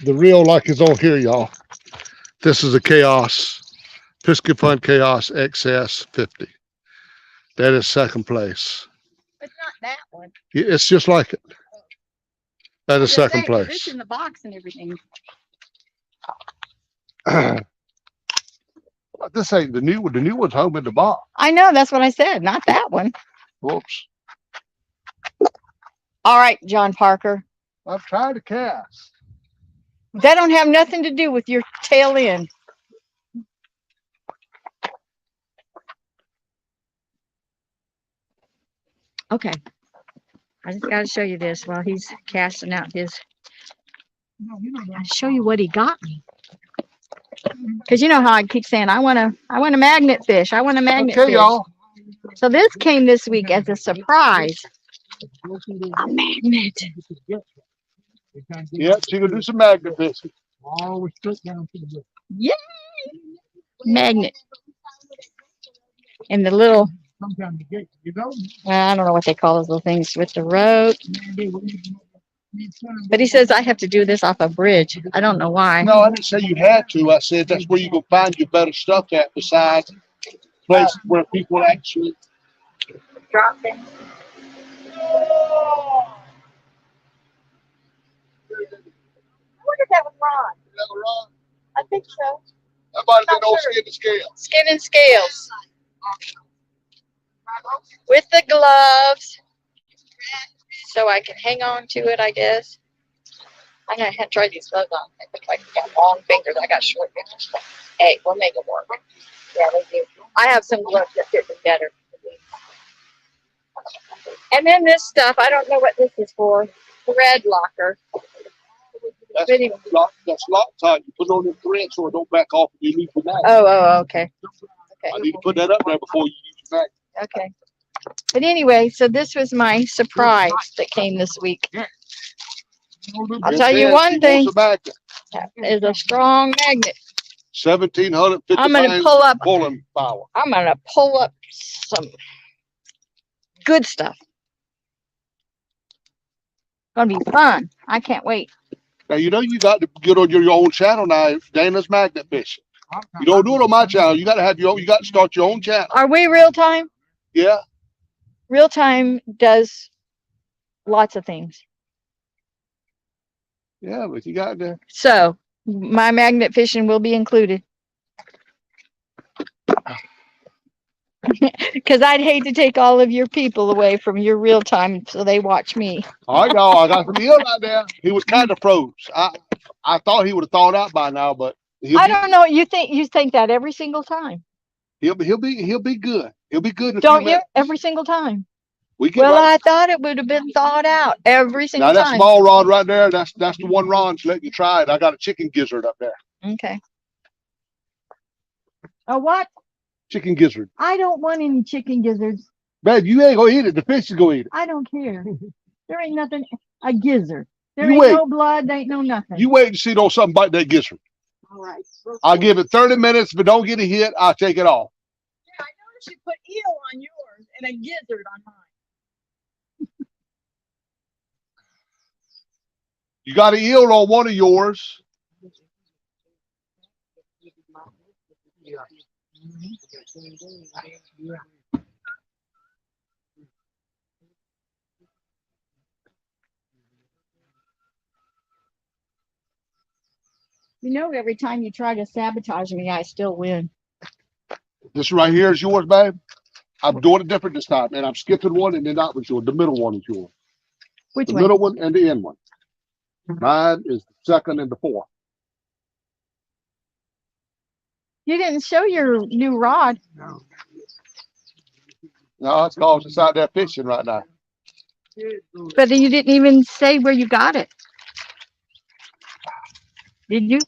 The reel like is on here, y'all. This is a Chaos, Piscopun Chaos XS 50. That is second place. It's not that one. It's just like it. That is second It's place. in the box and everything. This ain't the new one. The new one's home in the box. I know, that's what I said, not that one. Whoops. All right, John Parker. I'm trying to cast. That don't have nothing to do with your tail end. Okay. I just got to show you this while he's casting out his. I'll show you what he got me. Because you know how I keep saying I want a magnet fish. I want a magnet Okay, fish. y'all. So this came this week as a surprise. A magnet. Yep, she gonna do some magnet fishing. Yay! Magnet. And the little, I don't know what they call those little things with the rope. But he says I have to do this off a bridge. I don't know why. No, I didn't say you had to. I said that's where you can find your better stuff at besides places where people actually Drop things. I wonder if that was Ron. never run. I think so. That might have been Not old sure. skin to scale. Skin and scales. With the gloves. So I can hang on to it, I guess. I'm going to try these gloves on. I look like I got long fingers. I got short fingers. Hey, we'll make it work. Yeah, they do. I have some gloves that fit me better. And then this stuff, I don't know what this is for. Thread locker. That's Pretty- lock tight. You put it on the thread so it don't back off when you leave the mat. Oh, okay. I need to put that up there before you use your mat. Okay. But anyway, so this was my surprise that came this week. I'll It tell you says one she thing. wants a magnet. That is a strong magnet. 1,750 I'm gonna pounds pull up. pulling power. I'm going to pull up some good stuff. Gonna be fun. I can't wait. Now you know you got to get on your own channel now, Dana's Magnet Fishing. You don't do it on my channel. You got to have your own. You got to start your own channel. Are we real time? Yeah. Real time does lots of things. Yeah, but you got to. So my magnet fishing will be included. Because I'd hate to take all of your people away from your real time so they watch me. All right, y'all. I got some eel out there. He was kind of froze. I thought he would have thawed out by now, but I don't know. You think that every single time. he'll be good. He'll be good. In a few Don't you? minutes. Every single time. We get Well, right. I thought it would have been thawed out every Now single that time. small rod right there, that's the one rod's letting you try it. I got a chicken gizzard up there. Okay. A what? Chicken gizzard. I don't want any chicken gizzards. Man, you ain't gonna eat it. The fish is gonna eat it. I don't care. There ain't nothing. A gizzard. There You ain't wait. no blood. There ain't no nothing. You wait and see those something bite that gizzard. All right. I'll give it 30 minutes. If it don't get a hit, I'll take it off. Yeah, I noticed you put eel on yours and a gizzard on mine. You got an eel on one of yours. You know, every time you try to sabotage me, I still win. This right here is yours, babe. I'm doing it different this time, and I'm skipping one, and then that one's yours. The middle one is yours. Which The one? middle one and the end one. Mine is the second and the fourth. You didn't show your new rod. No, it's cause it's out there fishing right now. But you didn't even say where you got it. Did you?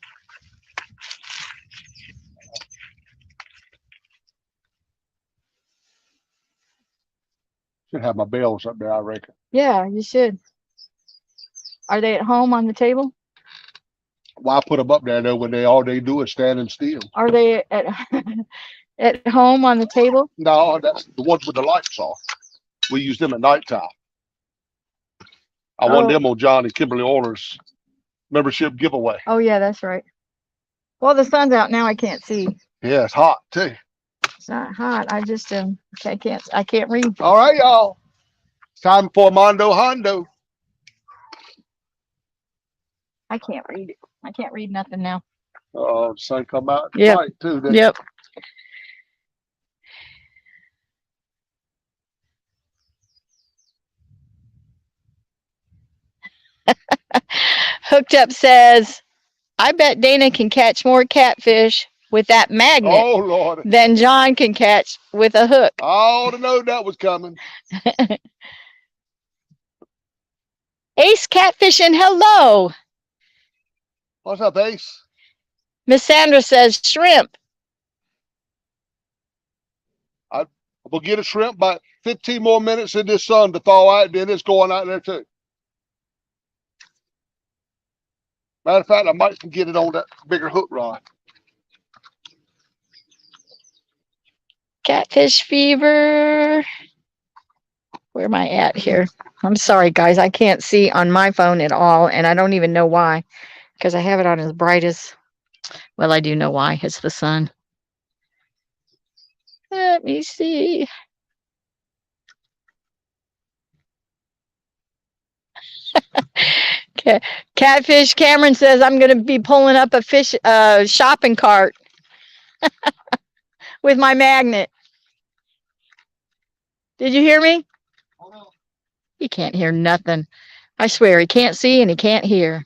Should have my bells up there, I reckon. Yeah, you should. Are they at home on the table? Why put them up there though when all they do is standing still? Are they at at home on the table? No, that's the ones with the lights off. We use them at nighttime. I won Oh. them on John and Kimberly Order's membership giveaway. Oh yeah, that's right. Well, the sun's out now. I can't see. Yeah, it's hot too. It's not hot. I just I can't read. All right, y'all. It's time for Mondo Hondo. I can't read it. I can't read nothing now. Oh, the sun come out Yep. tonight too. didn't it? Yep. Hooked Up says, I bet Dana can catch more catfish with that magnet Oh Lord. than John can catch with a hook. I ought to know that was coming. Ace Catfishing, hello. What's up, Ace? Miss Sandra says, shrimp. We'll get a shrimp by 15 more minutes in this sun to thaw out, then it's going out there too. Matter of fact, I might get it on that bigger hook rod. Catfish fever. Where am I at here? I'm sorry, guys. I can't see on my phone at all, and I don't even know why, because I have it on as bright as, well, I do know why. It's the sun. Let me see. Catfish Cameron says, I'm going to be pulling up a fish shopping cart with my magnet. Did you hear me? He can't hear nothing. I swear, he can't see and he can't hear.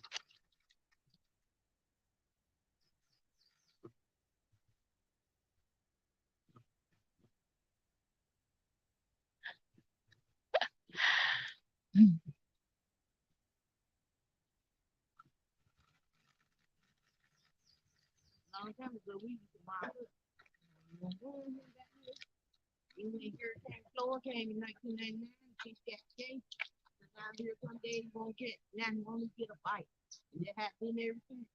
Hurricane Florida came in 1999. She got chased. Now here some days you won't get, now you only get a bite. And it has been everything.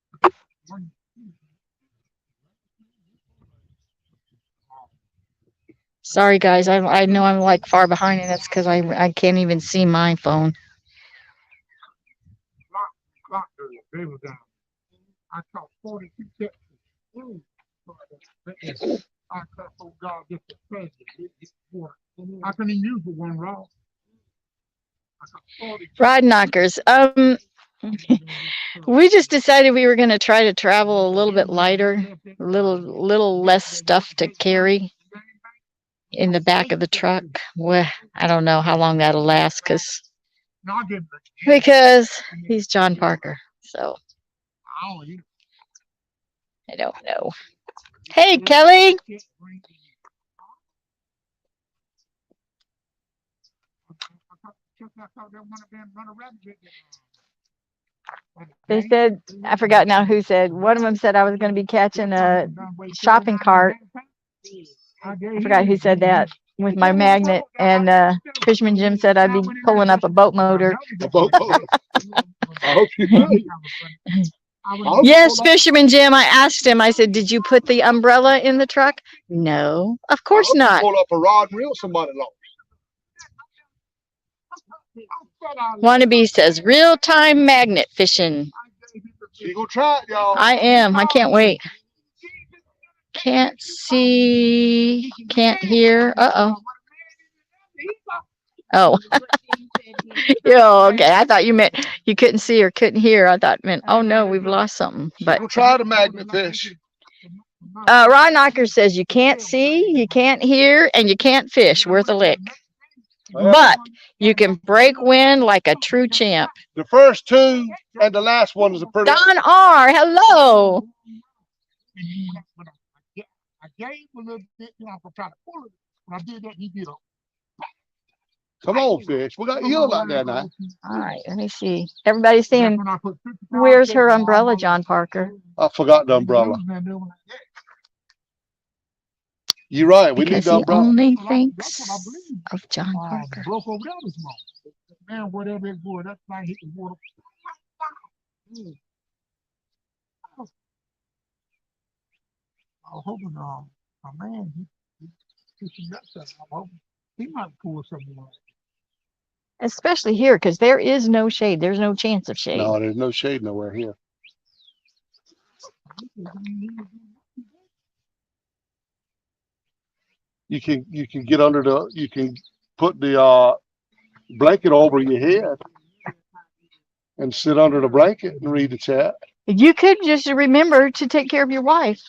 Sorry, guys. I know I'm like far behind, and that's because I can't even see my phone. Clock earlier, they were down. I caught 42 catfish. I caught, oh God, just a treasure. I couldn't even use the one rod. I caught 40. Rod knockers. We just decided we were going to try to travel a little bit lighter, a little less stuff to carry in the back of the truck. Well, I don't know how long that'll last because he's John Parker. So I don't know. Hey, Kelly. They said, I forgot now who said, one of them said I was going to be catching a shopping cart. I forgot who said that with my magnet. And Fisherman Jim said I'd be pulling up a boat motor. A boat motor. I hope you do. Yes, Fisherman Jim. I asked him, I said, did you put the umbrella in the truck? No, of course not. Pull up a rod and reel somebody along. Wannabe says, real-time magnet fishing. You gonna try it, y'all. I am. I can't wait. Can't see, can't hear. Uh-oh. Oh. Oh, okay. I thought you meant you couldn't see or couldn't hear. I thought it meant, oh no, we've lost something. But We'll try the magnet fish. Rod Knocker says you can't see, you can't hear, and you can't fish worth a lick. But you can break wind like a true champ. The first two and the last one is a pretty. Don R, hello. I gave a little bit, you know, I'm trying to pull it. When I did that, he did a. Come on, fish. We got eel out there now. All right, let me see. Everybody's saying, where's her umbrella, John Parker? I forgot the umbrella. You're right. We need Because the he umbrella. only thinks of John Parker. Broke over there this morning. Man, whatever it's for, that's like hit the water. I was hoping, my man, he got something. I'm hoping he might pull something off. Especially here, because there is no shade. There's no chance of shade. No, there's no shade nowhere here. You can get under you can put the blanket over your head and sit under the blanket and read the chat. You could just remember to take care of your wife.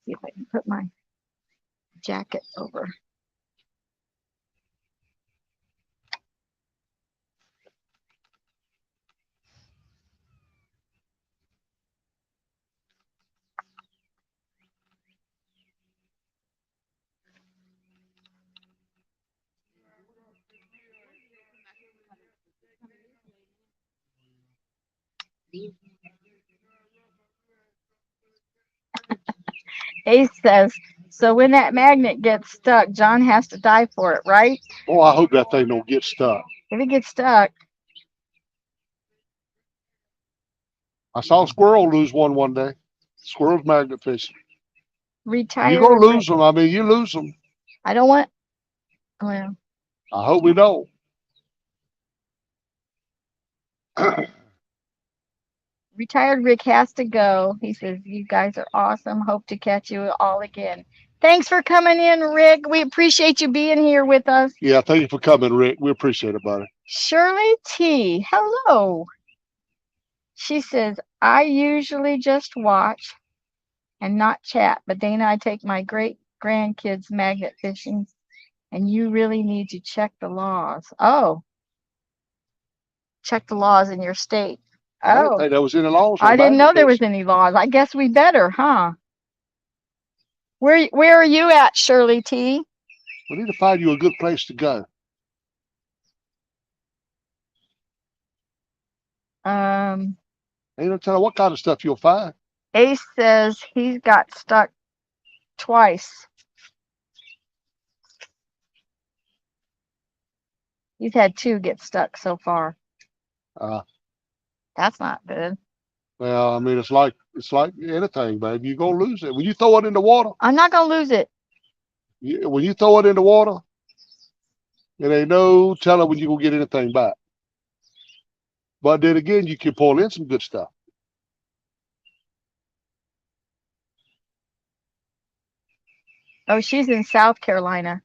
See if I can put my jacket over. Ace says, so when that magnet gets stuck, John has to die for it, right? Oh, I hope that thing don't get stuck. If it gets stuck, I saw a squirrel lose one day. Squirrel's magnet fishing. retire. You're gonna lose them. I mean, you lose them. I don't want. Well, I hope we don't. retired Rick has to go. He says, you guys are awesome. Hope to catch you all again. Thanks for coming in, Rick. We appreciate you being here with us. Yeah, thank you for coming, Rick. We appreciate it, buddy. Shirley T, hello. She says, I usually just watch and not chat, but Dana, I take my great grandkids magnet fishing, and you really need to check the laws. Oh, check the laws in your state. I didn't Oh, think there was any laws on I didn't know magnet there was fishing. any laws. I guess we better, huh? Where are you at, Shirley T? We need to find you a good place to go. Ain't no telling what kind of stuff you'll find. Ace says he's got stuck twice. He's had 2 get stuck so far. That's not good. Well, I mean, it's like anything, baby. You're gonna lose it when you throw it in the water. I'm not gonna lose it. When you throw it in the water, it ain't no telling when you gonna get anything back. But then again, you can pull in some good stuff. Oh, she's in South Carolina.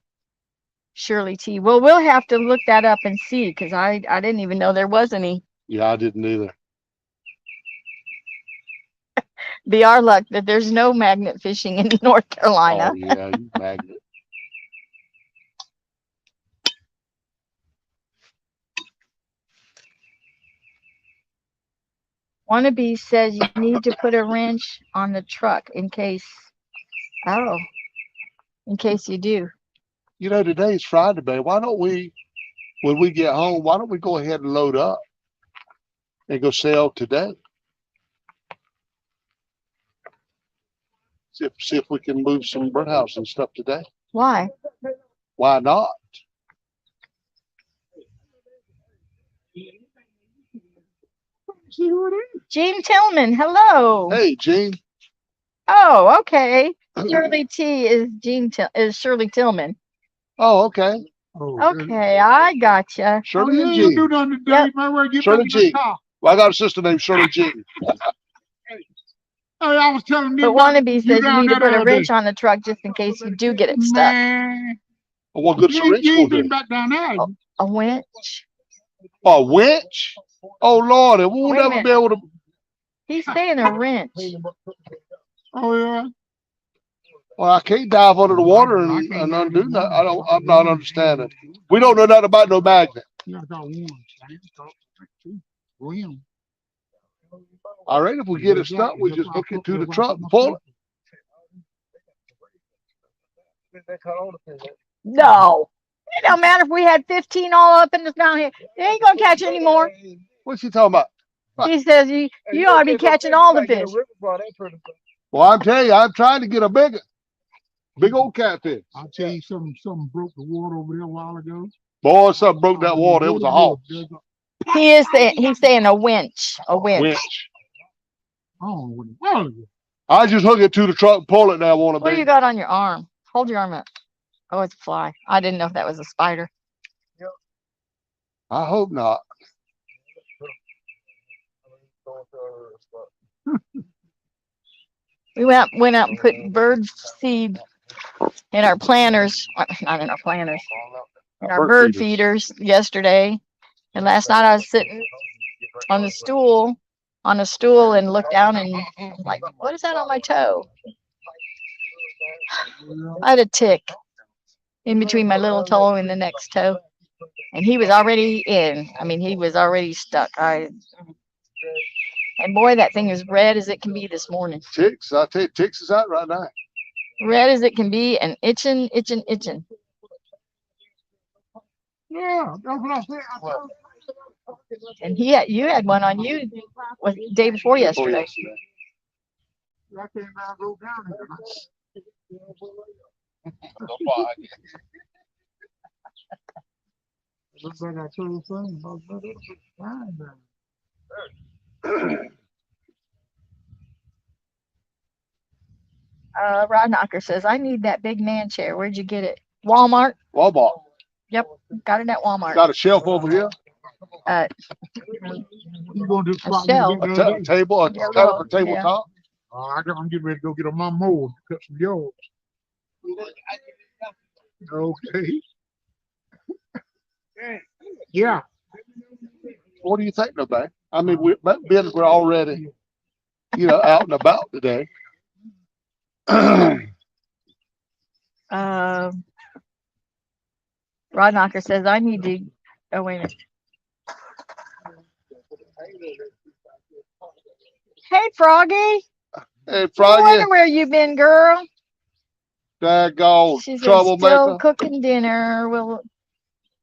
Shirley T. Well, we'll have to look that up and see, because I didn't even know there was any. Yeah, I didn't either. Be our luck that there's no magnet fishing in North Carolina. Oh yeah, you magnet. Wannabe says you need to put a wrench on the truck in case. Oh, in case you do. You know, today's Friday, babe. Why don't we, when we get home, why don't we go ahead and load up and go sell today? See if we can move some birdhouse and stuff today. Why? Why not? Gene Tillman, hello. Hey, Gene. Oh, okay. Shirley T is Shirley Tillman. Oh, okay. Okay, I gotcha. Shirley You and ain't Gene. do nothing today, Yep. man. Where you Shirley back in the G. car? Well, I got a sister named Shirley Jean. Hey, I was telling But them about Wannabe says you down need to there put the a other day. wrench on the truck just in case you do get it stuck. Man, Well, what good's a wrench you gonna ain't been do? back down there. A winch? A winch? Oh Lord, it won't Wait a ever minute. be able to. He's saying a wrench. Oh yeah. Well, I can't dive under the water and undo that. I'm not understanding. We don't know nothing about no magnet. Yeah, I got one. I ain't got two. Rim. All right, if we get it stuck, we just hook it to the truck and pull it. No. It don't matter if we had 15 all up in this down here. They ain't gonna catch any more. What's he talking about? He says you ought to be catching all the fish. Well, I'm telling you, I'm trying to get a big old catfish. I'll tell you something broke the water over there a while ago. Boy, something broke that water. It was a hawk. He's saying a winch. A winch. Winch. Oh, what the hell is it? I just hook it to the truck and pull it now, want to What do be. you got on your arm? Hold your arm up. Oh, it's a fly. I didn't know if that was a spider. I hope not. We went out and put bird seed in our planters, not in our planters, in our bird feeders yesterday. And last night I was sitting on a stool and looked down and like, what is that on my toe? I had a tick in between my little toe and the next toe. And he was already in. I mean, he was already stuck. And boy, that thing is red as it can be this morning. Ticks, I tell you, ticks is out right now. Red as it can be and itching. Yeah, that's what I said. And you had one on you was the day before yesterday. I came down, go down there. Looks like I told you something about flying down. Rod Knocker says, I need that big man chair. Where'd you get it? Walmart. Walmart. Yep, got it at Walmart. Got a shelf over here. You gonna do A shelf. A table, a Yeah, kind of well, a tabletop. I'm getting ready to go get on my mold, cut some yards. Okay. Yeah. What do you think, though, man? I mean, we're already, out and about today. Rod Knocker says, I need to. Oh, wait a minute. Hey, Froggy. Hey, I Froggy. wonder where you been, girl. Daggone She's troublemaker. still cooking dinner.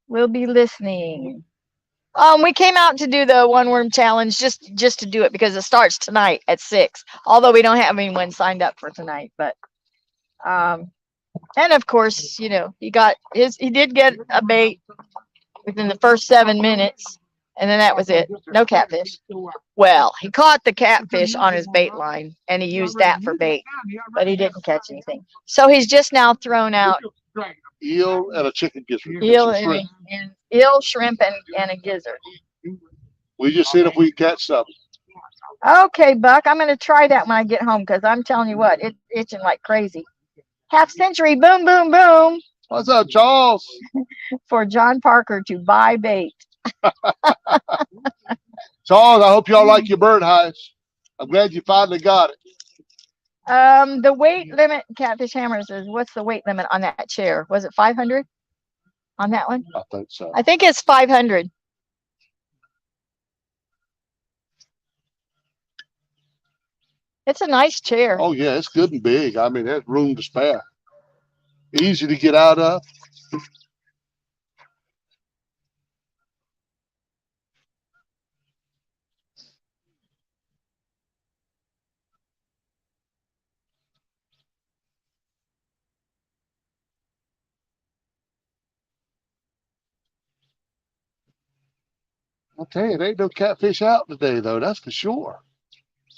We'll be listening. We came out to do the one worm challenge just to do it because it starts tonight at 6. Although we don't have anyone signed up for tonight, but and of course, he did get a bait within the first 7 minutes, and then that was it. No catfish. Well, he caught the catfish on his bait line, and he used that for bait, but he didn't catch anything. So he's just now thrown out eel and a chicken gizzard. eel, shrimp, and a gizzard. We just seen if we can catch something. Okay, Buck, I'm going to try that when I get home because I'm telling you what, it's itching like crazy. Half century, boom, boom, boom. What's up, Charles? For John Parker to buy bait. Charles, I hope y'all like your bird hides. I'm glad you finally got it. The weight limit, Catfish Hammer says, what's the weight limit on that chair? Was it 500 on that one? I think so. I think it's 500. It's a nice chair. Oh, yeah, it's good and big. I mean, there's room to spare. Easy to get out of. I'll tell you, there ain't no catfish out today, though. That's for sure.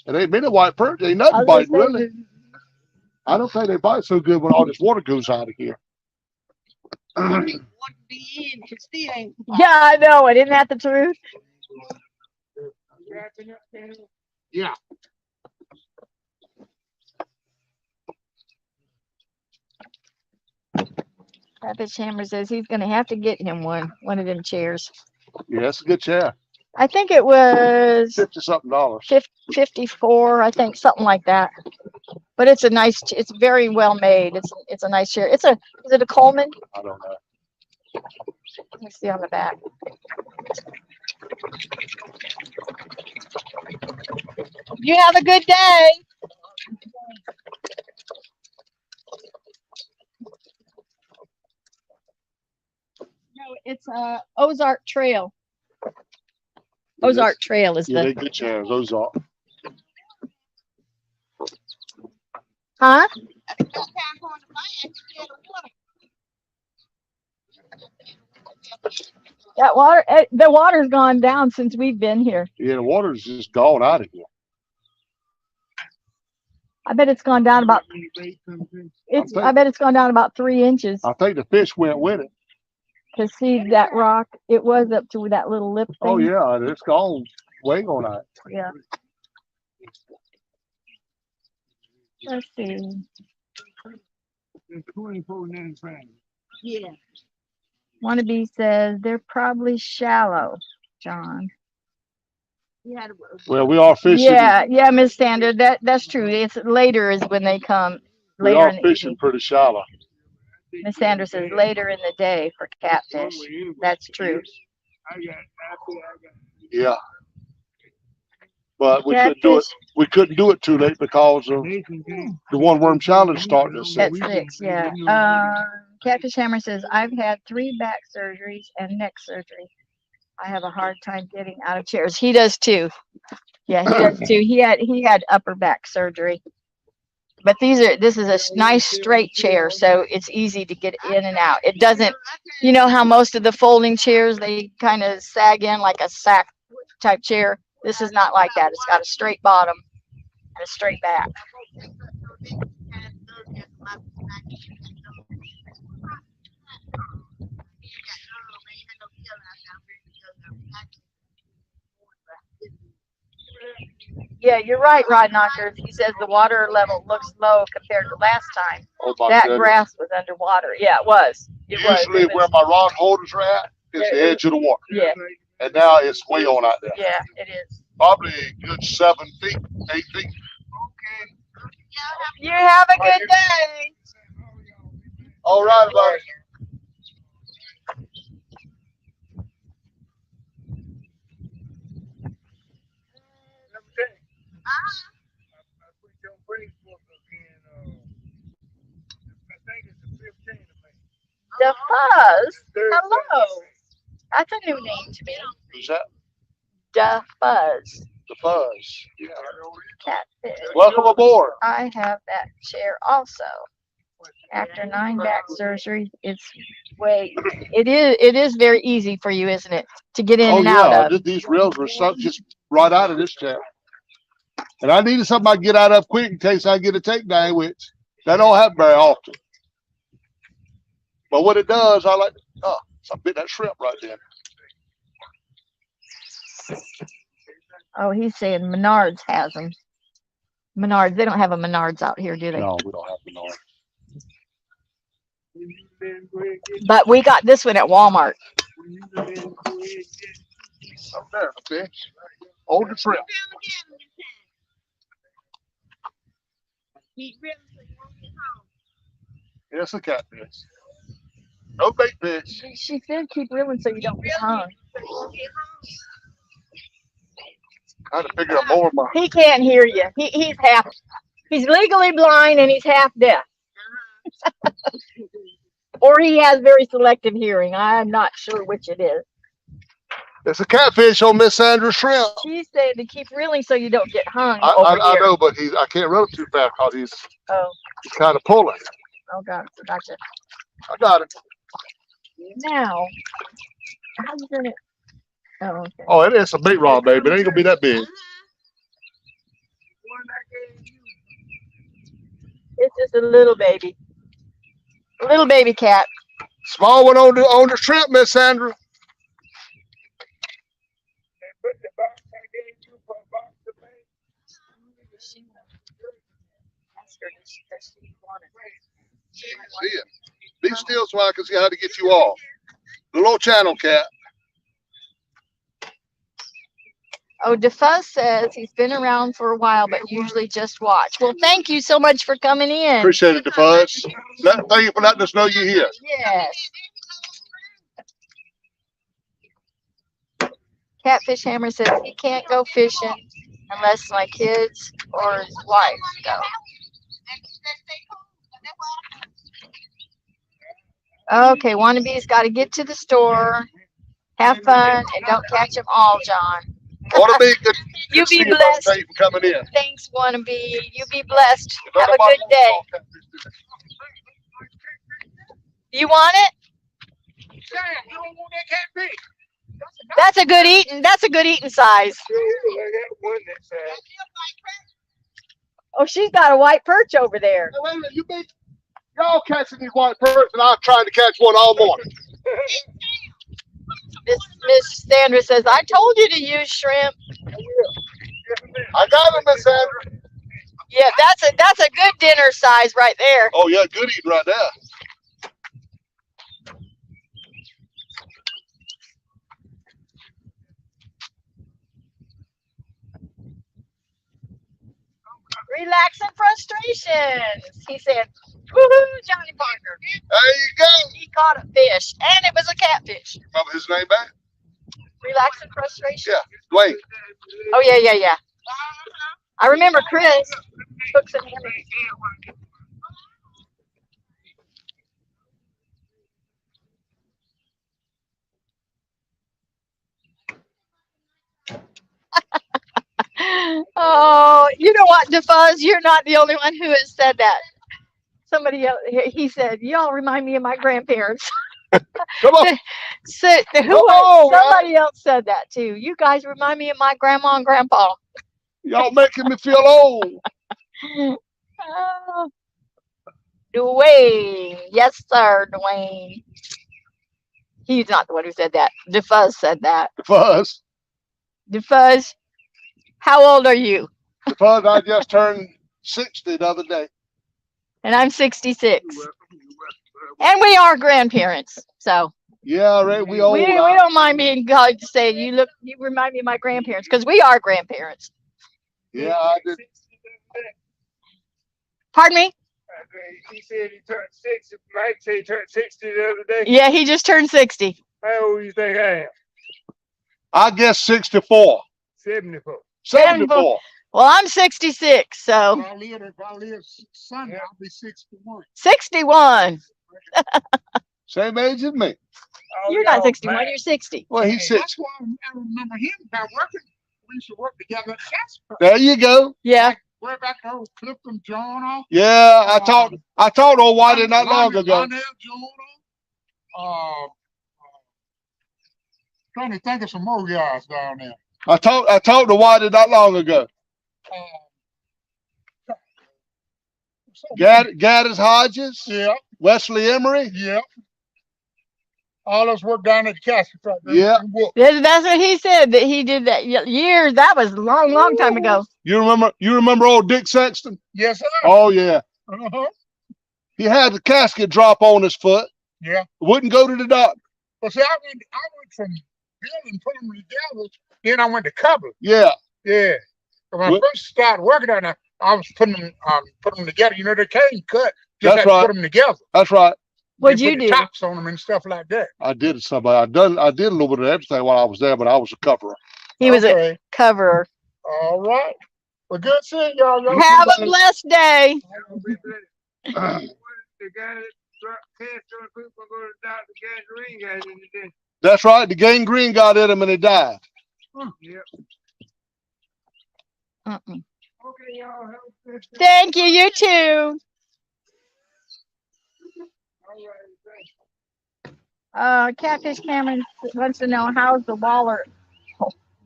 It ain't been a white perch. Ain't nothing biting, really. I don't think they bite so good when all this water goes out of here. Yeah, I know it. Isn't that the truth? Yeah. Catfish Hammer says he's going to have to get him one of them chairs. Yeah, it's a good chair. I think it was $50-something. 54, I think, something like that. But it's it's very well made. It's a nice chair. Is it a Coleman? I don't know. Let me see on the back. You have a good day. No, it's Ozark Trail. Ozark Trail is Yeah, the, they're good chairs. Those are. huh? I think that's time for the bite. I scared of water. That water, the water's gone down since we've been here. Yeah, the water's just gone out of here. I bet it's gone down about, I bet it's gone down about 3 inches. I think the fish went with it. To see that rock, it was up to that little lip thing. Oh yeah, it's gone, way gone out. Yeah. Let's see. It's 24.95. Yeah. Wannabe says they're probably shallow, John. We had a Well, we are fishing. Yeah, Miss Sandra, that's true. It's later is when they come. We Later are in the fishing evening. pretty shallow. Miss Sandra says later in the day for catfish. That's true. Yeah. But we Catfish couldn't do it. We couldn't do it too late because of the one worm challenge starting at at 6. 6. Yeah. Catfish Hammer says I've had 3 back surgeries and neck surgery. I have a hard time getting out of chairs. He does too. Yeah, he does too. He had upper back surgery. But this is a nice straight chair, so it's easy to get in and out. It doesn't, you know how most of the folding chairs, they kind of sag in like a sack type chair. This is not like that. It's got a straight bottom and a straight back. Yeah, you're right, Rod Knocker. He says the water level looks low compared to last time. Oh my That goodness. grass was underwater. Yeah, it was. It was. Usually It was. where my rod holders are at is the edge of the water. Yeah, And now it's way on out there. yeah, it is. Probably a good 7 feet, 8 feet. You have a good day. All right, buddy. The Fuzz. Hello. That's a new name to me. Who's that? The Fuzz. The Fuzz. Yeah. Catfish. Welcome aboard. I have that chair also. After 9 back surgery, it is very easy for you, isn't it, to get in Oh and out yeah, of. these rails were just right out of this chair. And I needed something I can get out of quick in case I get a takedown, which that don't happen very often. But what it does, I like, I bit that shrimp right there. Oh, he's saying Menards has them. Menards, they don't have a Menards out here, do they? No, we don't have to know. But we got this one at Walmart. Up there, the fish. Hold the shrimp. It's a catfish. No bait fish. She said keep reeling so you don't get hung. I had to figure out more of my. He can't hear you. He's legally blind and he's half deaf. Or he has very selective hearing. I'm not sure which it is. It's a catfish on Miss Sandra's shrimp. She said to keep reeling so you don't get hung I over here. know, but I can't run it too fast because he's Oh, kind of pulling. oh God, gotcha. I got it. Now, how's it gonna? Oh, okay. Oh, it is a bait rod, baby. It ain't gonna be that big. It's just a little baby cat. Small one on the shrimp, Miss Sandra. See it. Be still so I can see how to get you off. The little channel cat. Oh, DeFuzz says he's been around for a while, but usually just watch. Well, thank you so much for coming in. Appreciate it, DeFuzz. Thank you for letting us know you're here. Yes. Catfish Hammer says he can't go fishing unless my kids or his wife go. Okay, Wannabe's got to get to the store, have fun, and don't catch them all, John. Wanna be good. You See be you, brother. blessed. Thank you for coming in. Thanks, wannabe. You be blessed. If Have a anybody good day. wants to talk, You want it? Sam, you don't want that catfish? That's a good eating. That's a good eating size. Yeah, I got one that size. Oh, she's got a white perch over there. Hey, wait a minute, you be y'all catching these white perch, and I'm trying to catch one all morning. Miss Sandra says, I told you to use shrimp. I got him, Miss Sandra. Yeah, that's a good dinner size right there. Oh yeah, good eating right there. Relaxing frustrations. He said, woohoo, Johnny Parker. There you go. He caught a fish, and it was a catfish. Remember his name back? Relaxing frustration. Yeah, Dwayne. Oh, yeah. I remember Chris. Hooks and hammers. Oh, you know what, DeFuzz? You're not the only one who has said that. Somebody else, he said, y'all remind me of my grandparents. Come on. So, somebody else said that too. You guys remind me of my grandma and grandpa. Y'all making me feel old. Oh, Dwayne. Yes, sir, Dwayne. He's not the one who said that. DeFuzz said that. Fuzz. DeFuzz, how old are you? Fuzz, I just turned 60 the other day. And I'm 66. And we are grandparents. So Yeah, right. We old. we don't mind being called to say you remind me of my grandparents, because we are grandparents. Yeah, I did. Pardon me? He said he turned 60. Mike said he turned 60 the other day. Yeah, he just turned 60. How old do you think I am? I guess 64. 74. 74. Well, I'm 66, so If I live Sunday, I'll be 61. 61. Same age as me. Oh, You're not y'all 61, mad. you're 60. Well, he's 60. That's why I remember him about working. We used to work together at Casper. There you go. Yeah. Where back the old Clifton John off? Yeah, I talked old Whitey not long ago. Lionel John. Trying to think of some more guys down there. I talked to Whitey not long ago. Gaddis Hodges, Yeah, Wesley Emery. yeah. All of us worked down at the Casper. Right there. Yeah. That's what he said, that he did that years. That was a long time ago. You remember old Dick Sexton? Yes, sir. Oh yeah. Uh-huh. He had the casket drop on his foot. Yeah. Wouldn't go to the doctor. Well, see, I went from building, putting them together. Then I went to cover. Yeah. Yeah. When I first started working on that, I was putting them together. You know, they came cut. Just That's had to right. put them together. That's right. What'd They you put the do? tops on them and stuff like that. I did somebody. I did a little bit of everything while I was there, but I was a coverer. He was a Okay. coverer. All right. Well, good seeing y'all. Y'all Have a blessed day. The guy that dropped test on people go to Dr. Gangrene guys in the day. That's right. The gangrene got in him and he died. Yep. Mm-mm. Okay, y'all. Have a good day. Thank you. You too. All right. Catfish Cameron wants to know, how's the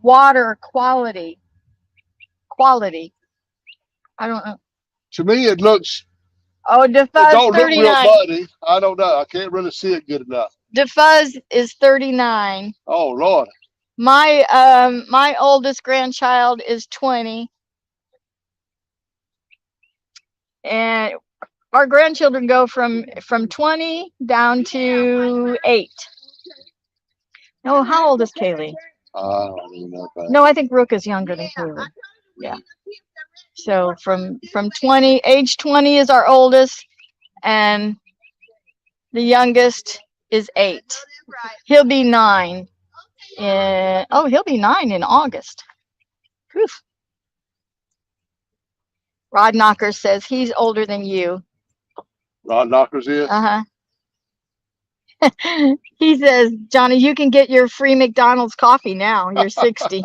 water quality? I don't know. To me, it looks. Oh, It don't DeFuzz look real 39. muddy. I don't know. I can't really see it good enough. DeFuzz is 39. Oh Lord. My oldest grandchild is 20. And our grandchildren go from 20 down to 8. No, how old is Kaylee? I don't even know about No, I think Brooke is younger than Kaylee. Yeah. So from 20, age 20 is our oldest, and the youngest is 8. He'll be 9. He'll be 9 in August. Oof. Rod Knocker says he's older than you. Rod Knockers is. Uh-huh. He says, Johnny, you can get your free McDonald's coffee now. You're 60.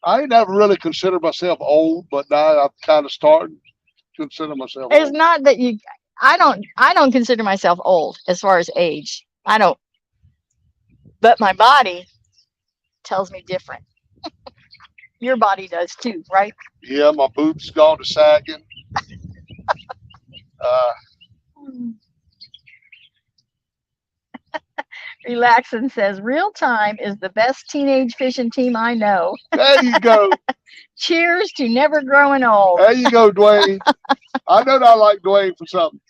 I ain't never really considered myself old, but now I'm kind of starting to consider myself It's old. not that you. I don't consider myself old as far as age. I don't. But my body tells me different. Your body does too, right? Yeah, my boobs gone to sagging. Relax and says, real time is the best teenage fishing team I know. There you go. Cheers to never growing old. There you go, Dwayne. I know I like Dwayne for something.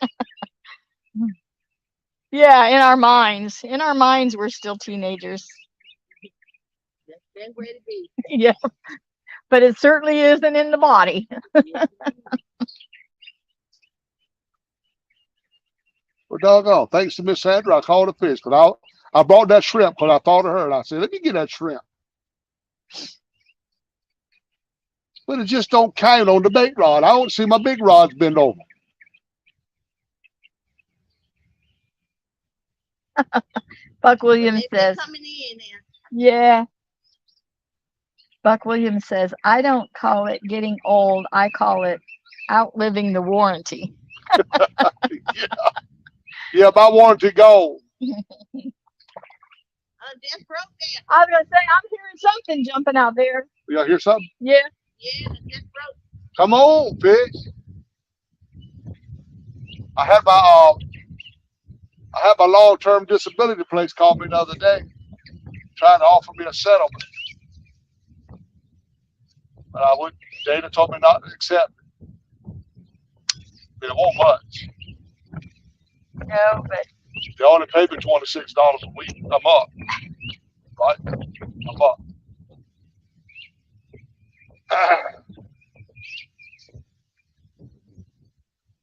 Yeah, in our minds. In our minds, we're still teenagers. That's where to be. Yeah. But it certainly isn't in the body. Well, doggone. Thanks to Miss Sandra, I caught a fish. But I brought that shrimp because I thought of her. And I said, let me get that shrimp. But it just don't count on the bait rod. I don't see my big rods bend over. Buck Williams They says, coming in now. yeah. Buck Williams says, I don't call it getting old. I call it outliving the warranty. Yeah, my warranty gone. Just broke there. I was going to say, I'm hearing something jumping out there. Y'all hear something? Yeah. Yeah, just broke. Come on, fish. I had my long-term disability place call me the other day, trying to offer me a settlement. But I wouldn't. Dana told me not to accept it. It won't much. No, but They only paid me $26 a week. I'm up. Right? I'm up.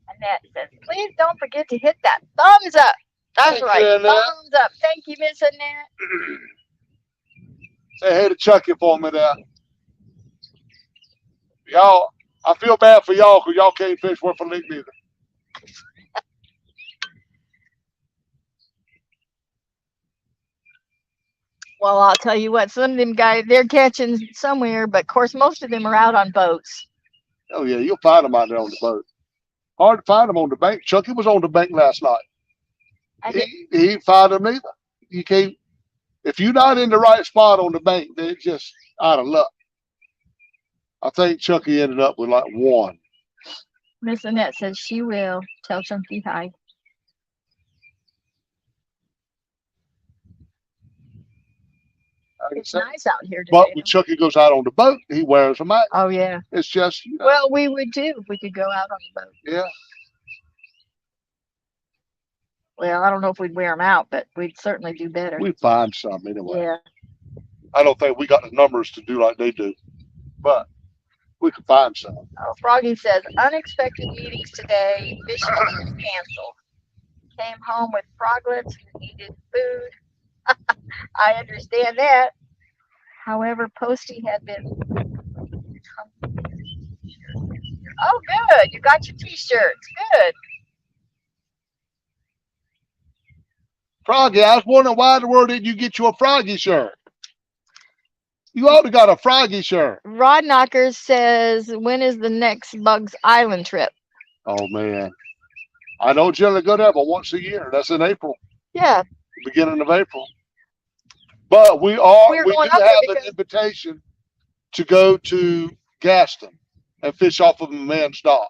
Annette says, please don't forget to hit that thumbs up. That's Thank you, right. Annette. Thumbs up. Thank you, Miss Annette. Say hey to Chucky for me there. Y'all, I feel bad for y'all because y'all can't fish worth a lick neither. Well, I'll tell you what, some of them guys, they're catching somewhere, but of course, most of them are out on boats. Oh, yeah, you'll find them out there on the boat. Hard to find them on the bank. Chucky was on the bank last night. He ain't find them either. You can't, if you're not in the right spot on the bank, they're just out of luck. I think Chucky ended up with like one. Miss Annette says she will tell Chunky hi. It's nice out here today. But when Chucky goes out on the boat, he wears them out. Oh, yeah. It's just, you know, Well, we would too if we could go out on the boat. yeah. Well, I don't know if we'd wear them out, but we'd certainly do better. We find some anyway. Yeah. I don't think we got the numbers to do like they do, but we could find some. Oh, Froggy says, unexpected meetings today. Fishing was canceled. Came home with froglets and needed food. I understand that. However, Posty had been. Oh, good. You got your t-shirts. Good. Froggy, I was wondering why in the world didn't you get you a Froggy shirt? You ought to got a Froggy shirt. Rod Knocker says, when is the next Bugs Island trip? Oh, man. I don't generally go there, but once a year. That's in April. Yeah. Beginning of April. But we do have an invitation to go to Gaston and fish off of a man's dock.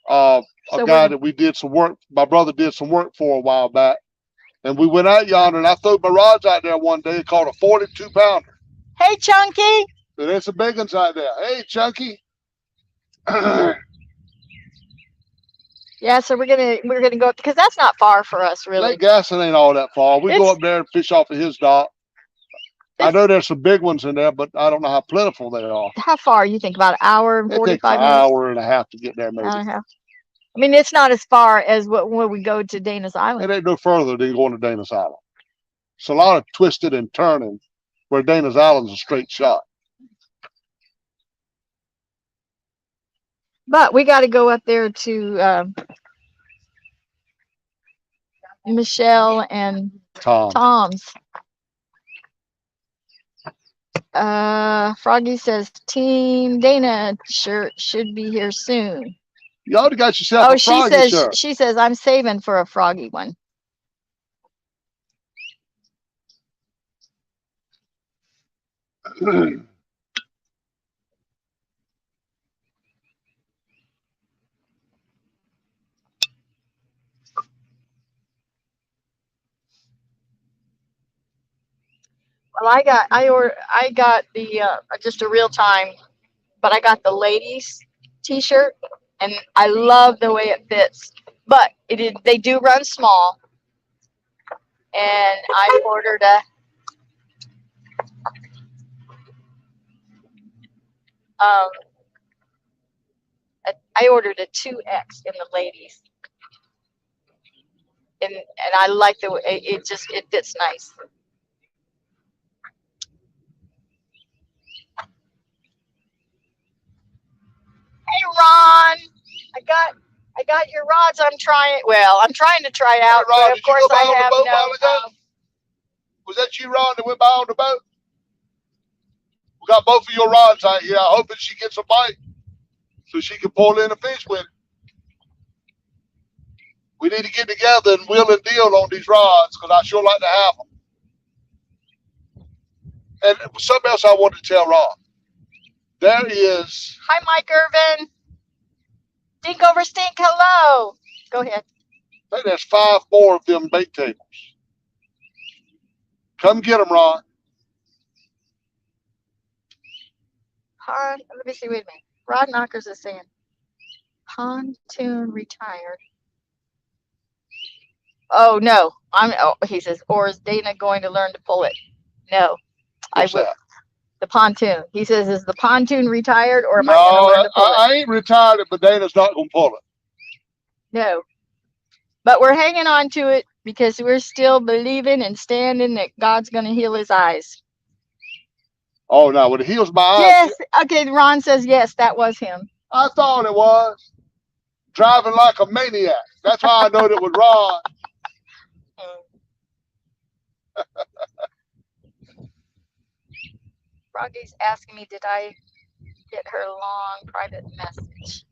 A guy that we did some work, my brother did some work for a while back. And we went out yonder and I threw my rods out there one day, caught a 42-pounder. Hey, Chunky. So there's some big ones out there. Hey, Chunky. Yeah, so we're gonna go because that's not far for us, really. Lake Gaston ain't all that far. We go up there and fish off of his dock. I know there's some big ones in there, but I don't know how plentiful they are. How far? You think about an hour and 45 minutes? An hour and a half to get there, maybe. Hour and a half. I mean, it's not as far as when we go to Dana's Island. It ain't no further than going to Dana's Island. It's a lot of twisted and turning where Dana's Island's a straight shot. But we got to go up there to Michelle and Tom's. Froggy says Team Dana shirt should be here soon. You already got yourself Oh, a Froggy shirt. she says I'm saving for a Froggy one. Well, I got the just a real time, but I got the ladies t-shirt and I love the way it fits. But they do run small, and I ordered I ordered a 2X in the ladies, and I like the way it fits nice. Hey Ron, I got your rods. I'm trying to try out. Hey, Ron, but of did you course go by I on the have boat no. while ago? Was that you, Ron, that went by on the boat? We got both of your rods out here. I hope that she gets a bite so she can pull in a fish with it. We need to get together and wheel and deal on these rods because I sure like to have them. And something else I wanted to tell Ron. There is. Hi, Mike Irvin. Stink over stink. Hello. Go ahead. I think there's 5 more of them bait tables. Come get them, Ron. Let me see. Wait a minute. Rod Knockers is saying pontoon retired. Oh no. He says, or is Dana going to learn to pull it? No. What's that? The pontoon. He says, is the pontoon retired, or am No, I going to learn to pull it? I ain't retired, but Dana's not going to pull it. No. But we're hanging on to it because we're still believing and standing that God's going to heal his eyes. Oh, no. When it heals my eyes. Yes. Okay. Ron says, yes, that was him. I thought it was. Driving like a maniac. That's how I know it was Ron. Froggy's asking me, did I get her long private message?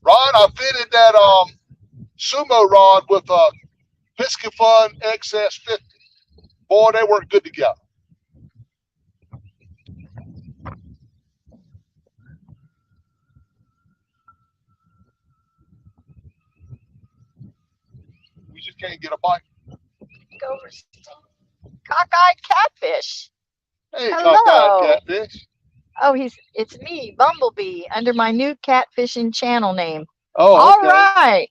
Ron, I fitted that sumo rod with a Piscifun XS50. Boy, they work good together. We just can't get a bite. Cockeyed catfish. Hey, Hello. cockeyed catfish. Oh, it's me, Bumblebee, under my new catfishing channel name. Oh, All okay. right.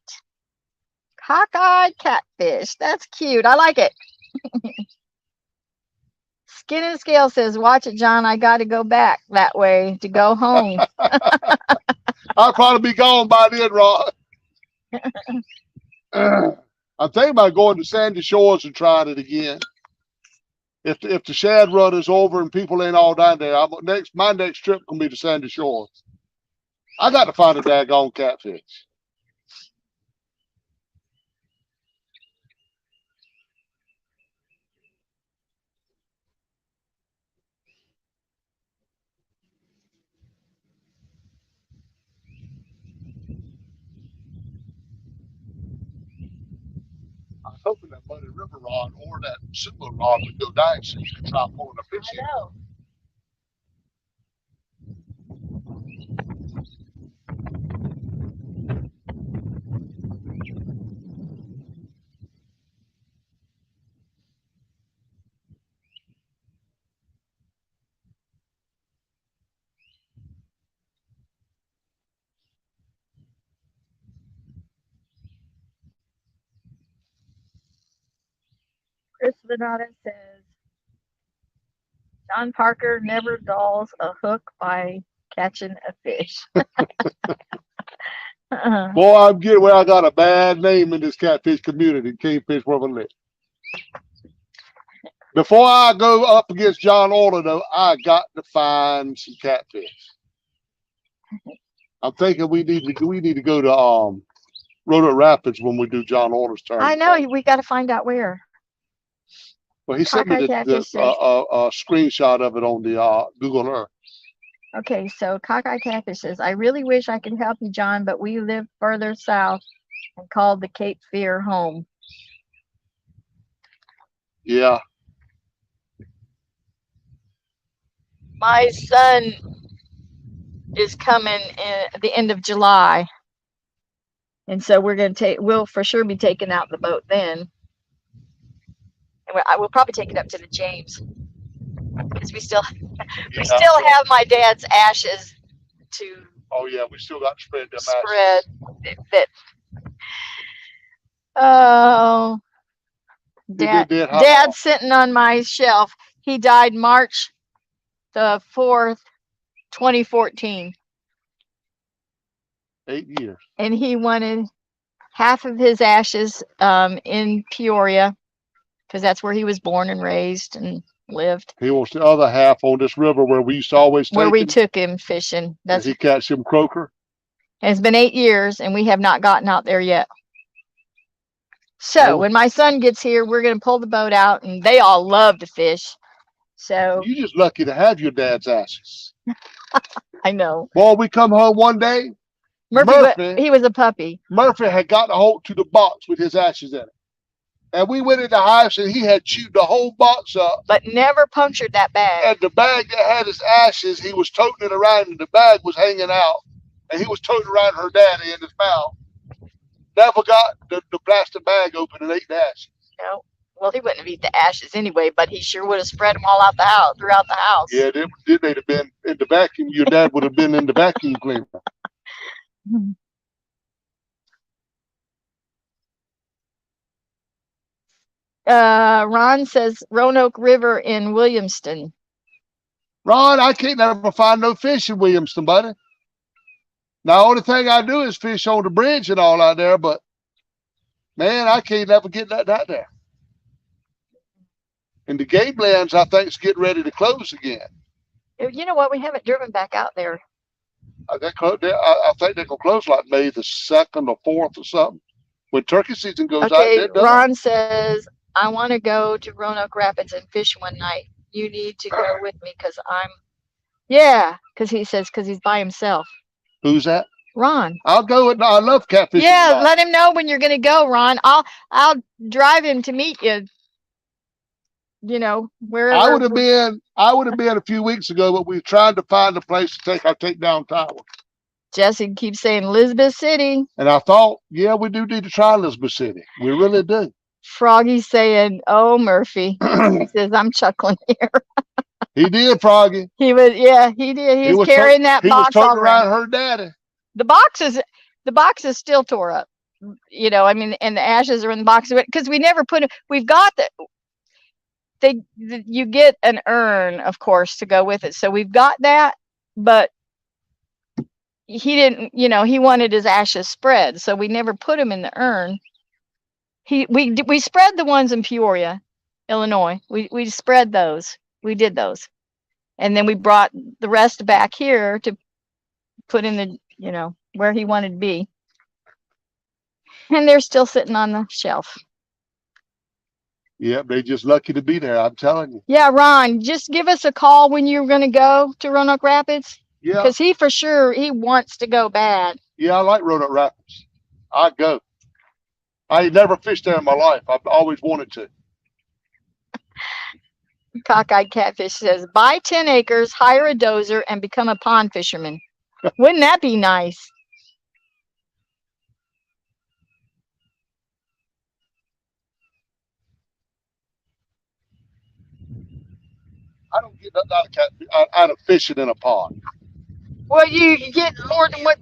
Cockeyed catfish. That's cute. I like it. Skin and Scale says, watch it, John. I got to go back that way to go home. I'll probably be gone by then, Ron. I'm thinking about going to Sandy Shores and trying it again. If the shad run is over and people ain't all down there, my next trip can be to Sandy Shores. I got to find a daggone catfish. I was hoping that Muddy River rod or that sumo rod would go down so you could try pulling a fish in. know. Chris Venata says, John Parker never dulls a hook by catching a fish. Boy, I'm getting where I got a bad name in this catfish community. Can't fish worth a lick. Before I go up against John Orler, though, I got to find some catfish. I'm thinking we need to go to Roto Rapids when we do John Orler's turn. I know. We got to find out where. Well, he sent me Cockeye the Catfish says, screenshot of it on the Google Earth. okay, so Cockeye Catfish says, I really wish I could help you, John, but we live further south and called the Cape Fear home. Yeah. My son is coming at the end of July. And so we'll for sure be taking out the boat then. And I will probably take it up to the James. Because we still have my dad's ashes to Oh yeah, we still got to spread them spread. ashes. That oh, Dad's sitting on my shelf. He died March the 4th, 2014. 8 years. And he wanted half of his ashes in Peoria, because that's where he was born and raised and lived. He wants the other half on this river where we used to always take where we him. took him fishing. That's he catch him croaker. And it's been 8 years and we have not gotten out there yet. So when my son gets here, we're going to pull the boat out, and they all love to fish. So you just lucky to have your dad's ashes. I know. Boy, we come home one day. Murphy, he was a puppy. Murphy had gotten a hold to the box with his ashes in it. And we went in the house and he had chewed the whole box up. But never punctured that bag. And the bag that had his ashes, he was toting it around, and the bag was hanging out. And he was toting around her daddy in his mouth. Never got the plastic bag open and ate the ashes. No. Well, he wouldn't have eaten the ashes anyway, but he sure would have spread them all out the house, throughout the house. Yeah, they'd have been in the vacuum. Your dad would have been in the vacuum cleaner. Ron says Roanoke River in Williamston. Ron, I can't never find no fish in Williamston, buddy. Now, only thing I do is fish on the bridge and all out there, but man, I can't never get that out there. And the game lands, I think, is getting ready to close again. You know what? We haven't driven back out there. I think they're gonna close like May the 2nd or 4th or something. When turkey season goes out, they're done. Ron says, I want to go to Roanoke Rapids and fish one night. You need to go with me because because he's by himself. Who's that? Ron. I'll go. I love catfishing. Yeah, let him know when you're going to go, Ron. I'll drive him to meet you. You know, wherever. I would have been a few weeks ago, but we tried to find a place to take our takedown tower. Jesse keeps saying Elizabeth City. And I thought, yeah, we do need to try Elizabeth City. We really do. Froggy's saying, oh, Murphy. He says, I'm chuckling here. He did, Froggy. He did. He was carrying that box. He was toting around her daddy. The box is still tore up. You know, I mean, and the ashes are in the box because we never put it. We've got you get an urn, of course, to go with it. So we've got that, but he didn't, he wanted his ashes spread. So we never put him in the urn. We spread the ones in Peoria, Illinois. We spread those. We did those. And then we brought the rest back here to put in the, where he wanted to be. And they're still sitting on the shelf. Yep, they're just lucky to be there, I'm telling you. Yeah, Ron, just give us a call when you're going to go to Roanoke Rapids. Yeah. Because he wants to go bad. Yeah, I like Roanoke Rapids. I'd go. I ain't never fished there in my life. I've always wanted to. Cockeyed Catfish says, buy 10 acres, hire a dozer, and become a pond fisherman. Wouldn't that be nice? I don't get nothing out of fishing in a pond. Well, you get more than what.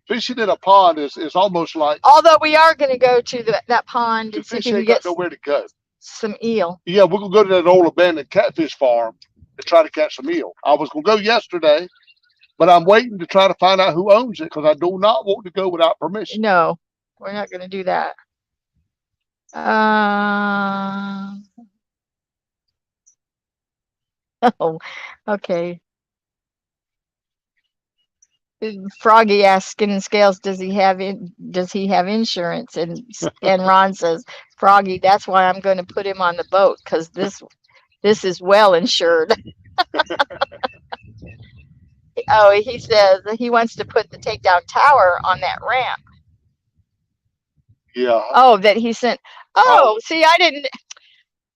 Fishing in a pond is almost like. Although we are going to go to that pond and see if you can get nowhere to go. Some eel. Yeah, we're gonna go to that old abandoned catfish farm and try to catch some eel. I was gonna go yesterday, but I'm waiting to try to find out who owns it because I do not want to go without permission. No, we're not going to do that. Oh, okay. Froggy asks Skin and Scales, does he have insurance? And Ron says, Froggy, that's why I'm going to put him on the boat, because this is well insured. Oh, he says that he wants to put the takedown tower on that ramp. Yeah, Oh, that he sent. Oh, see, I didn't.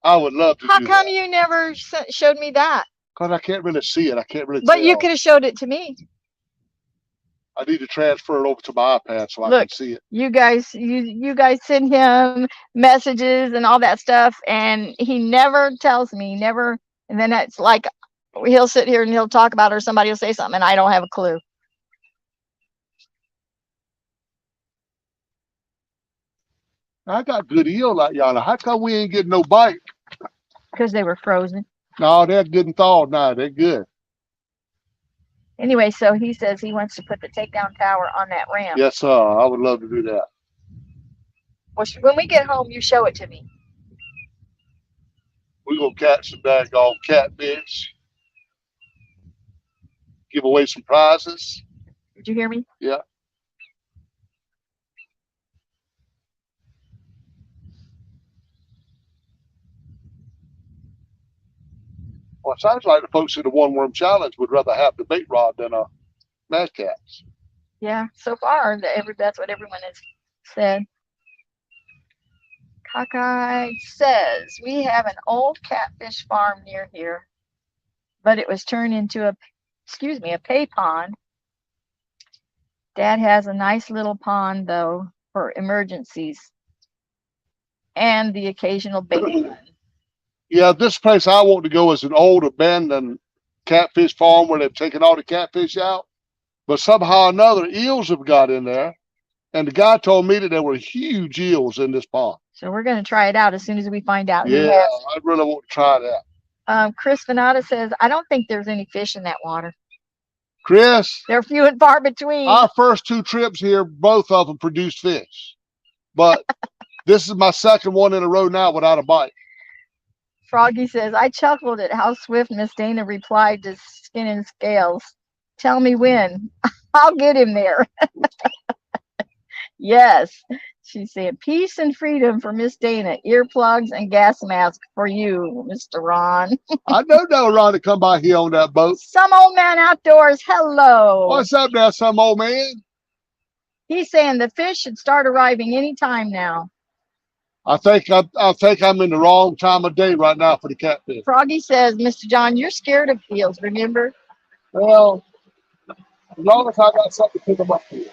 I would love to How do come that. you never showed me that? Because I can't really see it. I can't really But you tell. could have showed it to me. I need to transfer it over to my iPad so I Look, can see it. you guys send him messages and all that stuff, and he never tells me, never. And then it's like he'll sit here and he'll talk about it, or somebody will say something, and I don't have a clue. I got good eel out yonder. How come we ain't getting no bite? Because they were frozen. No, they're good and thawed now. They're good. Anyway, so he says he wants to put the takedown tower on that ramp. Yes, sir. I would love to do that. Well, when we get home, you show it to me. We're going to catch some daggone catfish. Give away some prizes. Did you hear me? Yeah. Well, it sounds like the folks in the One Worm Challenge would rather have the bait rod than a Mad Cats. Yeah, so far that's what everyone has said. Cockeye says we have an old catfish farm near here, but it was turned into a pay pond. Dad has a nice little pond though for emergencies and the occasional bait run. Yeah, this place I want to go is an old abandoned catfish farm where they've taken all the catfish out. But somehow or another, eels have got in there. And the guy told me that there were huge eels in this pond. So we're going to try it out as soon as we find out who Yeah, has. I really want to try that. Chris Venata says, I don't think there's any fish in that water. Chris, They're few and far between. our first 2 trips here, both of them produced fish. But this is my second one in a row now without a bite. Froggy says, I chuckled at how swift Miss Dana replied to Skin and Scales. Tell me when. I'll get him there. Yes. She said, peace and freedom for Miss Dana. Earplugs and gas mask for you, Mr. Ron. I know Ron to come by here on that boat. Some old man outdoors. Hello. What's up there, some old man? He's saying the fish should start arriving anytime now. I think I'm in the wrong time of day right now for the catfish. Froggy says, Mr. John, you're scared of eels, remember? Well, as long as I got something to pick them up here.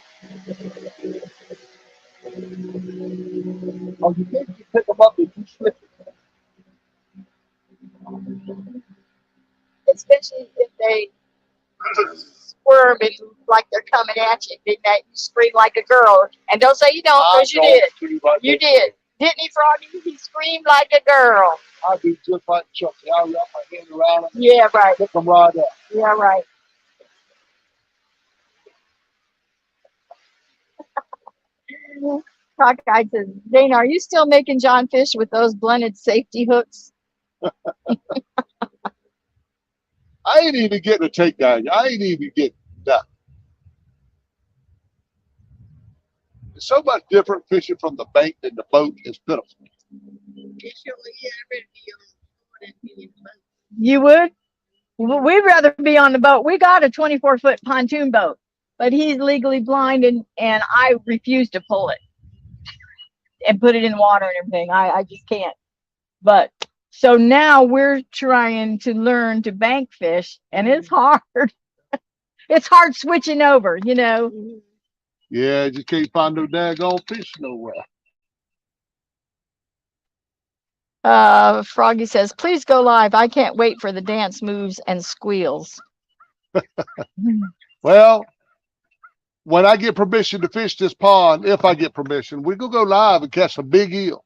Oh, you think you pick them up if you slip it? Especially if they squirm and like they're coming at you. Then you scream like a girl. And don't say you don't, because you did. You did. Didn't he, Froggy? He screamed like a girl. I do just like Chucky. I'll wrap my hand around them. Yeah, right. Pick them right up. Yeah, right. Cockeye says, Dana, are you still making John fish with those blended safety hooks? I ain't even getting a takedown. I ain't even getting that. It's so much different fishing from the bank than the boat. It's pitiful. You would? Well, we'd rather be on the boat. We got a 24-foot pontoon boat, but he's legally blind, and I refuse to pull it and put it in water and everything. I just can't. But so now we're trying to learn to bank fish, and it's hard. It's hard switching over, you know. Yeah, you can't find no daggone fish nowhere. Froggy says, please go live. I can't wait for the dance moves and squeals. Well, when I get permission to fish this pond, if I get permission, we're going to go live and catch some big eel.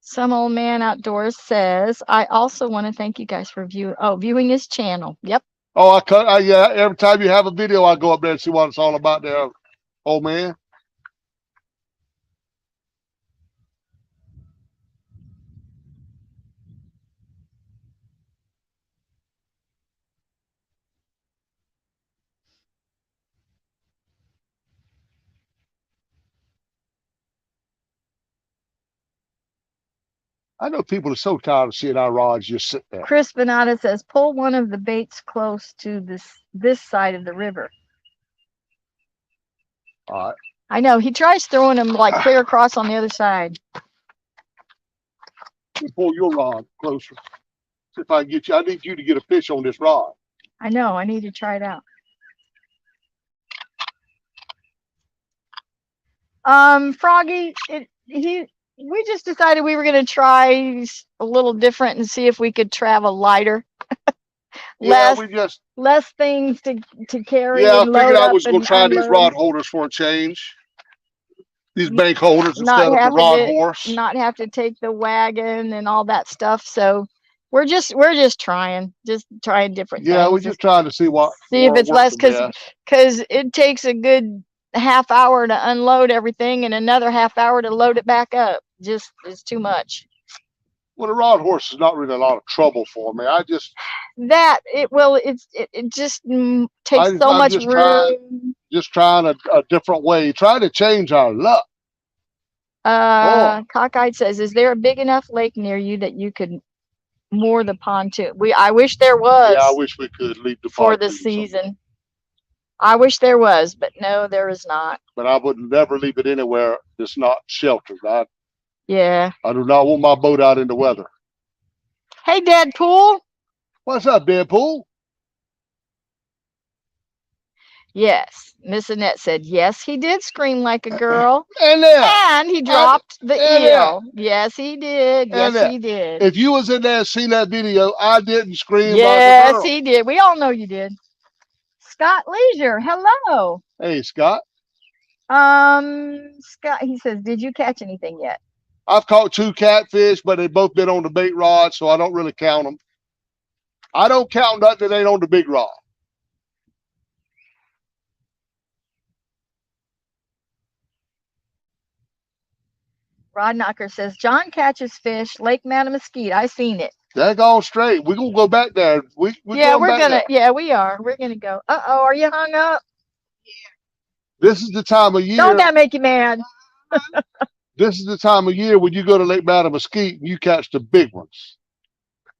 Some old man outdoors says, I also want to thank you guys for viewing his channel. Yep. Oh, yeah, every time you have a video, I go up there and see what it's all about there, old man. I know people are so tired of seeing our rods just sit there. Chris Venata says, pull one of the baits close to this side of the river. All right. I know. He tries throwing them like clear across on the other side. You pull your rod closer. See if I can get you. I need you to get a fish on this rod. I know. I need to try it out. Froggy, we just decided we were going to try a little different and see if we could travel lighter. Yeah, we just. Less things to carry. Yeah, I and figured load I up was going and to try these unload. rod holders for a change. These bank holders Not instead of the have to rod get- horse. Not have to take the wagon and all that stuff. So we're just trying different Yeah, we're things. just trying to see what. See if what it's works less, the best. because it takes a good half hour to unload everything and another half hour to load it back up. Just it's too much. Well, the rod horse is not really a lot of trouble for me. I just. It just takes so I'm much just room. Just trying a different way. Try to change our luck. Cockeyed says, is there a big enough lake near you that you could moor the pontoon? I wish there was. Yeah, I wish we could leave the for the pontoon somewhere. season. I wish there was, but no, there is not. But I would never leave it anywhere that's not sheltered. Yeah. I do not want my boat out in the weather. Hey, Deadpool. What's up, Deadpool? Yes. Miss Annette said, yes, he did scream like a girl. And then, And he dropped the and eel. Yes, he did. And Yes, he did. if you was in there and seen that video, I didn't scream like a Yes, girl. he did. We all know you did. Scott Leisure, hello. Hey, Scott. Scott, he says, did you catch anything yet? I've caught 2 catfish, but they've both been on the bait rod, so I don't really count them. I don't count nothing that ain't on the big rod. Rod Knocker says, John catches fish, Lake Mattamuskeet. I seen it. They're going straight. We're going to go back there. We're we are. We're going to go. Uh-oh, are you hung up? This is the time of year. Don't that make you mad? This is the time of year when you go to Lake Mattamuskeet and you catch the big ones,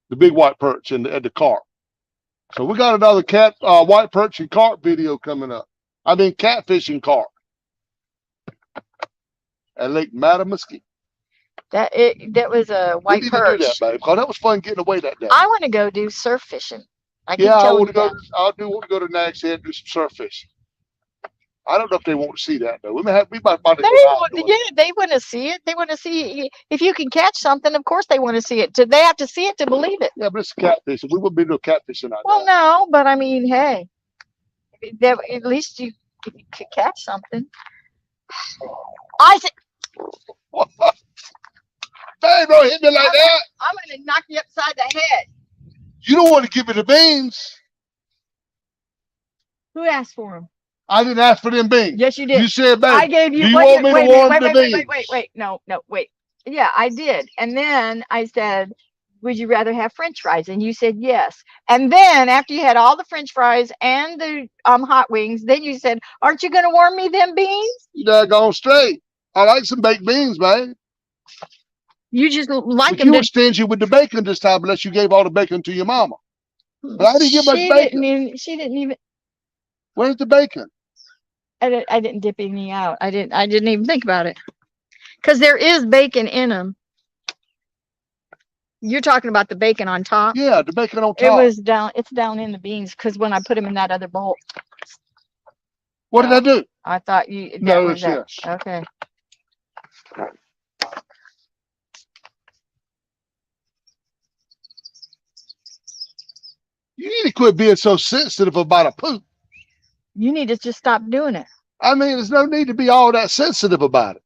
the big white perch and the carp. So we got another white perch and carp video coming up. I mean, catfish and carp at Lake Mattamuskeet. That was a white we need perch. to do that, babe, because that was fun getting away that day. I want to go do surf fishing. I want to go. I do want to go to Nags Head and do some surf fishing. I don't know if they want to see that though. We might they want to see it. They want to see if you can catch something. Of course, they want to see it. They have to see it to believe it. Yeah, but it's catfish. We wouldn't be no catfishing out Well, no, but I mean, hey, at least you could catch something. I said, Babe, don't hit me like that. I'm going to knock you upside the head. You don't want to give me the beans. Who asked for them? I didn't ask for them beans. Yes, you did. You said, babe, I gave you. do you want me to warm the beans? Wait. No, wait. Yeah, I did. And then I said, would you rather have French fries? And you said yes. And then after you had all the French fries and the hot wings, then you said, aren't you going to warm me them beans? You daggone straight. I like some baked beans, babe. You just like but them. You were stingy with the bacon this time unless you gave all the bacon to your mama. But I didn't get much bacon. She didn't even. Where's the bacon? I didn't dip any out. I didn't even think about it. Because there is bacon in them. You're talking about the bacon on top? Yeah, the bacon on top. It's down in the beans because when I put them in that other bowl. What did I do? I thought you. No, it's this. Okay. You need to quit being so sensitive about a poop. You need to just stop doing it. I mean, there's no need to be all that sensitive about it.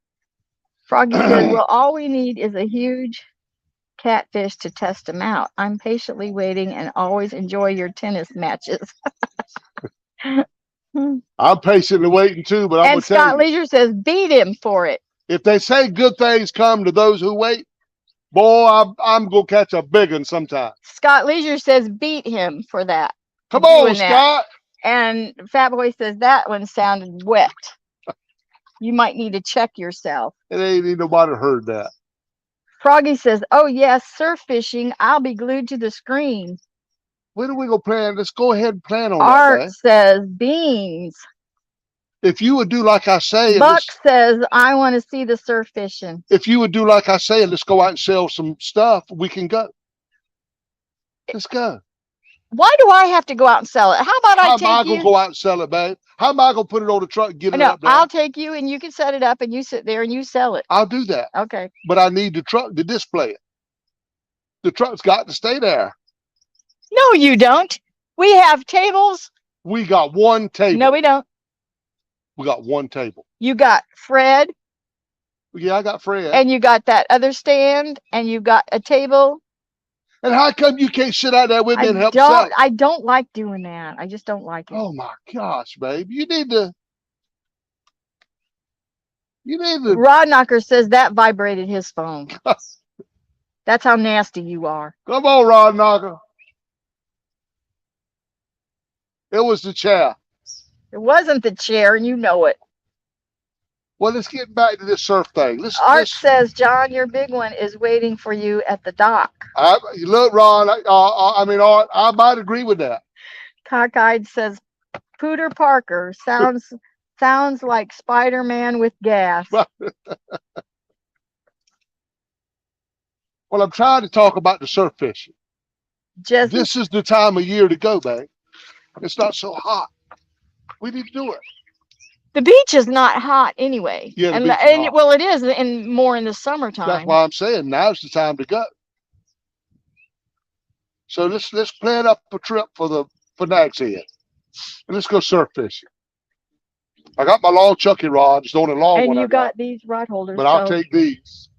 Froggy said, well, all we need is a huge catfish to test them out. I'm patiently waiting and always enjoy your tennis matches. I'm patiently waiting too, but I'm going to tell you. And Scott Leisure says, beat him for it. If they say good things come to those who wait, boy, I'm going to catch a big one sometime. Scott Leisure says, beat him for that. Come on, Scott. And Fat Boy says, that one sounded wet. You might need to check yourself. It ain't nobody heard that. Froggy says, "Oh yes, surf fishing. I'll be glued to the screen." When are we gonna plan? Let's go ahead and plan on that, Art man. says, "Beans." If you would do like I say, and Buck let's, says, "I want to see the surf fishing." if you would do like I say, and let's go out and sell some stuff, we can go. Let's go. Why do I have to go out and sell it? How about How I am I take gonna you? go out and sell it, man? How am I gonna put it on the truck and get it No, up there? I'll take you and you can set it up and you sit there and you sell it. I'll do that. Okay. But I need the truck to display it. The truck's got to stay there. No, you don't. We have tables. We got one table. No, we don't. We got one table. You got Fred Yeah, I got Fred. and you got that other stand and you got a table. And how come you can't sit out there with me and help sell? I don't like doing that. I just don't like it. Oh my gosh, babe. You need to Rod Knocker says that vibrated his phone. That's how nasty you are. come on, Rod Knocker. It was the chair. It wasn't the chair and you know it. Well, let's get back to this surf thing. Art says, "John, your big one is waiting for you at the dock." Look, Ron, Art, I might agree with that. Cockeyed says, "Pooter Parker sounds like Spider-Man with gas." Well, I'm trying to talk about the surf fishing. Jesse, This is the time of year to go, babe. It's not so hot. We need to do it. the beach is not hot anyway. Yeah, the and beach is hot. well, it is more in the summertime. That's why I'm saying now's the time to go. So let's plan up a trip for Nags Head. And let's go surf fishing. I got my long chunky rod, it's the only long and one you I got these rod holders. but I'll so- take these.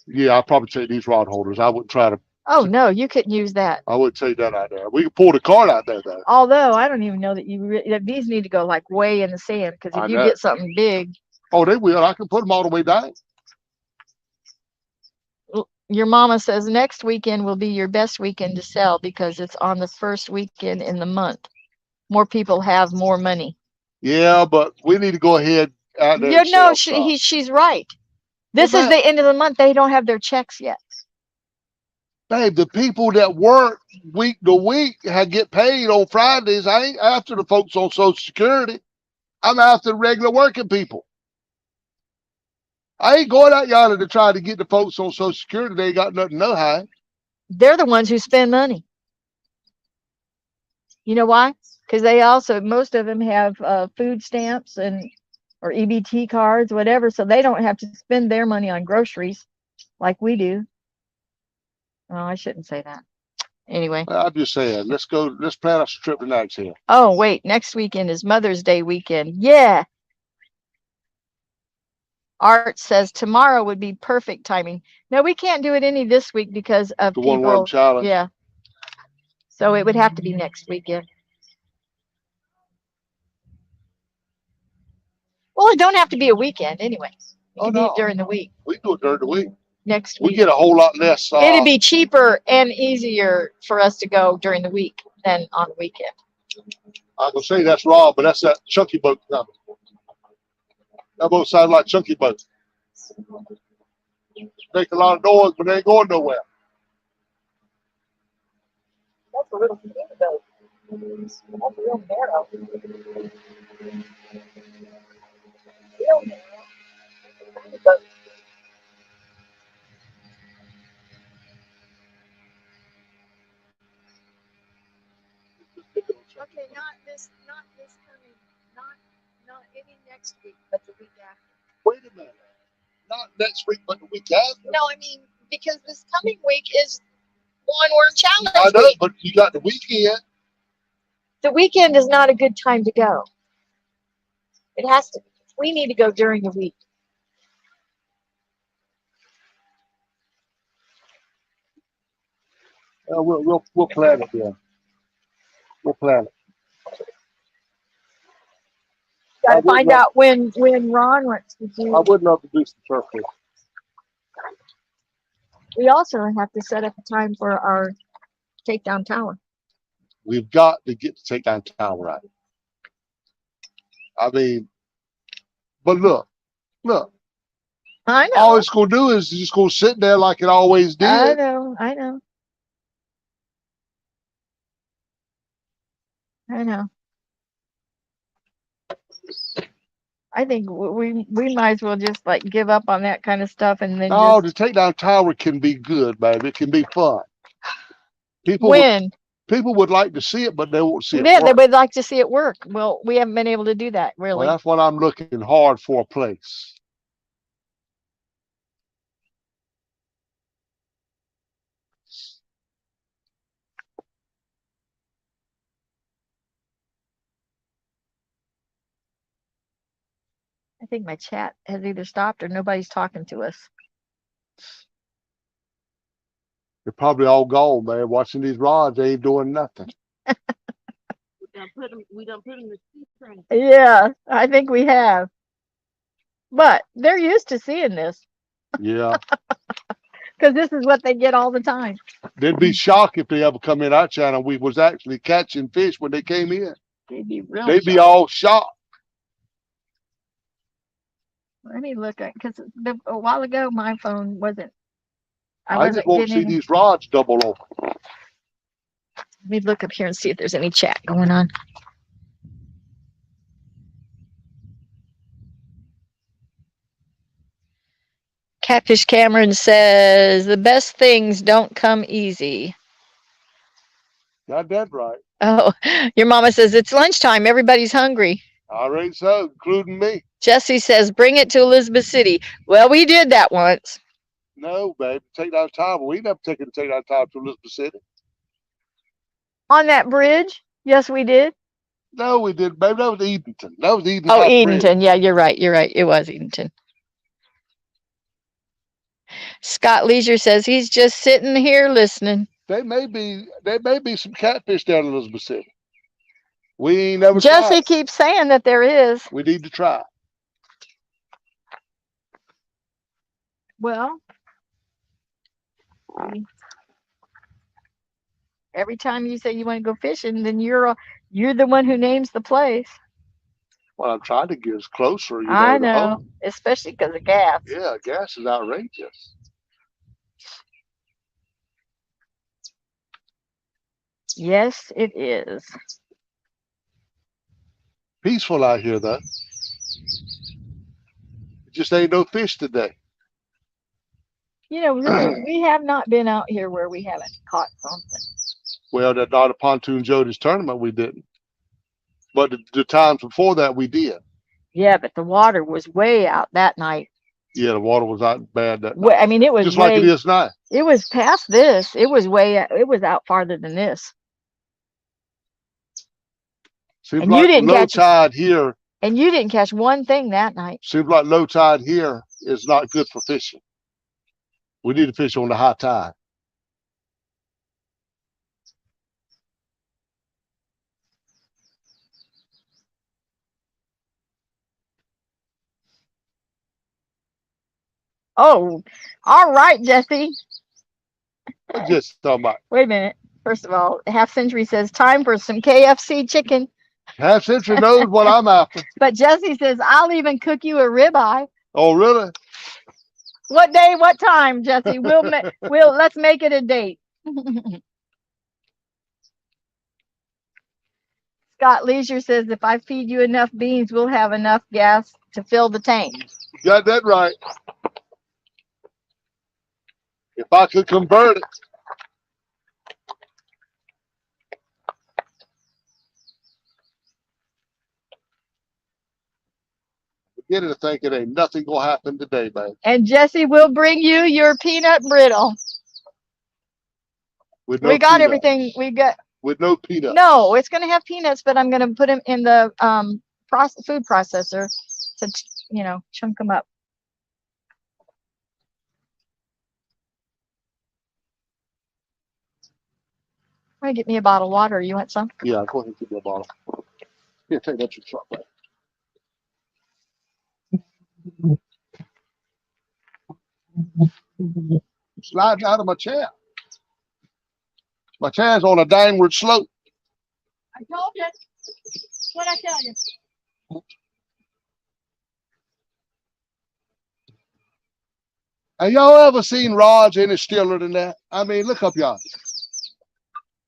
Yeah, I'll probably take these rod holders. I wouldn't try to. Oh no, you couldn't use that. I wouldn't take that out there. We can pull the cart out there though. Although I don't even know that that these need to go like way in the sand because I if you know. get something big, Oh, they will. I can put them all the way down. your mama says next weekend will be your best weekend to sell because it's on the first weekend in the month. More people have more money. Yeah, but we need to go ahead out there. You and know, sell stuff. she's right. This Well, is the end of the month. They don't have their checks yet. Babe, the people that work week to week get paid on Fridays. I ain't after the folks on Social Security. I'm after the regular working people. I ain't going out yonder to try to get the folks on Social Security. They ain't got nothing no high. They're the ones who spend money. You know why? Because they also, most of them have food stamps or EBT cards, whatever, so they don't have to spend their money on groceries like we do. Oh, I shouldn't say that. Anyway. I'm just saying, let's plan us a trip to Nags Head. Oh, wait, next weekend is Mother's Day weekend. Yeah. Art says tomorrow would be perfect timing. No, we can't do it any this week because of The people. One Worm Challenge. Yeah. So it would have to be next weekend. Well, it don't have to be a weekend anyway. You can do it during the week. We do it during the week. Next We week. get a whole lot less. It'd be cheaper and easier for us to go during the week than on the weekend. I can say that's wrong, but that's that chunky boat coming. That boat sounds like chunky boat. Make a lot of noise, but they ain't going nowhere. That's a little skinny boat. That's real narrow. Real narrow. Tiny boat. Okay, not this coming, not any next week, but the week after. Wait a minute. Not next week, but the week after. No, I mean, because this coming week is One Worm Challenge I know, week. but you got the weekend. The weekend is not a good time to go. It has to. We need to go during the week. We'll plan it then. We'll plan it. Got to find out when Ron wants to do. I would love to do some surfing. We also have to set up a time for our takedown tower. We've got to get the takedown tower right. I mean, but look. I know. All it's gonna do is just gonna sit there like it always did. I know. I know. I know. I think we might as well just like give up on that kind of stuff and then No, just the takedown tower can be good, baby. It can be fun. People win. would like to see it, but they won't see it Yeah, they work. would like to see it work. Well, we haven't been able to do that Well, really. that's what I'm looking hard for a place. I think my chat has either stopped or nobody's talking to us. They're probably all gone, man. Watching these rods, they ain't doing nothing. We done put them to sleep. Frank. Yeah, I think we have. But they're used to seeing this Yeah. because this is what they get all the time. They'd be shocked if they ever come in our channel. We was actually catching fish when they came in. They'd be real. They'd be shocked. all shocked. Let me look at because a while ago my phone wasn't. I I wasn't just won't see getting. these rods double over. Let me look up here and see if there's any chat going on. Catfish Cameron says the best things don't come easy. Got that right. Oh, your mama says it's lunchtime. Everybody's hungry. I reckon so, including me. Jesse says bring it to Elizabeth City. Well, we did that once. No, baby. Takedown tower. We never taken the takedown tower to Elizabeth City. On that bridge? Yes, we did. No, we didn't, baby. That was Edenton. That was Edenton. Oh, Edenton. Yeah, you're right. You're right. It was Edenton. Scott Leisure says he's just sitting here listening. There may be some catfish down in Elizabeth City. We ain't never Jesse tried. keeps saying that there is. We need to try. Well, every time you say you want to go fishing, then you're the one who names the place. Well, I'm trying to get us closer, I to know, home. especially because of gas. Yeah, gas is outrageous. Yes, it is. Peaceful out here, though. It just ain't no fish today. Really, we have not been out here where we haven't caught something. Well, that not a Pontoon Jody's tournament, we didn't. But the times before that, we did. Yeah, but the water was way out that night. Yeah, the water was out bad that night. I mean, it was just like it is now. It was past this. It was it was out farther than this. Seems And like you didn't low catch tide here. And you didn't catch one thing that night. Seems like low tide here is not good for fishing. We need to fish on the high tide. Oh, all right, Jesse. What just talking about? Wait a minute. First of all, Half Century says time for some KFC chicken. Half Century knows what I'm after. But Jesse says I'll even cook you a ribeye. Oh, really? What day? What time, Jesse? Let's make it a date. Scott Leisure says if I feed you enough beans, we'll have enough gas to fill the tank. You got that right. If I could convert it. Get it to think it ain't nothing gonna happen today, man. And Jesse will bring you your peanut brittle. With no We got peanuts. everything. We got. With no peanuts. No, it's gonna have peanuts, but I'm gonna put them in the food processor to chunk them up. I'm gonna get me a bottle of water. You want some? Yeah, go ahead and give me a bottle. Here, take that to the truck, man. Sliding out of my chair. My chair's on a downward slope. I told you. What'd I tell you? Have y'all ever seen rods any stiller than that? I mean, look up y'all.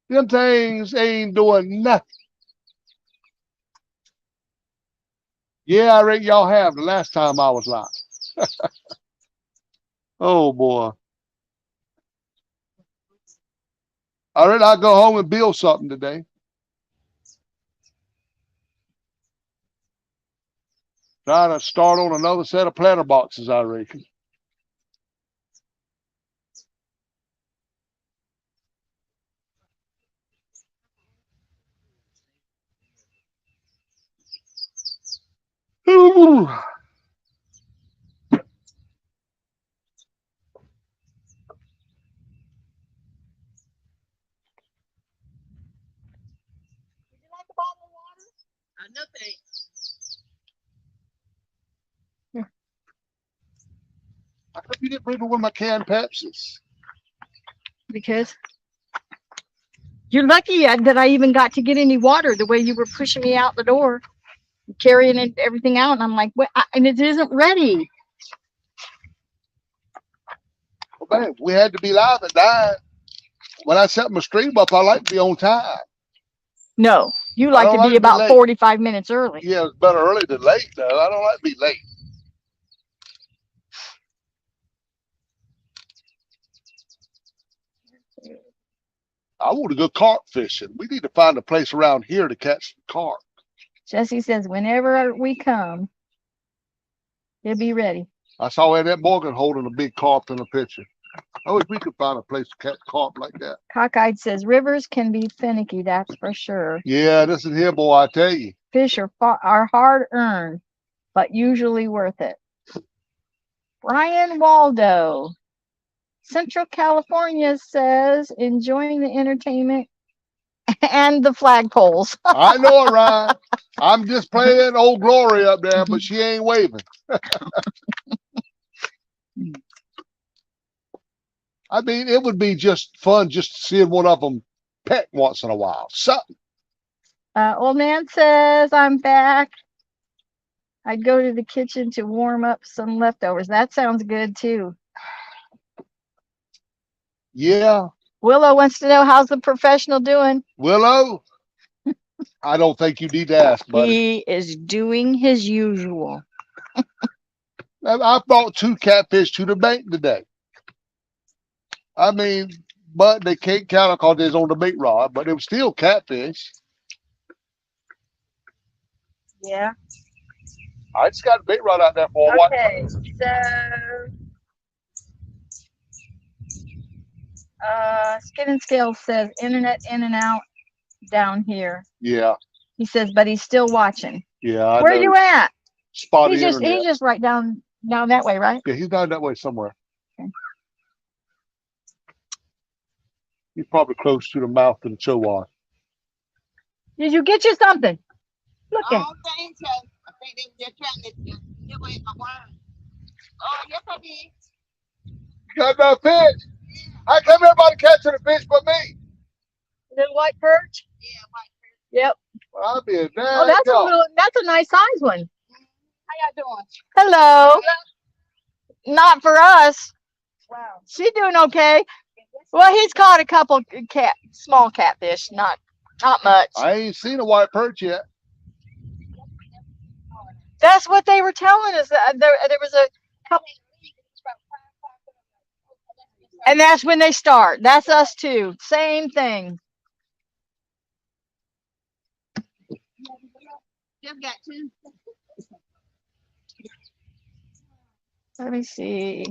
Them things ain't doing nothing. Yeah, I reckon y'all have the last time I was live. Oh boy. I reckon I'll go home and build something today. Try to start on another set of planter boxes, I reckon. Ooh. Would you like a bottle of water? No thanks. I hope you didn't bring me one of my canned Pepsis. Because you're lucky that I even got to get any water the way you were pushing me out the door, carrying everything out. And I'm like, what? And it isn't ready. Well, man, we had to be live at 9. When I set my stream up, I like to be on time. No, you like to don't be like to be about late. 45 minutes early. Yeah, it's better early than late, though. I don't like to be late. I want to go carp fishing. We need to find a place around here to catch some carp. Jesse says, whenever we come, he'll be ready. I saw Annette Morgan holding a big carp in a picture. I wish we could find a place to catch carp like that. Cockeyed says, rivers can be finicky, that's for sure. Yeah, this is here, boy, I tell you. Fish are hard earned, but usually worth it. Brian Waldo, Central California says, enjoying the entertainment and the flagpoles. I know it, Ryan. I'm just playing Old Glory up there, but she ain't waving. I mean, it would be just fun just seeing one of them peck once in a while. Something. Old man says, I'm back. I'd go to the kitchen to warm up some leftovers. That sounds good too. Yeah. Willow wants to know, how's the professional doing? Willow, I don't think you need to ask, buddy. He is doing his usual. I brought 2 catfish to the bank today. I mean, but they can't count it because they're on the bait rod, but it was still catfish. Yeah. I just got a bait rod out there for a while. Okay, so Skin and Scales says internet in and out down here. Yeah. He says, but he's still watching. Yeah. Where you at? Spotty He's internet. just right down that way, right? Yeah, he's down that way somewhere. Okay. He's probably close to the mouth of the show wash. Did you get you something? Look I at. don't think so. I think they were just trying to give away my wine. Oh, yes, I did. You got that fish? How come everybody catching a fish but me? Little white perch? Yeah, white person. Yep. Well, I'll be a damn Oh, that's a nice size one. How y'all doing? Hello. Not for us. Wow. She doing okay. Well, he's caught a couple small catfish, not much. I ain't seen a white perch yet. That's what they were telling us. There was a couple, and that's when they start. That's us too. Same thing. Just got 2. Let me see.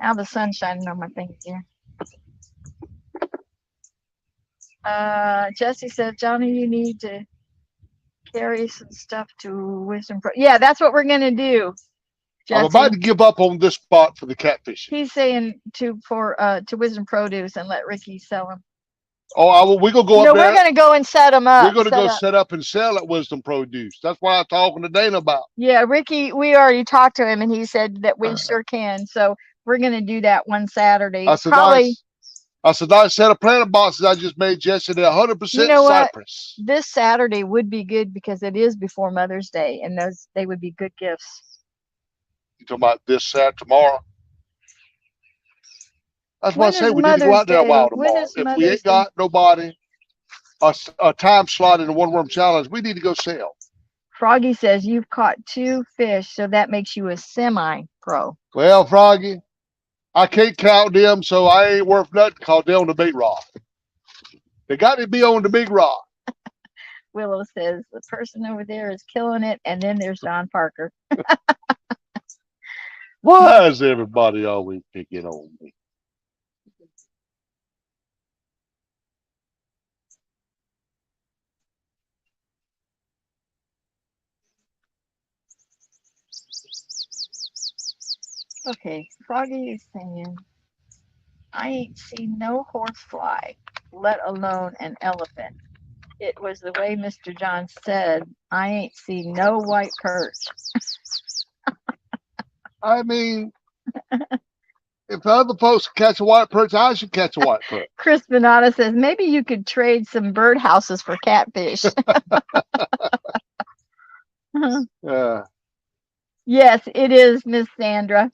Now the sun's shining on my thing here. Jesse said, Johnny, you need to carry some stuff to Wisdom Pro. Yeah, that's what we're gonna do. Jesse. I'm about to give up on this spot for the catfish. He's saying to Wisdom Produce and let Ricky sell them. Oh, we're gonna go up there. We're gonna go and set them up. We're gonna set up and sell at Wisdom Produce. That's what I'm talking to Dana about. Yeah, Ricky, we already talked to him and he said that we sure can. So we're gonna do that one Saturday. I said, nice set of planter boxes I just made Jesse. They're 100% You know what? cypress. This Saturday would be good because it is before Mother's Day, and they would be good gifts. You talking about this Saturday tomorrow? That's why I When say is we need to go Mother's out there a while Day? When tomorrow. is If we Mother's ain't Day? got nobody, a time slot in the one worm challenge, we need to go sell. Froggy says you've caught 2 fish, so that makes you a semi-pro. Well, Froggy, I can't count them, so I ain't worth nothing because they're on the big rod. They got to be on the big rod. Willow says the person over there is killing it, and then there's Don Parker. Why is everybody always picking on me? Okay, Froggy is saying, I ain't seen no horsefly, let alone an elephant. It was the way Mr. John said, I ain't seen no white perch. I mean, if other folks catch a white perch, I should catch a white perch. Chris Bonata says, maybe you could trade some birdhouses for catfish. Yes, it is, Miss Sandra.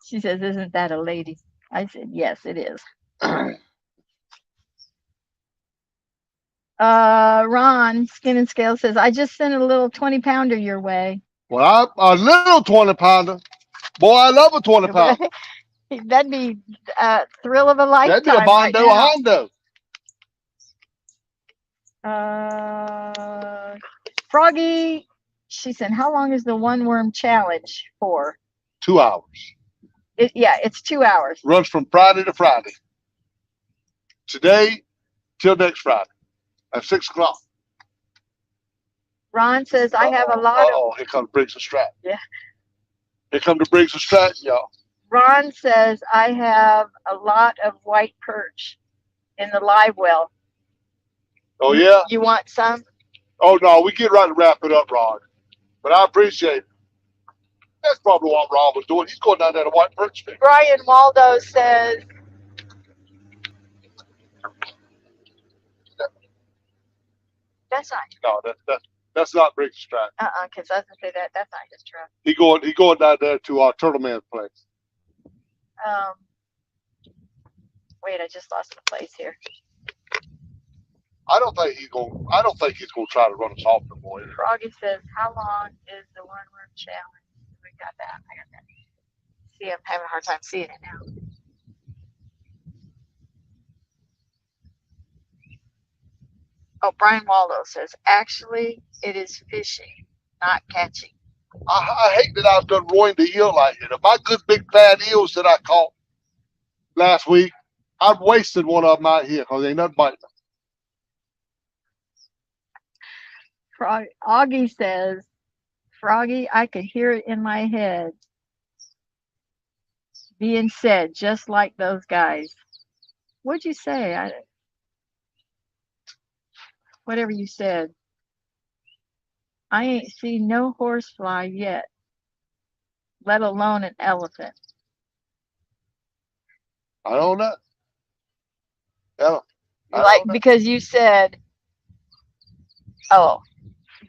She says, isn't that a lady? I said, yes, it is. Ron, Skin and Scale says, I just sent a little 20-pounder your way. Well, a little 20-pounder. Boy, I love a 20-pounder. That'd be a thrill of a lifetime. That'd be a Bondo right Hondo. Froggy, she said, how long is the one worm challenge for? 2 hours. Yeah, it's 2 hours. Runs from Friday to Friday. Today till next Friday at 6 o'clock. Ron says, I have a lot of. Here comes Briggs and Stratton. Yeah. Here come the Briggs and Stratton, y'all. Ron says, I have a lot of white perch in the live well. Oh, yeah? You want some? Oh, no, we get right to wrap it up, Ron. But I appreciate it. That's probably what Ron was doing. He's going down there to white perch fish. Brian Waldo says, that's not. No, that's not Briggs and Stratton. Because I was going to say that's not his truck. He going down there to our Turtle Man's place. Wait, I just lost the place here. I don't think he's gonna try to run us off no more. Froggy says, how long is the one worm challenge? We got that. I got that. See, I'm having a hard time seeing it now. Oh, Brian Waldo says, actually, it is fishing, not catching. I hate that I've done ruined the eel like it. My good big fat eels that I caught last week, I've wasted one of them out here because ain't nothing biting them. Augie says, Froggy, I could hear it in my head being said, just like those guys. What'd you say? Whatever you said. I ain't seen no horsefly yet, let alone an elephant. I don't know. Because you said, oh,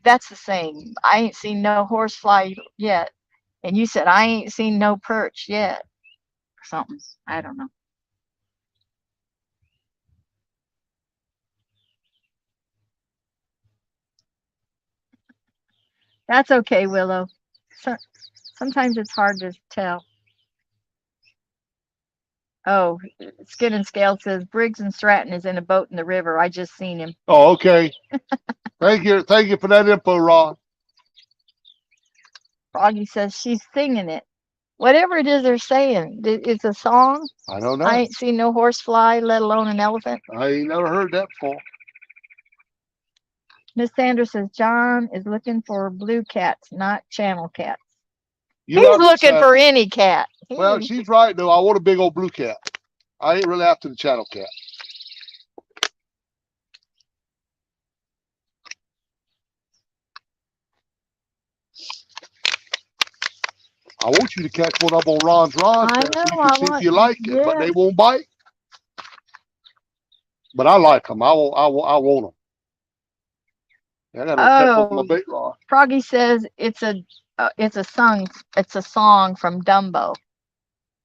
that's the same. I ain't seen no horsefly yet. And you said, I ain't seen no perch yet. Or something. I don't know. That's okay, Willow. Sometimes it's hard to tell. Oh, Skin and Scale says Briggs and Stratton is in a boat in the river. I just seen him. Oh, okay. Thank you for that info, Ron. Froggy says she's singing it. Whatever it is they're saying, it's a song. I don't know. I ain't seen no horsefly, let alone an elephant. I ain't never heard that before. Miss Sanders says John is looking for blue cats, not channel cats. You He's looking for any cat. Well, she's right though. I want a big old blue cat. I ain't really after the channel cat. I want you to catch one up on Ron's rod I so you know, can I see if want- you like it, but yes. they won't bite. But I like them. I want them. I got a couple on my bait rod. Froggy says it's a song from Dumbo.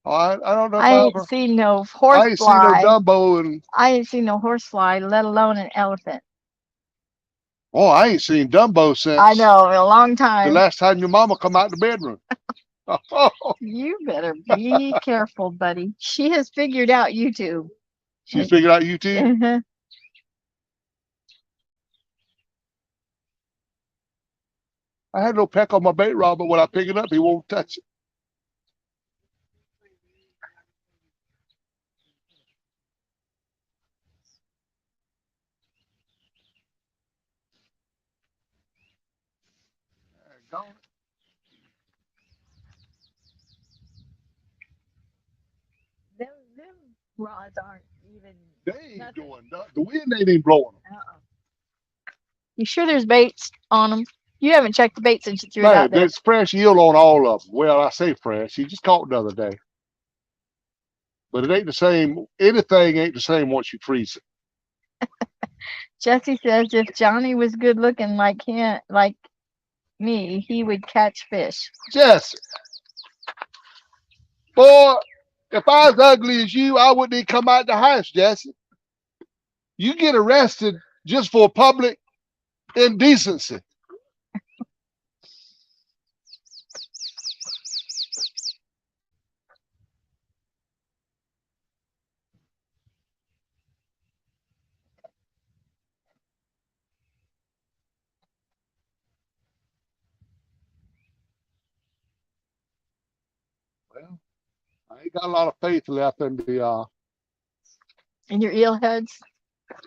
Oh, I don't know if I I ain't ever. seen no I ain't seen no horsefly. Dumbo and I ain't seen no horsefly, let alone an elephant. oh, I ain't seen Dumbo since I know, a long the time. last time your mama come out the bedroom. You better be careful, buddy. She has figured out YouTube. She figured out YouTube. Uh-huh. I had no peck on my bait rod, but when I pick it up, he won't touch it. Them rods aren't even. They ain't Nothing. doing nothing. The wind ain't even blowing them. You sure there's baits on them? You haven't checked the bait since you threw it Man, out there. there's fresh yield on all of them. Well, I say fresh. He just caught the other day. But it ain't the same. Anything ain't the same once you freeze it. Jesse says if Johnny was good looking like him, like me, he would catch fish. Jesse, boy, if I was ugly as you, I wouldn't even come out the house, Jesse. You get arrested just for public indecency. Well, I ain't got a lot of faith left in the And your eel heads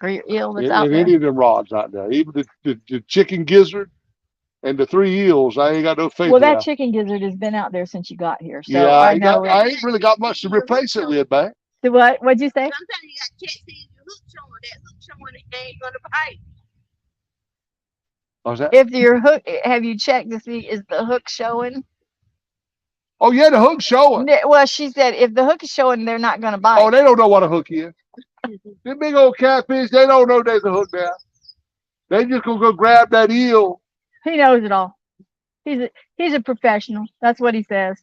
or your eel that's in out there. any of them rods out there. Even the chicken gizzard and the 3 eels, I ain't got no faith Well, that left. chicken gizzard has been out there since you got here, so Yeah, I know. I ain't really got much to replace it with, man. What? What'd you say? Sometimes you got catch these hook showing that hook showing it ain't gonna bite. What's that? If your hook, have you checked to see is the hook showing? Oh yeah, the hook's showing. Well, she said if the hook is showing, they're not gonna Oh, bite. they don't know what a hook is. Them big old catfish, they don't know there's a hook there. They just gonna go grab that eel. He knows it all. He's a professional. That's what he says.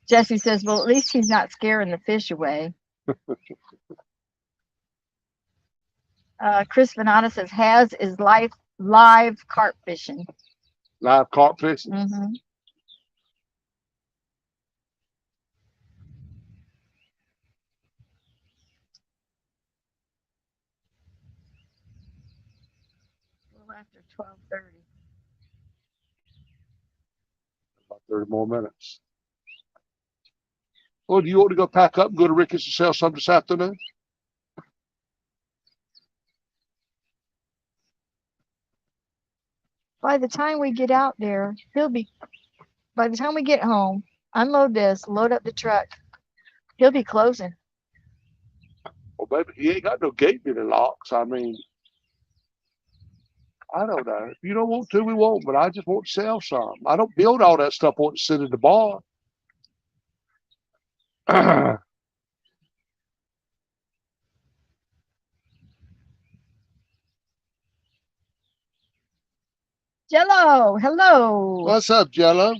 Jesse says, well, at least he's not scaring the fish away. Chris Venata says, has is live carp fishing. Live carp fishing. Mm-hmm. A little after 12:30. About 30 more minutes. Well, do you want to go pack up and go to Ricky's to sell some this afternoon? By the time we get out there, by the time we get home, unload this, load up the truck, he'll be closing. Well, baby, he ain't got no gate in the locks. I mean, I don't know. If you don't want to, we won't. But I just want to sell some. I don't build all that stuff. I want to sit in the bar. Jello, hello. What's up, Jello?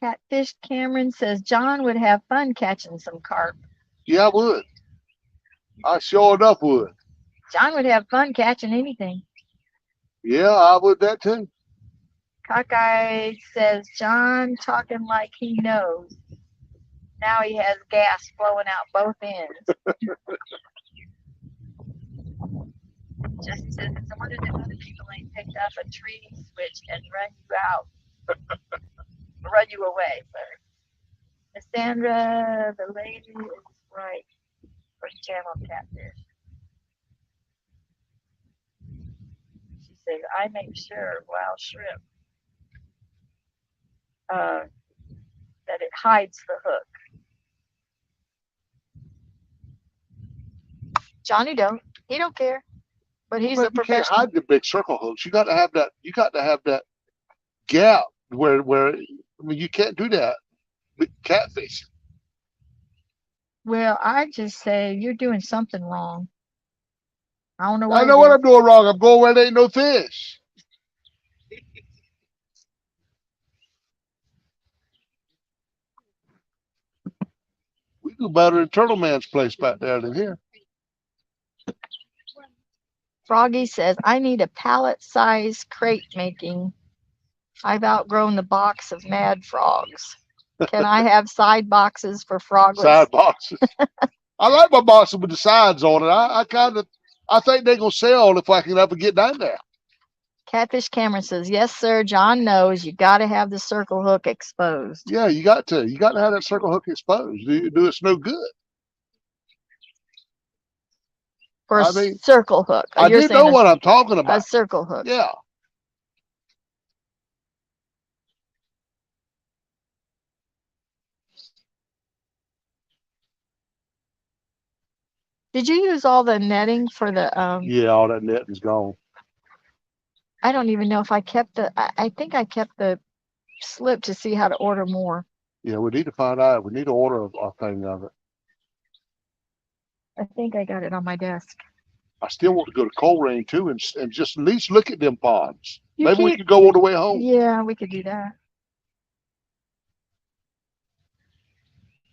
Catfish Cameron says John would have fun catching some carp. Yeah, I would. I sure enough would. John would have fun catching anything. Yeah, I would that too. Cockeye says John talking like he knows. Now he has gas flowing out both ends. Jesse says it's a wonder that other people ain't picked up a tree switch and run you out. Run you away, sorry. Miss Sandra, the lady is right for channel catfish. She says, I make sure wild shrimp that it hides the hook. Johnny don't. He don't care. But he's But a you can't professional. hide the big circle hooks. You got to have that. You got to have that gap where I mean, you can't do that with catfish. Well, I just say you're doing something wrong. I don't know what I know it what is. I'm doing wrong. I'm going where there ain't no fish. do better in Turtle Man's place back there than here. Froggy says, I need a pallet size crate making. I've outgrown the box of mad frogs. Can I have side boxes for froglets? Side boxes. I like my boxes with the sides on it. I think they're gonna sell if I can ever get down there. Catfish Cameron says, yes, sir. John knows you got to have the circle hook exposed. Yeah, you got to. You got to have that circle hook exposed. Do it's no good. For I a mean, circle hook. I You're do saying know what I'm talking a about. circle hook. Yeah. Did you use all the netting for the Yeah, all that net is gone. I don't even know if I kept the I think I kept the slip to see how to order more. Yeah, we need to find out. We need to order a thing of it. I think I got it on my desk. I still want to go to Coleraine too and just at least look at them ponds. You Maybe we keep- could go on the way home. Yeah, we could do that.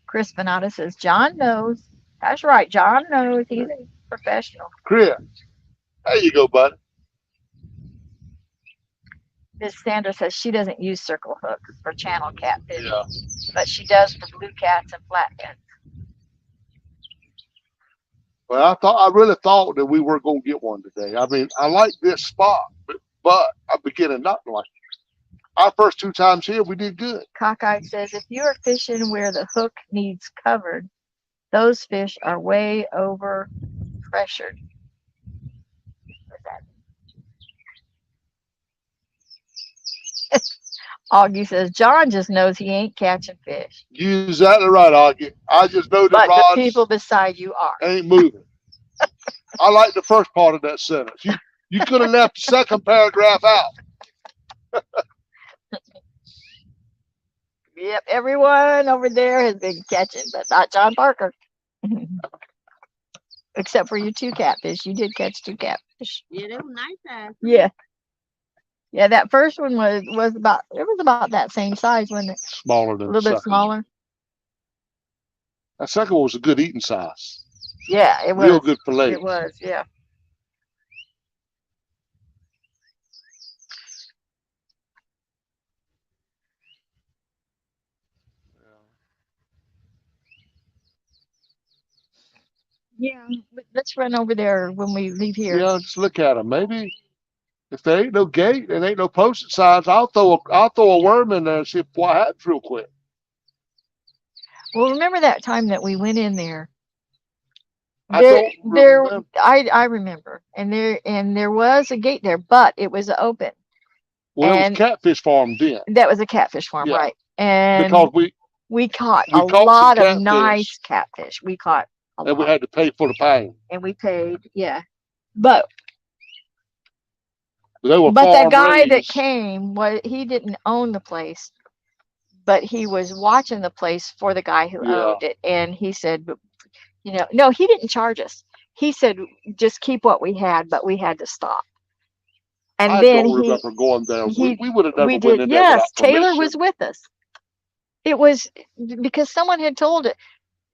Chris Venata says, John knows. That's right. John knows. He's a professional. Chris, there you go, buddy. Miss Sandra says she doesn't use circle hooks for channel catfish, Yeah. but she does for blue cats and flatheads. Well, I really thought that we were going to get one today. I mean, I like this spot, but I'm beginning not to like it. Our first 2 times here, we did good. Cockeye says, if you are fishing where the hook needs covered, those fish are way over pressured. What's that? Augie says, John just knows he ain't catching fish, You exactly right, Augie. I just know the but the rods people beside you are. ain't moving. I like the first part of that sentence. You could have left the second paragraph out. Yep, everyone over there has been catching, but not John Parker. Except for your 2 catfish. You did catch 2 catfish. Yeah, they were nice ass. Yeah. Yeah, that first one was about that same size, wasn't it? Smaller A than little the bit second. smaller. That second one was a good eating size. Yeah, it was. Real good fillet. It was, yeah. Yeah, but let's run over there when we leave here. Yeah, just look at them. Maybe if there ain't no gate and ain't no posted signs, I'll throw a worm in there and see what happens real quick. Well, remember that time that we went in there? I There, don't there, remember. I remember, and there was a gate there, but it was open. Well, it and- was catfish farm then. That was a catfish farm, Yeah. right? And Because we caught we a caught some lot of catfish. nice catfish. We caught a and we lot, had to pay for the pain. and we paid, yeah. But They were the farm guy that raised. came, he didn't own the place, but he was watching the place for the guy who Yeah. owned it, and he said, no, he didn't charge us. He said, just keep what we had, but we had to stop. And I then don't remember going there. he- We would have never we went did, in there yes, without Taylor permission. was with us. It was because someone had told it.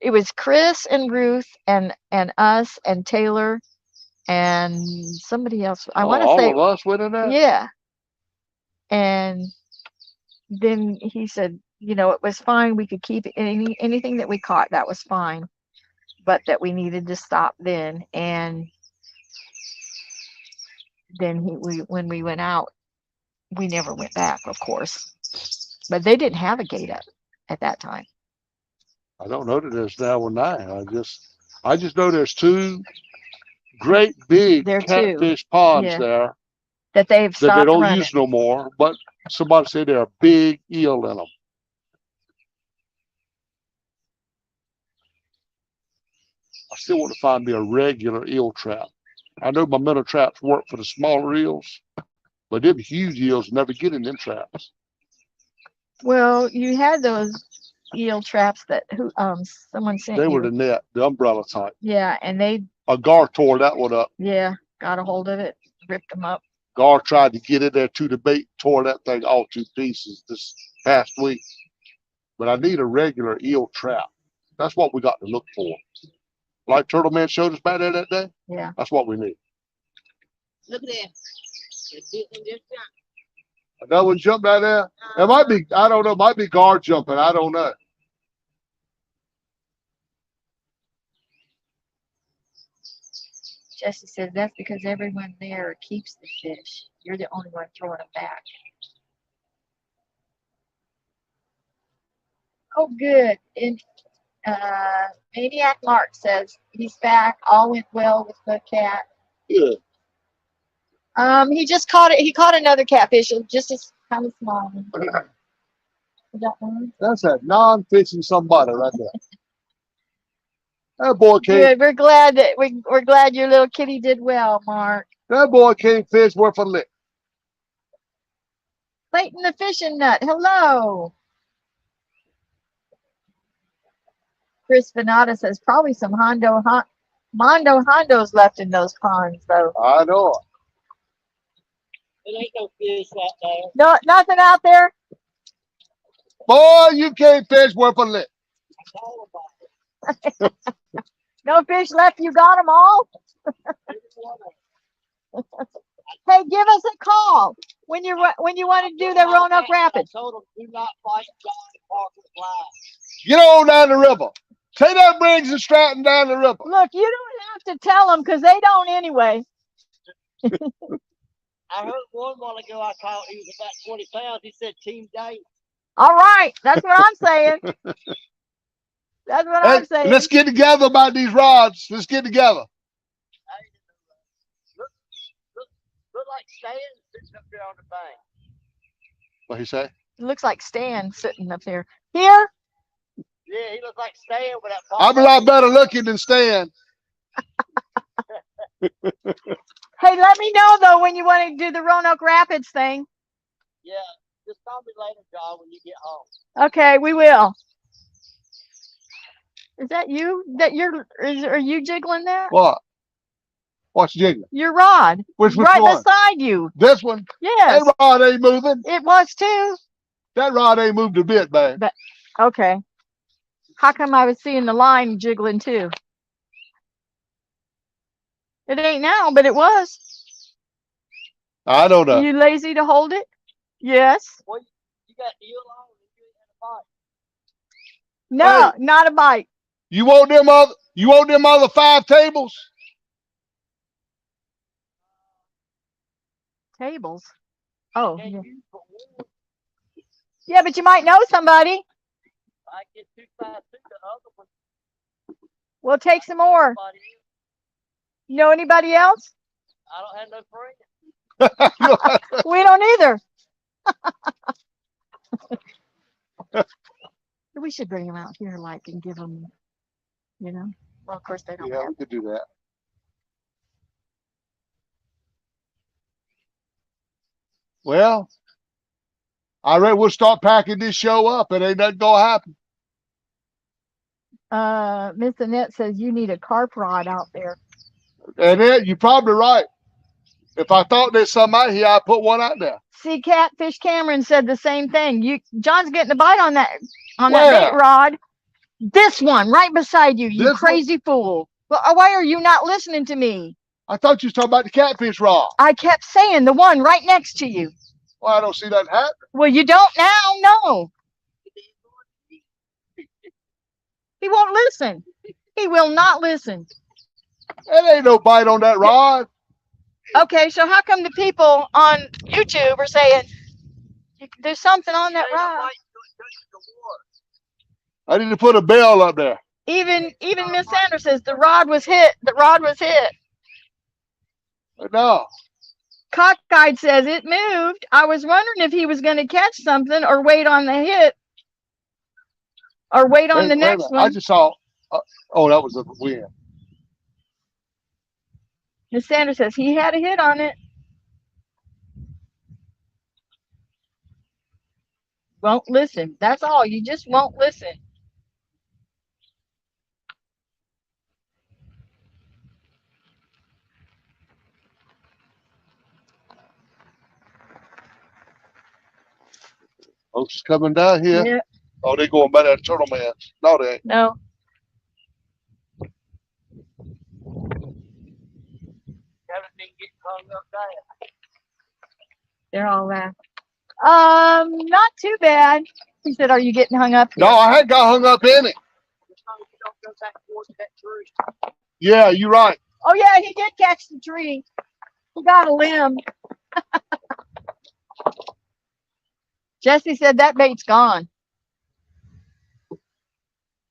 It was Chris and Ruth and us and Taylor and somebody else. I want to all say, of us went in there. yeah. And then he said, it was fine. We could keep anything that we caught. That was fine, but that we needed to stop then. And then when we went out, we never went back, of course. But they didn't have a gate up at that time. I don't know that there's now or now. I just know there's 2 great big There are 2, catfish ponds yeah, there that they've that they stopped don't running. use no more. But somebody said there are big eel in them. I still want to find me a regular eel trap. I know my minnow traps work for the smaller eels, but them huge eels never get in them traps. Well, you had those eel traps that someone sent They you. were the net, the umbrella type. Yeah, and they Gar tore that one up. got a hold of it, ripped them up. Gar tried to get in there to the bait, tore that thing all to pieces this past week. But I need a regular eel trap. That's what we got to look for. Like Turtle Man showed us back there that day. Yeah. That's what we need. Look at that. It's hitting this time. Another one jumped out there. It might be, I don't know, it might be guard jumping. I don't know. Jesse says that's because everyone there keeps the fish. You're the only one throwing them back. Oh, good. And Maniac Mark says he's back. All went well with the cat. Yeah. He just caught it. He caught another catfish, just as kind of small. Is that one? That's a non-fishing somebody right there. That boy can't. Good. We're glad that we're glad your little kitty did well, Mark. That boy can't fish worth a lick. Clayton the fishing nut. Hello. Chris Venata says probably some Mondo Hondos left in those ponds, though. I know. It ain't no fish out there. No, nothing out there. Boy, you can't fish worth a lick. I told about it. No fish left. You got them all. Every one of them. Hey, give us a call when you want to do the Roanoke Rapids. I told them do not fight John Parker's line. Get on down the river. Take that Briggs and Stratton down the river. Look, you don't have to tell them because they don't anyway. I heard one while ago I caught, he was about 20 pounds. He said Team Day. All right, that's what I'm saying. That's what I'm saying. Let's get together about these rods. Let's get together. Look like Stan sitting up there on the bank. What he say? It looks like Stan sitting up there. Here? Yeah, he looks like Stan with that. I'm a lot better looking than Stan. Hey, let me know though when you want to do the Roanoke Rapids thing. Yeah, just call me later, John, when you get home. Okay, we will. Is that you? Are you jiggling that? What? What's jiggling? Your rod. Which right one? beside you. This one? Yes. That rod ain't moving. It was too. That rod ain't moved a bit, babe. Okay. How come I was seeing the line jiggling too? It ain't now, but it was. I don't know. You lazy to hold it? Yes. Well, you got eel on and you ain't had a bite. No, not a bite. You want them other 5 tables? Tables. Oh, Can't yeah. use but one. Yeah, but you might know somebody. I get 2 5 2 the other one. We'll take some more. Somebody else. You know anybody else? I don't have no friends. We don't either. We should bring them out here, like, and give them, you know. Well, of course they don't Yeah, have. we could do that. Well, I reckon we'll start packing this show up. It ain't nothing gonna happen. Miss Annette says you need a carp rod out there. And then you're probably right. If I thought there's some out here, I'd put one out there. See, Catfish Cameron said the same thing. John's getting a bite on that Where? bait rod. This one right beside you, you This crazy fool. Well, why are you not listening to me? I thought you was talking about the catfish rod. I kept saying the one right next to you. Well, I don't see that happening. Well, you don't now? No. He won't listen. He will not listen. There ain't no bite on that rod. Okay, so how come the people on YouTube are saying there's something on that Ain't no rod? bite till it touches the water. I need to put a bell up there. Even Miss Sanders says the rod was hit. The rod was hit. No. Cockeyed says it moved. I was wondering if he was going to catch something or wait on the hit or wait on the Wait a next minute. I one. just saw. Oh, that was a wind. Miss Sanders says he had a hit on it. Won't listen. That's all. You just won't listen. Folks is coming down here. Yeah. Oh, they going by that turtle man. No, they ain't. No. They're all laughing. Not too bad. He said, "Are you getting hung up?" No, I had got hung up in it. Yeah, you're right. Oh yeah, he did catch the tree. He got a limb. Jesse said that bait's gone.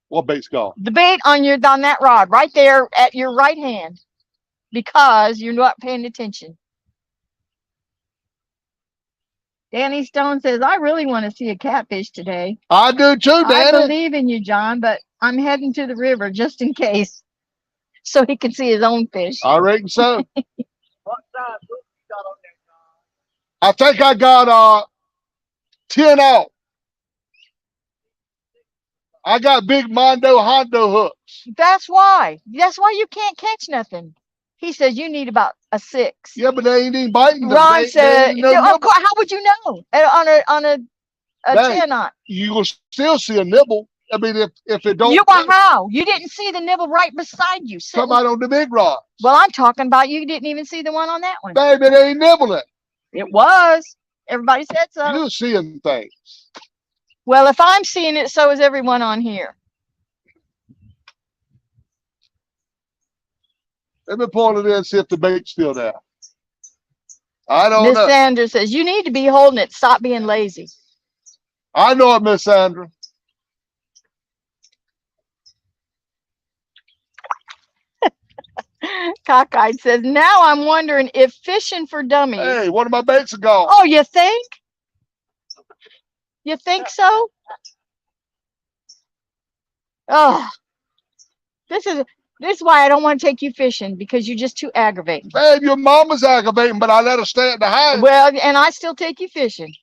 What bait's gone? The bait on that rod right there at your right hand, because you're not paying attention. Danny Stone says, "I really want to see a catfish today." I do too, I Danny. believe in you, John, but I'm heading to the river just in case, so he can see his own fish. I reckon so. I think I got 10 out. I got big Mondo Hondo hooks. That's why. That's why you can't catch nothing. He says you need about a 6. Yeah, but they ain't even biting them. Ron They said, ain't no "Of nibble. course, how would you know on a Hey, 10 knot? You will still see a nibble. I mean, if it don't You how? You didn't see the nibble right beside you. come Sitting. out on the big rod. Well, I'm talking about you didn't even see the one on that one. Baby, they ain't nibbling. It was. Everybody said so. You're seeing things. Well, if I'm seeing it, so is everyone on here. Let me pull it in and see if the bait's still there. I don't Miss know. Sanders says you need to be holding it. Stop being lazy. I know it, Miss Sandra. Cockeyed says, "Now I'm wondering if fishing for dummies." Hey, one of my baits are gone. Oh, you think? You think so? Oh, this is why I don't want to take you fishing, because you're just too aggravating. Babe, your mama's aggravating, but I let her stay at the house. Well, and I still take you fishing.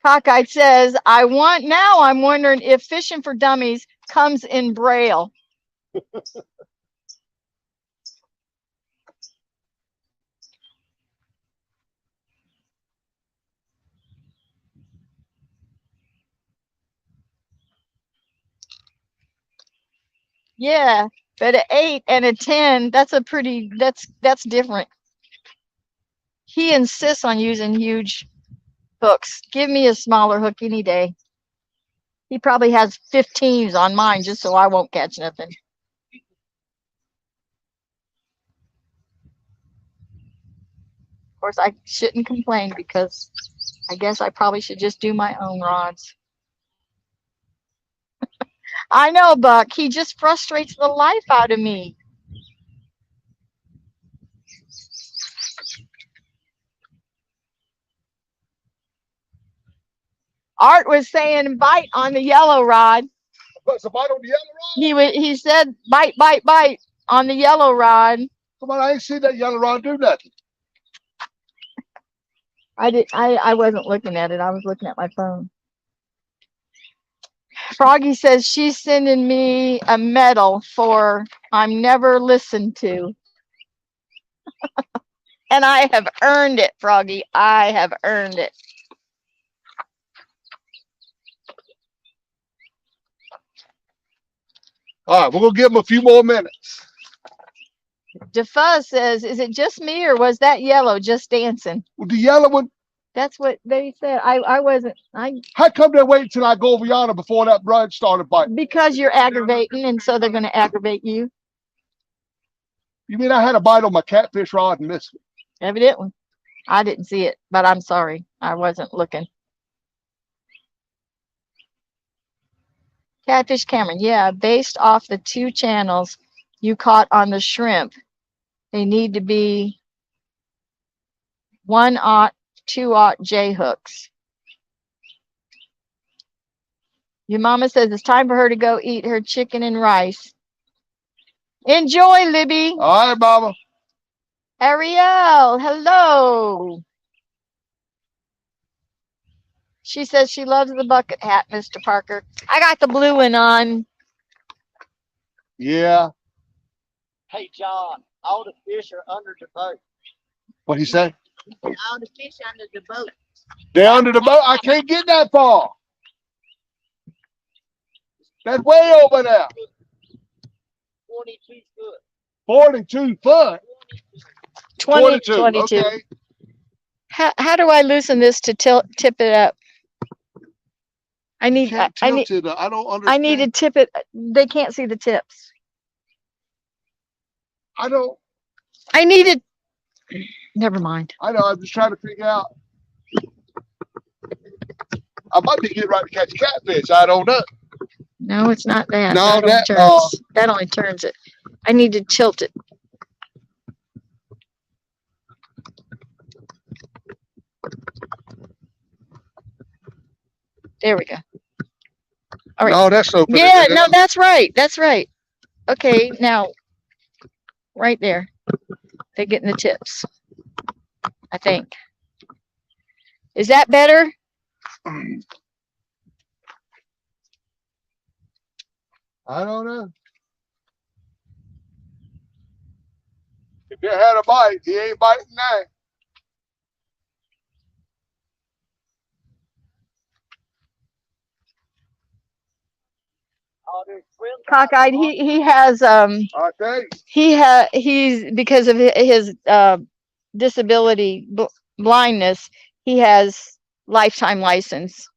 Cockeyed says, I'm wondering if fishing for dummies comes in Braille." Yeah, but an 8 and a 10, that's different. He insists on using huge hooks. Give me a smaller hook any day. He probably has 15s on mine just so I won't catch nothing. Of course, I shouldn't complain, because I guess I probably should just do my own rods. I know, Buck. He just frustrates the life out of me. Art was saying bite on the yellow rod. What's a bite on the yellow rod? He said bite, bite, bite on the yellow rod. Come on, I ain't seen that yellow rod do nothing. I wasn't looking at it. I was looking at my phone. Froggy says she's sending me a medal for I'm never listened to. And I have earned it, Froggy. I have earned it. All right, we're going to give them a few more minutes. DeFuzz says, is it just me or was that yellow just dancing? Well, the yellow one, That's what they said. I wasn't. how come they wait until I go over yonder before that bird started biting? Because you're aggravating, and so they're going to aggravate you. You mean I had a bite on my catfish rod and missed it? Evidently. I didn't see it, but I'm sorry. I wasn't looking. Catfish Cameron, yeah, based off the 2 channels you caught on the shrimp, they need to be 1/0, 2/0 J hooks. Your mama says it's time for her to go eat her chicken and rice. Enjoy, Libby. All right, mama. Ariel, hello. She says she loves the bucket hat, Mr. Parker. I got the blue one on. Yeah. Hey, John, all the fish are under the boat. What'd he say? All the fish under the boat. They're under the boat. I can't get that far. That's way over there. 22 foot. 42 foot. 22. Okay. How do I loosen this to tip it up? I You need can't I need tilt it. I don't understand. I need to tip it. They can't see the tips. I don't. I need it. Never mind. I know. I'm just trying to figure out. I might be getting right to catch catfish. I don't know. No, it's not that. No, That only turns it. I need to tilt it. There we go. All right. No, that's open. Yeah, no, that's right. That's right. Okay, now, right there. They're getting the tips, I think. Is that better? I don't know. If it had a bite, he ain't biting now. All their swim Cockeyed. He has I think. he's because of his disability blindness. He has lifetime license.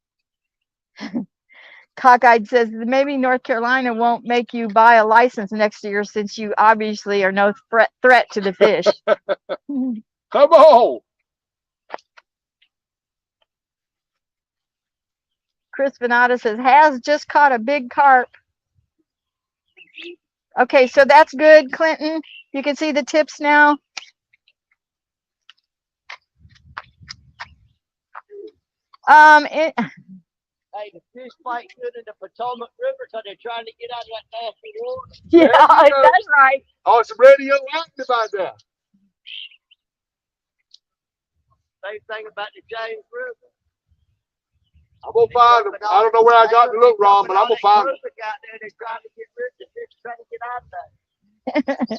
Cockeyed says maybe North Carolina won't make you buy a license next year since you obviously are no threat to the fish. Come on. Chris Venata says has just caught a big carp. Okay, so that's good, Clinton. You can see the tips now. Hey, the fish fight good in the Potomac River, so they're trying to get out of that nasty water. Yeah, that's right. Oh, it's radioactive out there. Same thing about the James River. I'm gonna find them. I don't know where I got to look, Ron, but I'm gonna find them. Out there, they're trying to get rid of the fish, trying to get out of there.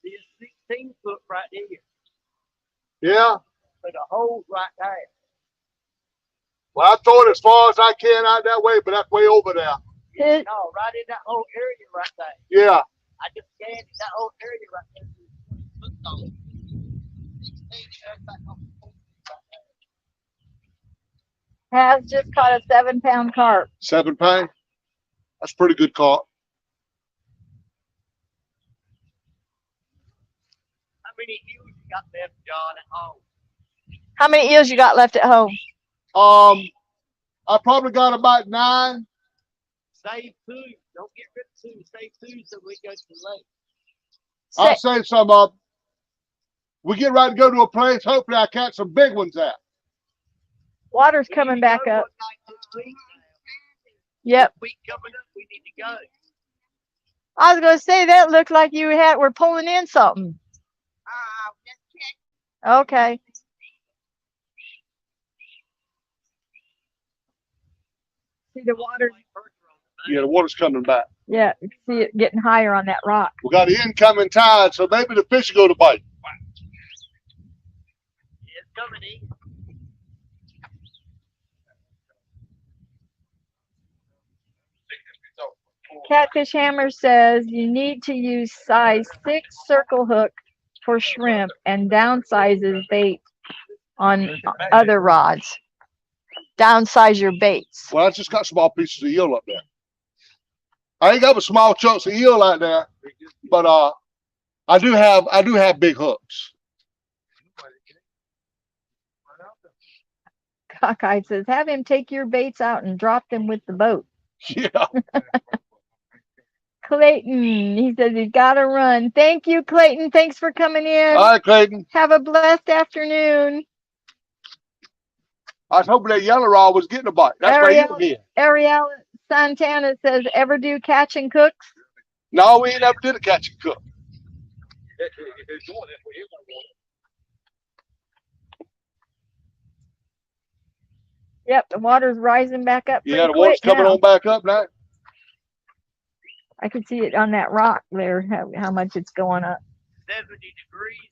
See, it's 16 foot right here. Yeah. But the hole's right there. Well, I throw it as far as I can out that way, but that's way over there. No, right in that whole area right there. Yeah. I just scanned that whole area right there. Has just caught a 7-pound carp. 7 pound. That's pretty good caught. How many eels you got left, John, at home? How many eels you got left at home? I probably got about 9. Save 2. Don't get rid of 2. Save 2 so we go to the lake. I'll save some up. We get ready to go to a place. Hopefully, I catch some big ones out. Water's coming back up. Yep. Week coming up, we need to go. I was gonna say that looked like you were pulling in something. Okay. See the water. Yeah, the water's coming back. Yeah, you can see it getting higher on that rock. We got an incoming tide, so maybe the fish will go to bite. Yeah, it's coming in. Catfish Hammer says you need to use size 6 circle hook for shrimp and downsizes bait on other rods. Downsize your baits. Well, I just got small pieces of eel up there. I ain't got but small chunks of eel out there, but I do have big hooks. Cockeye says have him take your baits out and drop them with the boat. Yeah. Clayton, he says he's got to run. Thank you, Clayton. Thanks for coming in. All right, Clayton. Have a blessed afternoon. I was hoping that yellow rod was getting a bite. That's where you again. Ariel Santana says, ever do catch and cooks? No, we ain't ever did a catch and cook. Yep, the water's rising back up. Yeah, the water's coming on back up now. I can see it on that rock there, how much it's going up. 70 degrees.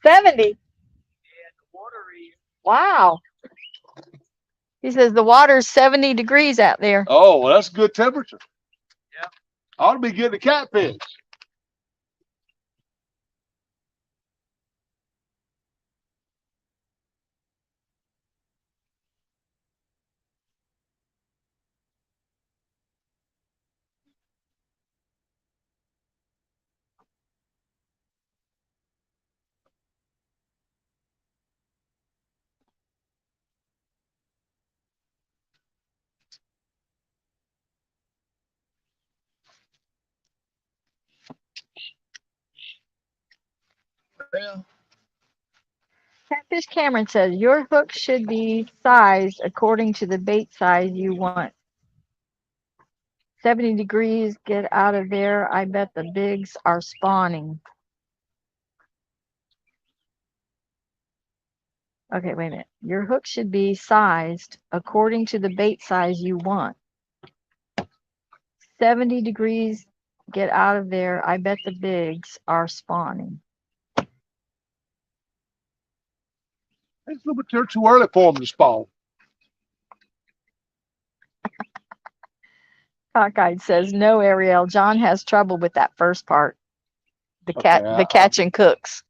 70? Yeah, the water is. Wow. He says the water's 70 degrees out there. Oh, well, that's a good temperature. Yeah. I ought to be getting a catfish. Well, Catfish Cameron says your hook should be sized according to the bait size you want. 70 degrees, get out of there. I bet the bigs are spawning. Okay, wait a minute. Your hook should be sized according to the bait size you want. 70 degrees, get out of there. I bet the bigs are spawning. It's a little bit too early for them to spawn. Cockeyed says no, Ariel. John has trouble with that first part. Okay, The catch and cooks.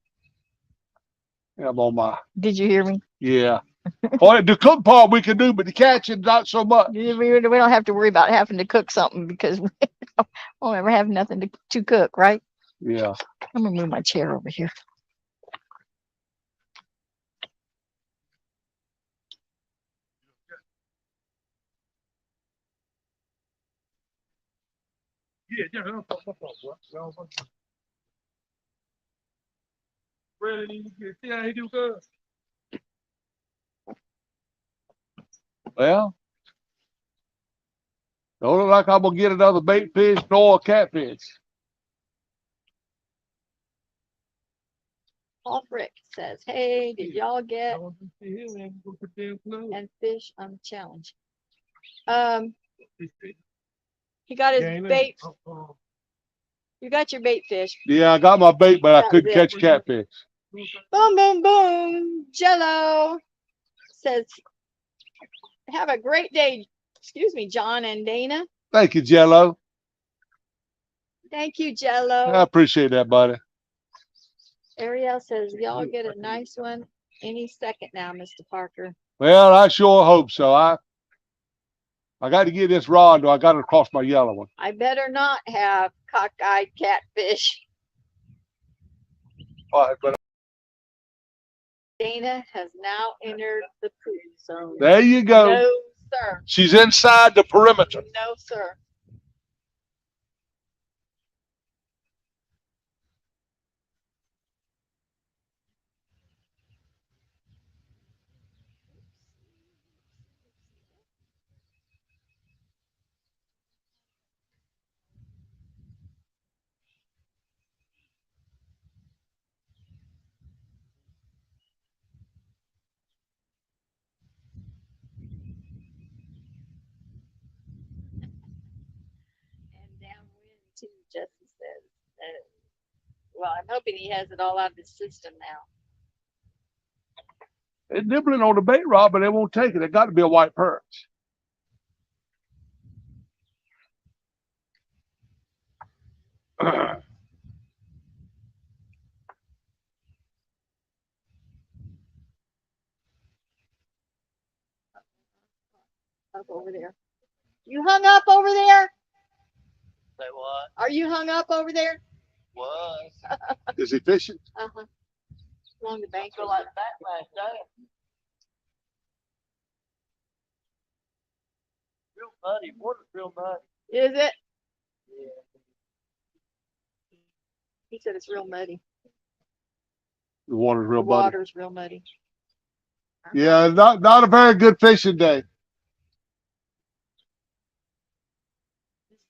I'm on my, Did you hear me? yeah. Well, the cook part we can do, but the catching, not so much. We don't have to worry about having to cook something because we won't ever have nothing to cook, right? Yeah. I'm gonna move my chair over here. yeah. Really, you see how he do good? Well, don't look like I'm gonna get another bait fish nor a catfish. Paul Frick says, hey, did y'all get And and fish on the challenge? He got his bait. You got your bait fish. Yeah, I got my bait, but I That couldn't was catch a catfish. Boom, boom, boom. Jello says, have a great day. Excuse me, John and Dana. Thank you, Jello. Thank you, Jello. I appreciate that, buddy. Ariel says, y'all get a nice one any second now, Mr. Parker. Well, I sure hope so. I got to get this rod, or I got to cross my yellow one. I better not have cockeyed catfish. All right, but Dana has now entered the pool zone. there you go. No, sir. She's inside the perimeter. No, sir. And downwind too, Jesse says. Well, I'm hoping he has it all out of his system now. They're nibbling on the bait rod, but they won't take it. It got to be a white perch. Up over there. You hung up over there? Say what? Are you hung up over there? Was. Is he fishing? Uh-huh. Along the bank. Feel like that last day. Real muddy. Water's real muddy. Is it? Yeah. He said it's real muddy. The water's real The muddy. water's real muddy. Yeah, not a very good fishing day.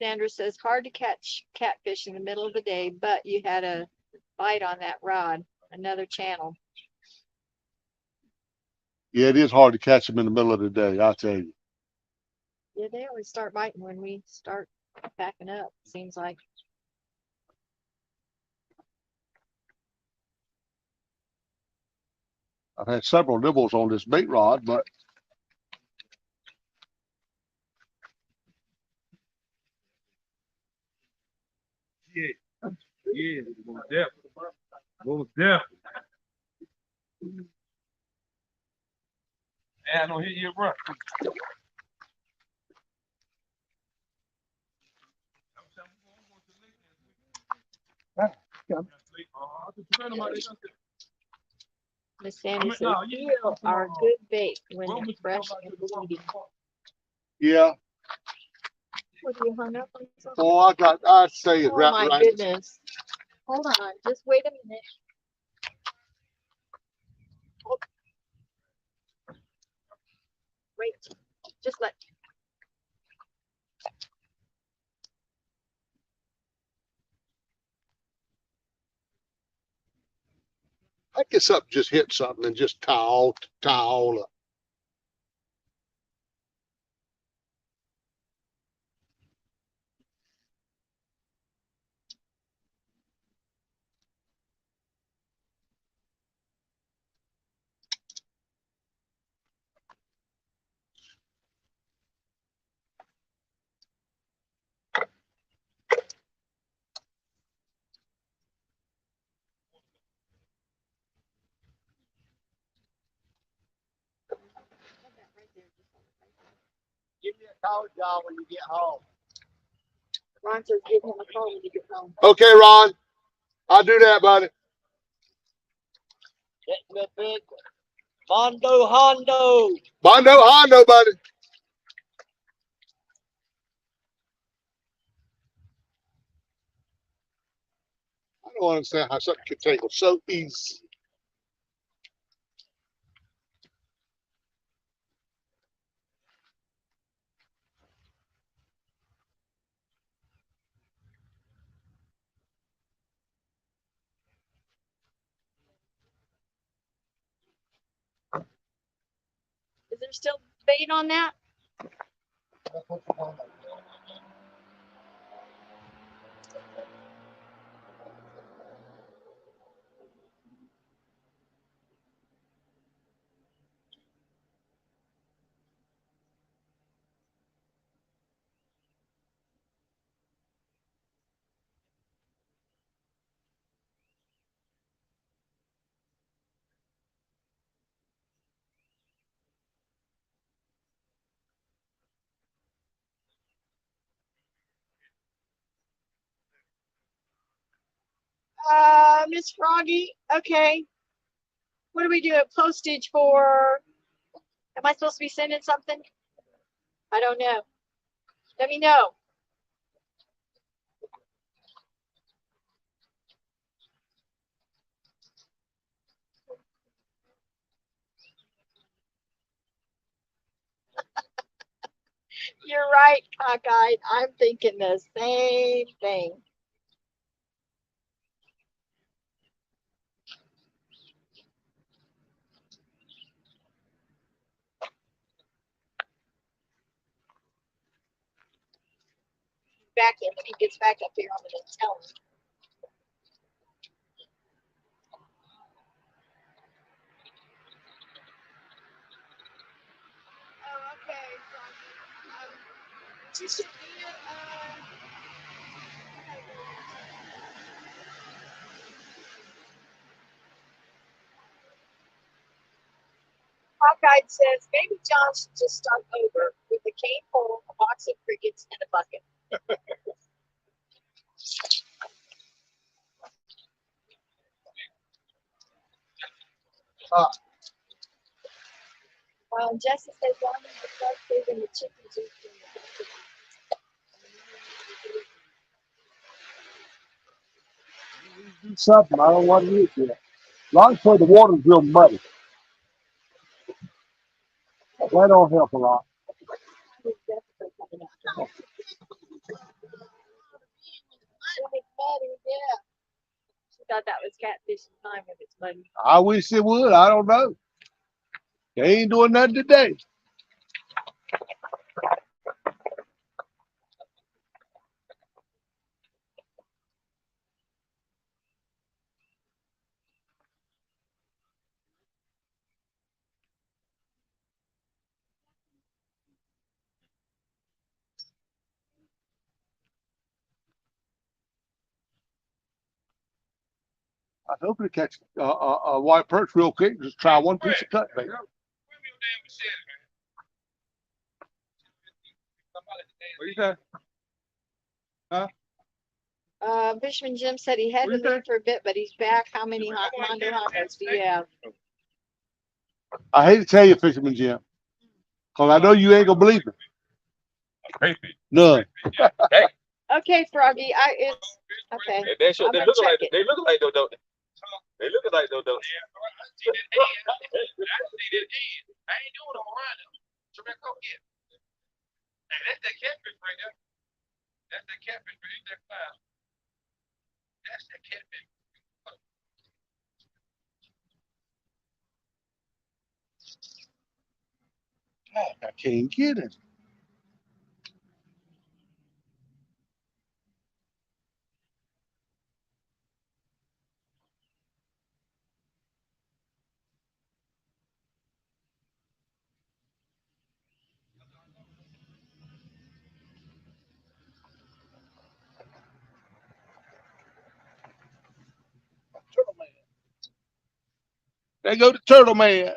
Sandra says, hard to catch catfish in the middle of the day, but you had a bite on that rod. Another channel. Yeah, it is hard to catch them in the middle of the day, I'll tell you. Yeah, they always start biting when we start packing up, seems like. I've had several nibbles on this bait rod, but Yeah, most definitely. Most definitely. And I know he run. Miss Sandy says, "Feel our good bake when they're fresh and bleeding." Yeah. What, you hung up on something? Oh, I'd say it's Oh wrapped my around. goodness. Hold on, just wait a minute. Wait, just let. I guess something just hit something and just towel. Give me a call, John, when you get home. Ron says, "Give him a call when you get home." Okay, Ron. I'll do that, buddy. Get me a big Mondo Hondo. Hondo, buddy. I don't understand how something could take so easy. Is there still bait on that? Miss Froggy, okay. What do we do? Postage for, am I supposed to be sending something? I don't know. Let me know. You're right, cockeyed. I'm thinking the same thing. Back in, when he gets back up here, I'm gonna tell him. Oh, okay. Just Hawkeye says maybe John should just start over with a cane pole, a box of crickets, and a bucket. Jesse says John needs to start saving the chickens and the bucket. Do something. I don't know what it is yet. Long as the water's real muddy. That don't help a lot. He's definitely coming out. It's muddy, yeah. She thought that was catfishing time if it's muddy. I wish it would. I don't know. They ain't doing nothing today. I was hoping to catch a white perch real quick. Just try one piece of cut bait. What you say? Fisherman Jim said he had to leave for a bit, but he's back. How many Mondo hot dogs do you have? I hate to tell you, Fisherman Jim, because I know you ain't gonna believe me. None. Okay, Froggy, it's okay. They I'm look gonna check like it. they look like those. They look like those. I ain't doing all right. Jamaica, yeah. Hey, that's that catfish right there. That's that catfish, but it's that fly. That's that catfish. I can't get it. Turtle Man. There go the Turtle Man.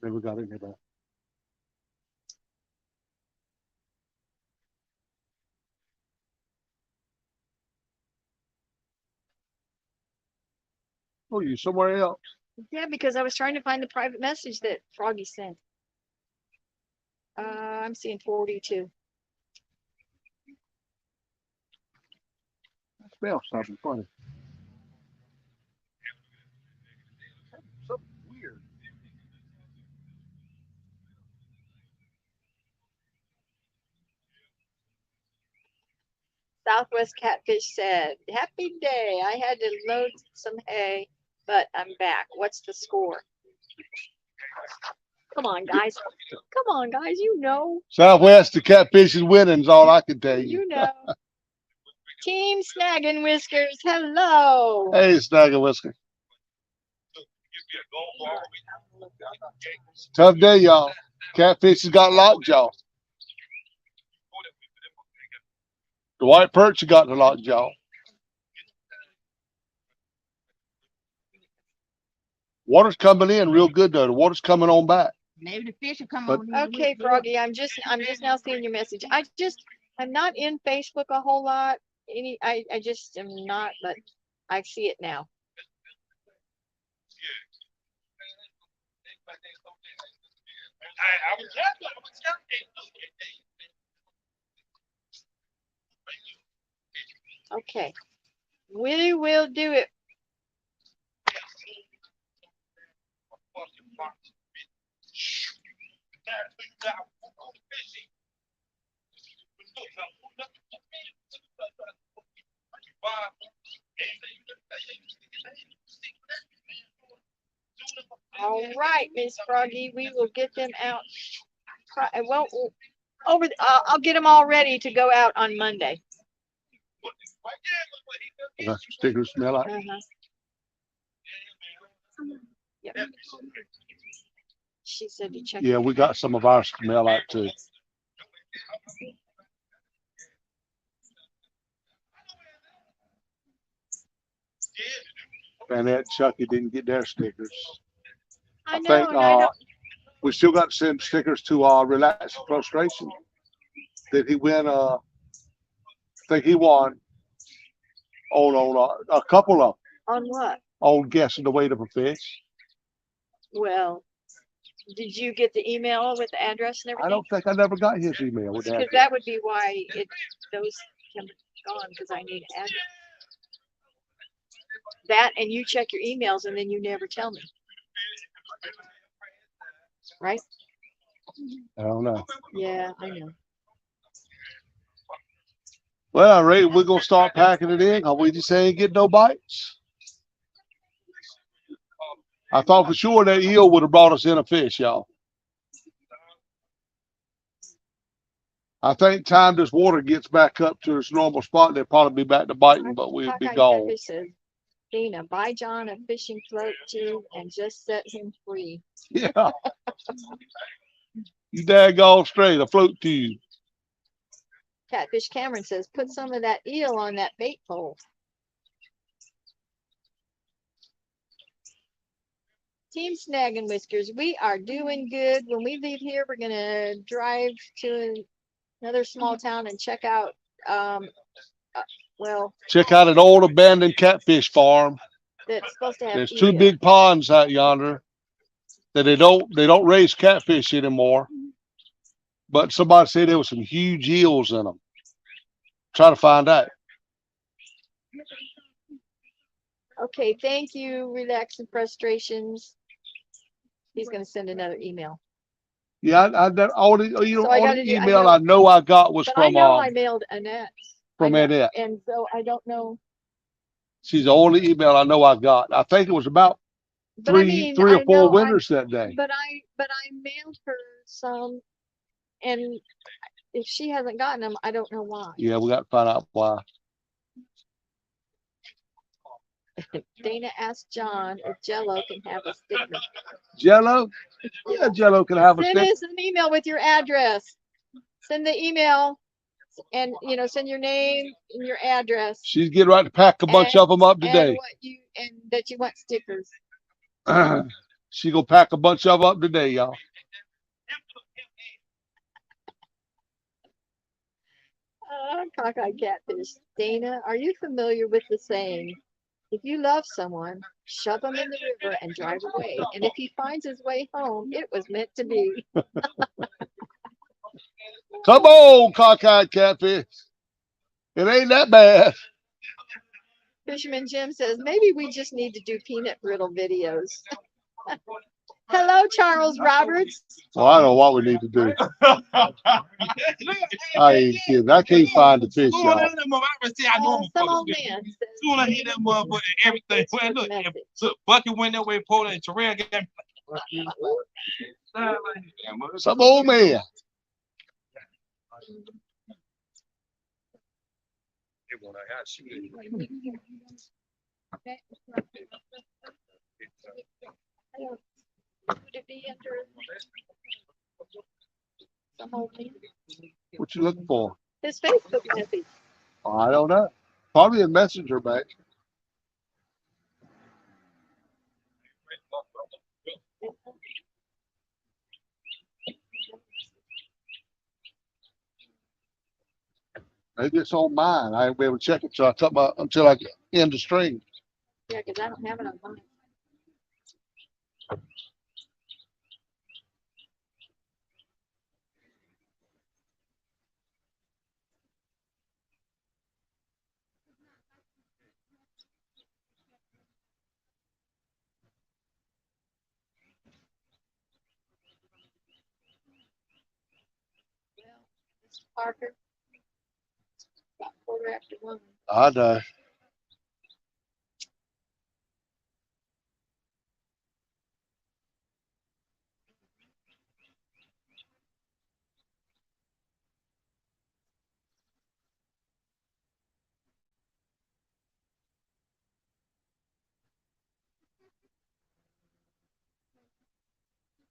Never got in here though. Oh, you somewhere else? Yeah, because I was trying to find the private message that Froggy sent. I'm seeing 42. I smell something funny. Something weird. Southwest Catfish said, "Happy day. I had to load some hay, but I'm back. What's the score?" Come on, guys. Come on, guys. You know. Southwest, the catfish is winning is all I can tell you. You know. Team Snagging Whiskers, hello. Hey, Snagger Whisker. Tough day, y'all. Catfish has got lockjaw. The white perch has got the lockjaw. Water's coming in real good though. The water's coming on back. Maybe the fish will come But- on. in Okay, with Froggy, I'm just now seeing your message. I'm not in Facebook a whole lot. I just am not, but I see it now. Okay. We will do it. All right, Miss Froggy, we will get them out. Well, I'll get them all ready to go out on Monday. That's the stickers smell like. Uh-huh. Yep. She said to check. Yeah, we got some of ours smell like too. And that Chucky didn't get their stickers. I know, think and I don't. we still got to send stickers to Relax and Frustration. Did he win? I think he won on a couple of On what? on guessing the weight of a fish. Well, did you get the email with the address and I everything? don't think I never got his email with that. Because that would be why those can be gone, because I need address. That, and you check your emails and then you never tell me. Right? I don't know. Yeah, I know. Well, Ray, we're gonna start packing it in. 'Cause we just ain't getting no bites. I thought for sure that eel would have brought us in a fish, y'all. I think time this water gets back up to its normal spot, they'll probably be back to biting, but we'd be Cockeyed gone. Catfish says, Dina, buy John a fishing float too and just set him free. Yeah. You daggone straight, a float tube. Catfish Cameron says, put some of that eel on that bait pole. Team Snag and Whiskers, we are doing good. When we leave here, we're going to drive to another small town and check out, well, Check out an old abandoned catfish farm. that's supposed to have There's two eel. big ponds out yonder that they don't raise catfish anymore. But somebody said there was some huge eels in them. Try to find out. Okay, thank you, Relax and Frustrations. He's going to send another email. Yeah, that only So I gotta only do- I email know- I know I got was But I from know I mailed Annette. from I know, Annette. and so I don't know. She's the only email I know I got. I think it was about But I three mean, or I four know winners that day. But I mailed her some, and if she hasn't gotten them, I don't know why. Yeah, we got to find out why. Dana asked John if Jello can have a sticker. Jello? Yeah, Jello can have a Send stick. us an email with your address. Send the email, and send your name and your address. She's getting right to pack a bunch and- of them up And today. that you want stickers. She gonna pack a bunch of them up today, y'all. Cockeyed Catfish. Dana, are you familiar with the saying, if you love someone, shove him in the river and drive away. And if he finds his way home, it was meant to be. Come on, cockeyed catfish. It ain't that bad. Fisherman Jim says, maybe we just need to do peanut brittle videos. Hello, Charles Roberts. Well, I don't know what we need to do. I ain't kidding. I can't find the fish, y'all. Some old man says, Soon I hit that motherfucker, everything. Well, look, so Bucky went that way, Paul and Terrell got Some old man. would it be under some old man? What you looking for? His Facebook message. I don't know. Probably a messenger back. Maybe it's on mine. I ain't be able to check it until I end the stream. Yeah, because I don't have it on mine. Well, Mr. Parker, about 1:15. I know.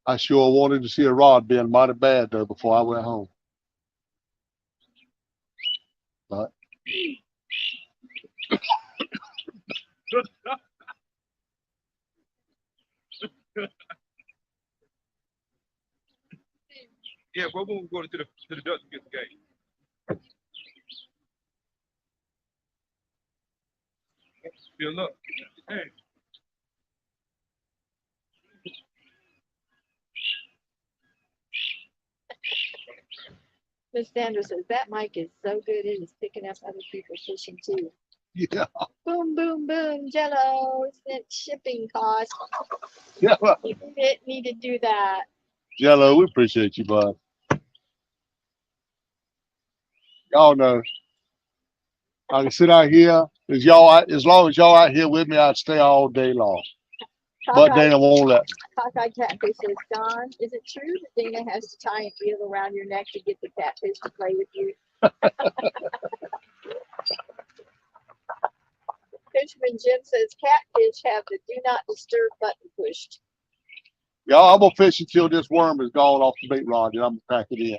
I sure wanted to see a rod being mighty bad though before I went home. But Yeah, we're going to go to the Dutch to get the game. Feel look. Hey. Miss Sanders says that mic is so good it is picking up other people fishing too. Yeah. Boom, boom, boom. Jello. Sent shipping costs. Yeah. You didn't need to do that. Jello, we appreciate you, bud. Y'all know. I can sit out here. As long as y'all out here with me, I'd stay all day long. But Cockeye, Dana won't let me. Cockeye Catfish says, Don, is it true that Dana has to tie a reel around your neck to get the catfish to play with you? Fisherman Jim says catfish have the do not disturb button pushed. Y'all, I'm gonna fish until this worm is gone off the bait rod, and I'm gonna pack it in.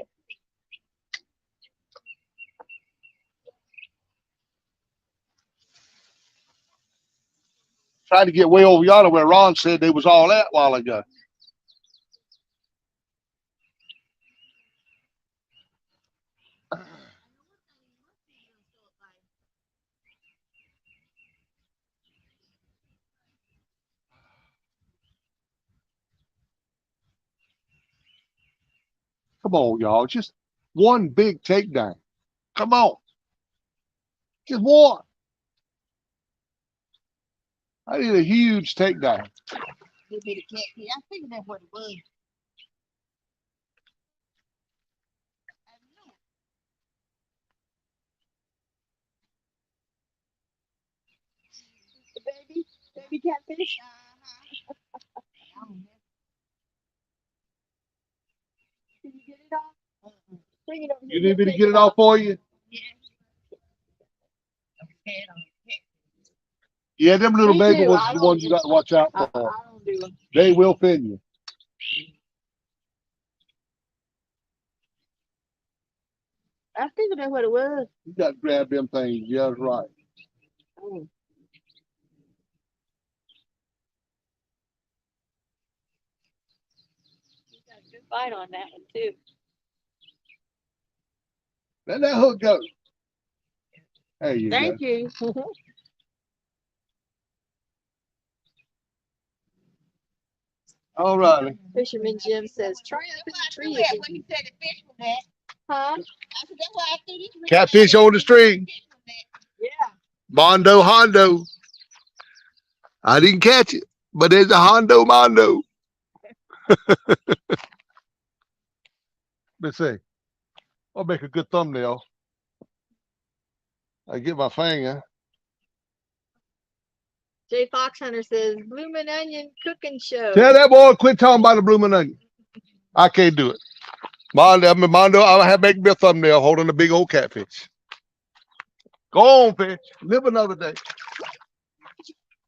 Tried to get way over yonder where Ron said they was all at a while ago. Come on, y'all. Just one big takedown. Come on. Just one. I need a huge takedown. It'd be the catfish. I figured that's what it was. I knew The baby catfish. Can you get it off? Bring it over here. You need me to get it off for you? Yeah, them little Me baby too. ones I are the don't ones you got to watch out I for. don't do them. They will fin you. I figured that's what it was. You got to grab them things just right. Oh. You got a good bite on that one too. Let that hook go. There you go. Thank you. All righty. Fisherman Jim says, try up in the I tree knew that again. when you said the fish was that. Huh? I said that's why I threw this. Catfish on the string. Yeah. Mondo Hondo. I didn't catch it, but there's a Hondo Mondo. Let's see. I'll make a good thumbnail. I get my finger. Jay Foxhunter says, Bloomin' Onion Cooking Show. Tell that boy quit talking about the blooming onion. I can't do it. Mondo, I'll have make me a thumbnail holding a big old catfish. Go on, fish. Live another day.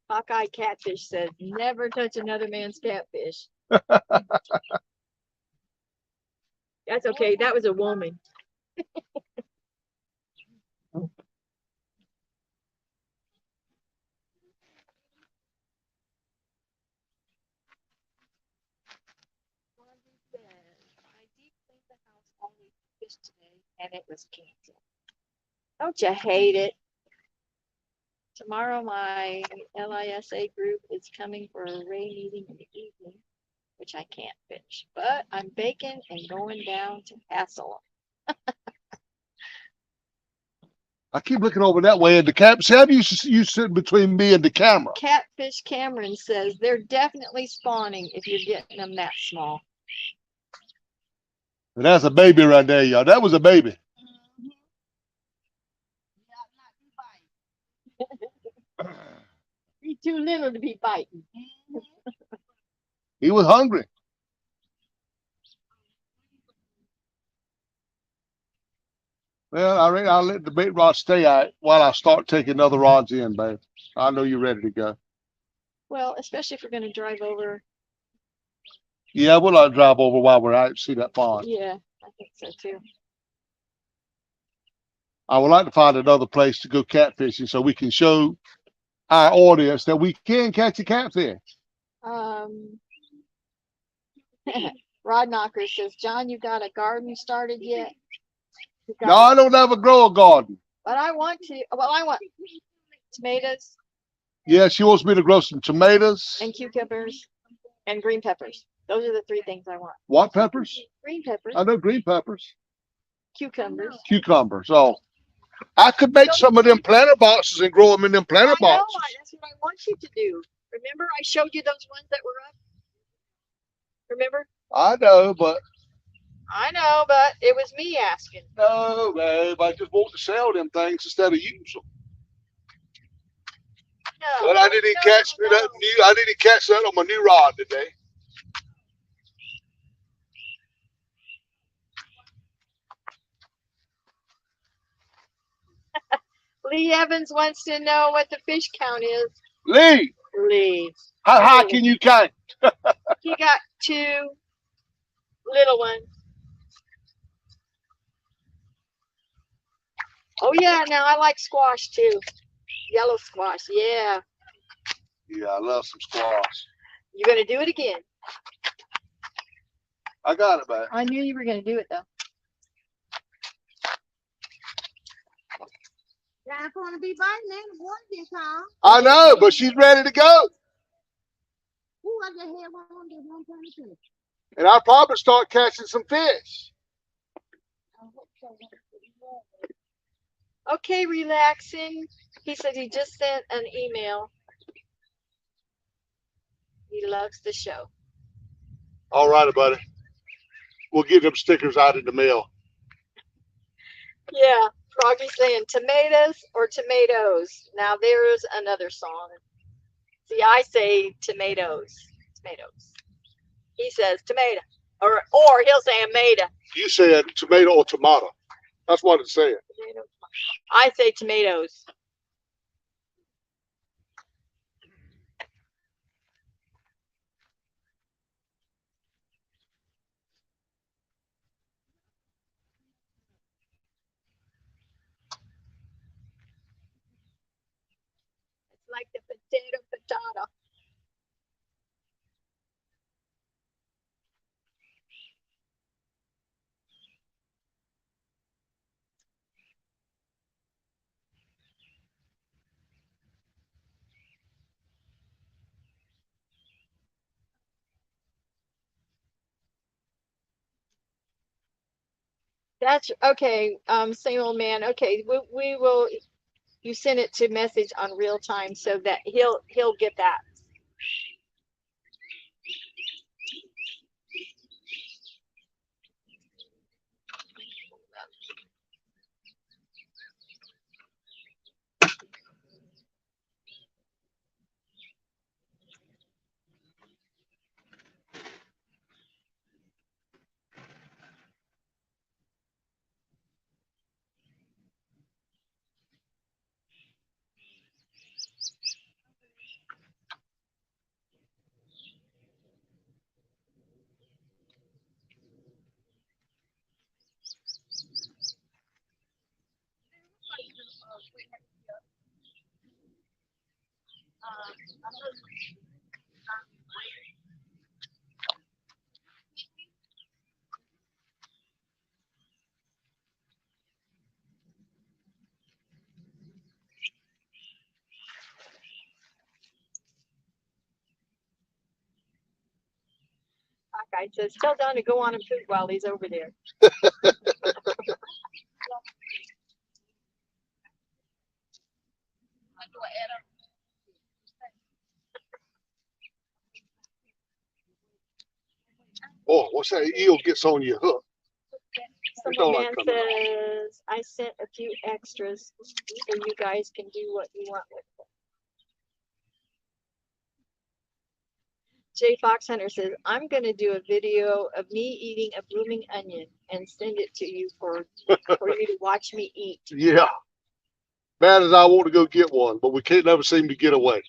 Hawkeye Catfish says, never touch another man's catfish. That's okay. That was a woman. I deep cleaned the house all week fish today, and it was canceled. Don't you hate it? Tomorrow, my LISA group is coming for a Ray meeting in the evening, which I can't fish, but I'm baking and going down to Hassel. I keep looking over that way at the camera. See, you sit between me and the camera. Catfish Cameron says they're definitely spawning if you're getting them that small. And that's a baby right there, y'all. That was a baby. He's too little to be biting. He was hungry. Well, I'll let the bait rod stay out while I start taking other rods in, babe. I know you're ready to go. Well, especially if we're going to drive over. Yeah, we'll let drive over while we're out and see that pond. Yeah, I think so too. I would like to find another place to go catfishing so we can show our audience that we can catch a catfish. Rod Knocker says, John, you got a garden started yet? No, I don't ever grow a garden. But I want to. Well, I want tomatoes. Yeah, she wants me to grow some tomatoes. And cucumbers and green peppers. Those are the three things I want. What peppers? Green peppers. I know green peppers. Cucumbers. Cucumbers. Oh, I could make some of them planter boxes and grow them in them planter I know. boxes. That's what I want you to do. Remember, I showed you those ones that were up. Remember? I know, but I know, but it was me asking. no, babe. I just want to sell them things instead of use them. No, But I didn't catch that new. I didn't catch that on my new rod today. Lee Evans wants to know what the fish count is. Lee, Lee. how high can you count? He got 2 little ones. Oh yeah, now I like squash too. Yellow squash, yeah. Yeah, I love some squash. You're gonna do it again. I got it, babe. I knew you were gonna do it though. Not gonna be biting in the one this time. I know, but she's ready to go. Who I just had one this one time too? And I'll probably start catching some fish. Okay, relaxing. He said he just sent an email. He loves the show. All right, buddy. We'll get them stickers out in the mail. Yeah, Froggy's saying tomatoes or tomatoes. Now there's another song. See, I say tomatoes. Tomatoes. He says tomato. Or he'll say tomato. You said tomato or tomato. That's what it's saying. Tomato. I say tomatoes. It's like the potato. That's okay. Same old man. Okay, we will. You send it to message on real time so that he'll get that. Guy says, tell Don to go on and poop while he's over there. Oh, what's that? Eel gets on your hook. Some man says, I sent a few extras so you guys can do what you want with them. Jay Fox Hunter says, I'm going to do a video of me eating a blooming onion and send it to you for you to watch me eat. Yeah. Bad as I want to go get one, but we can't never seem to get away.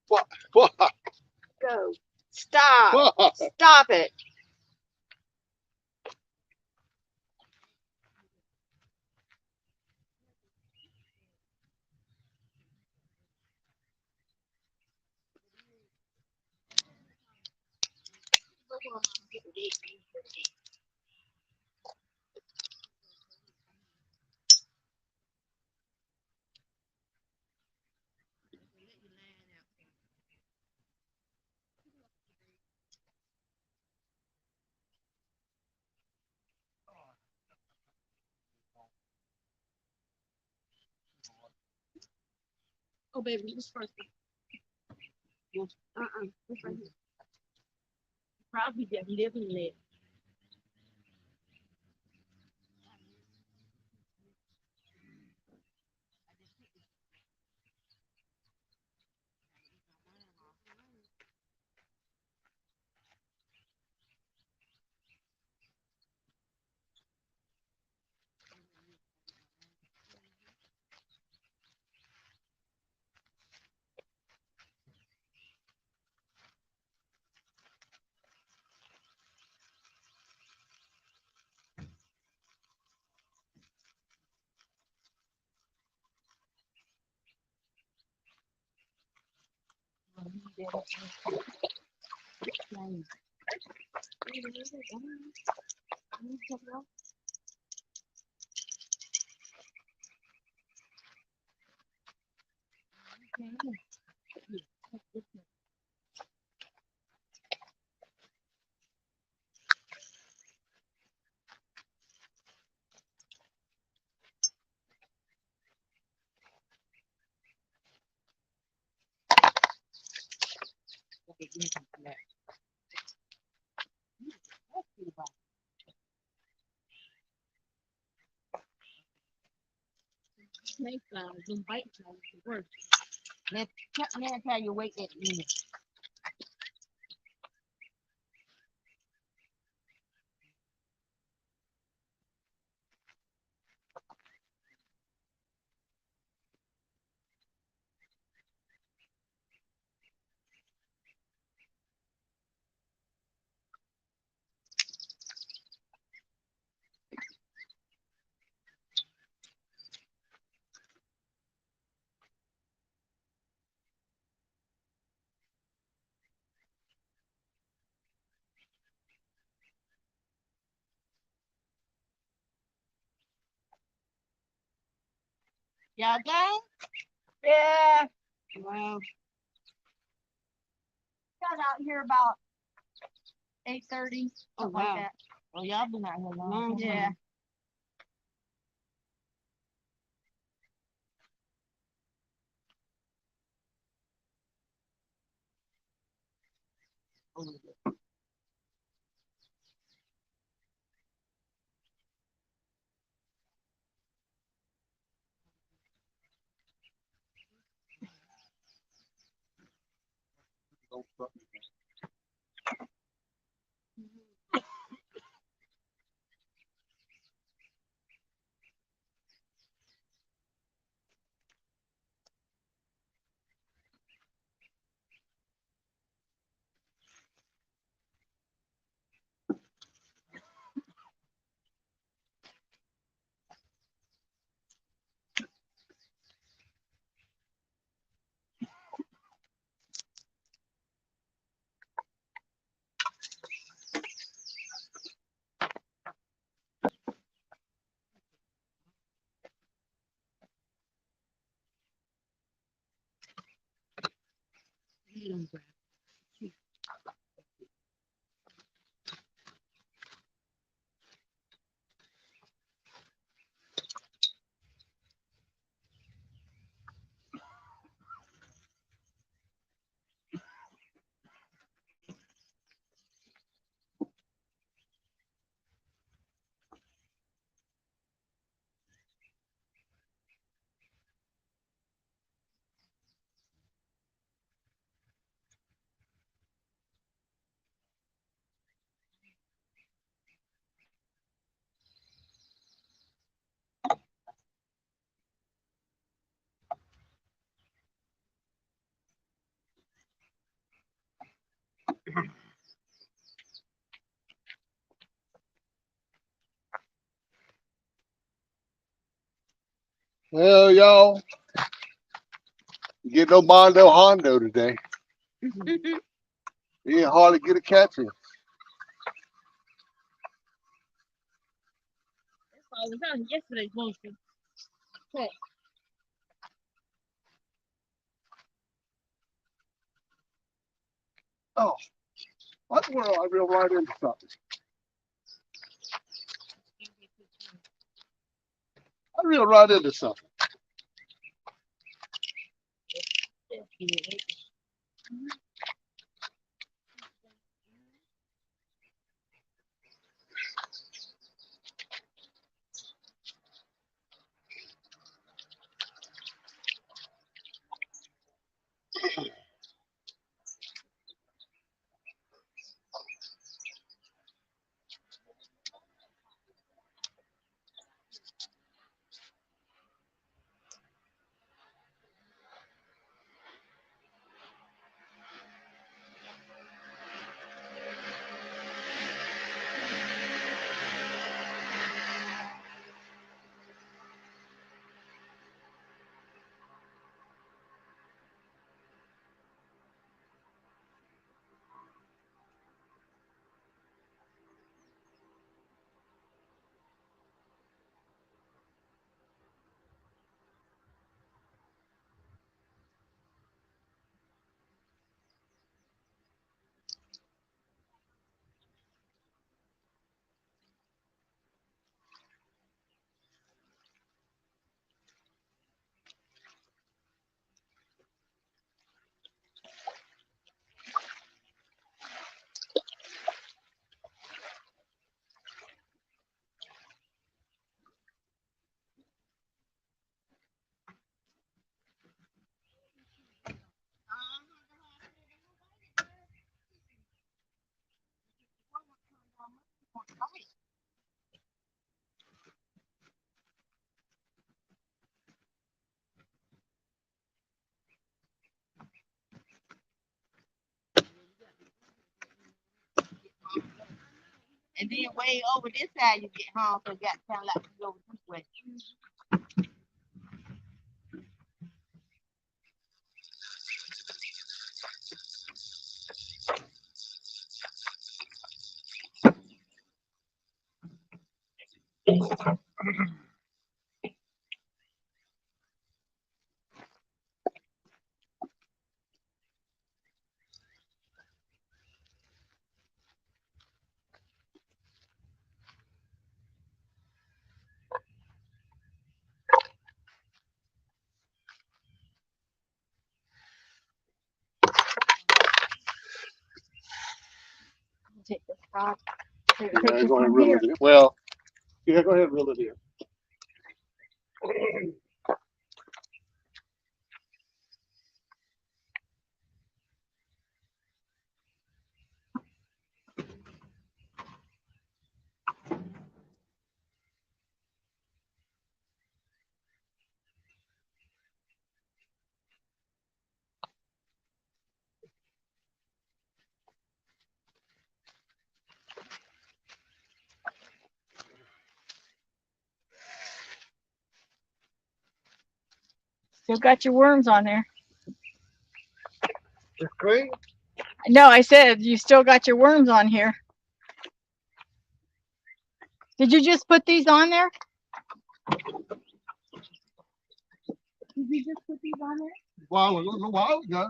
What? Go. Stop. Stop it. Oh, baby, this first one. This right here. Probably just living there. Snake flowers, them bite flowers, the worst. Now, tell you wait that minute. Y'all done? Yeah. Wow. Got out here about 8:30. Oh, wow. Like that. Well, y'all been out here long. Yeah. Well, y'all, you get no Mondo Hondo today. You ain't hardly get a catfish. I was out yesterday going to check. Oh, what the world? I real right into something. I real right into something. And then way over this side you get home, so got kind of like you go this way. Take this off. Yeah, go ahead and reel it in. Well, yeah, go ahead and reel it in. Still got your worms on there. It's clean. No, I said you still got your worms on here. Did you just put these on there? Did you just put these on there? While ago.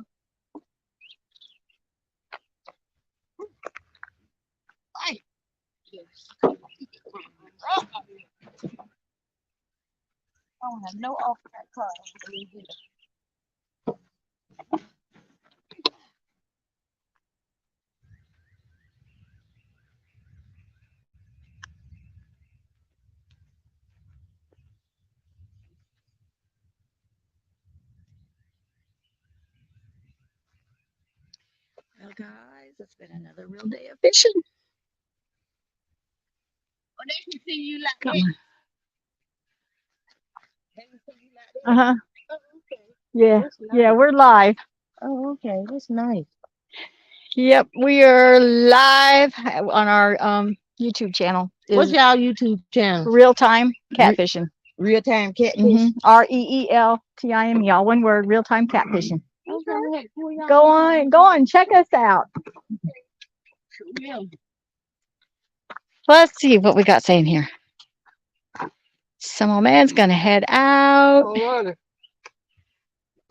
I don't have no off that car. Well, guys, it's been another real day of fishing. Oh, they can see you like Come that. on. They can see you like that. Uh-huh. Oh, okay. Yeah. That's nice. Yeah, we're live. Oh, okay. That's nice. Yep, we are live on our YouTube channel. What's Is y'all YouTube channel? Real Time Catfishing. Real Time Catfish. REELTIME, all one word, Real Time Catfishing. Okay. Go on, check us out. Yeah. Let's see what we got saying here. Some old man's gonna head out. All righty.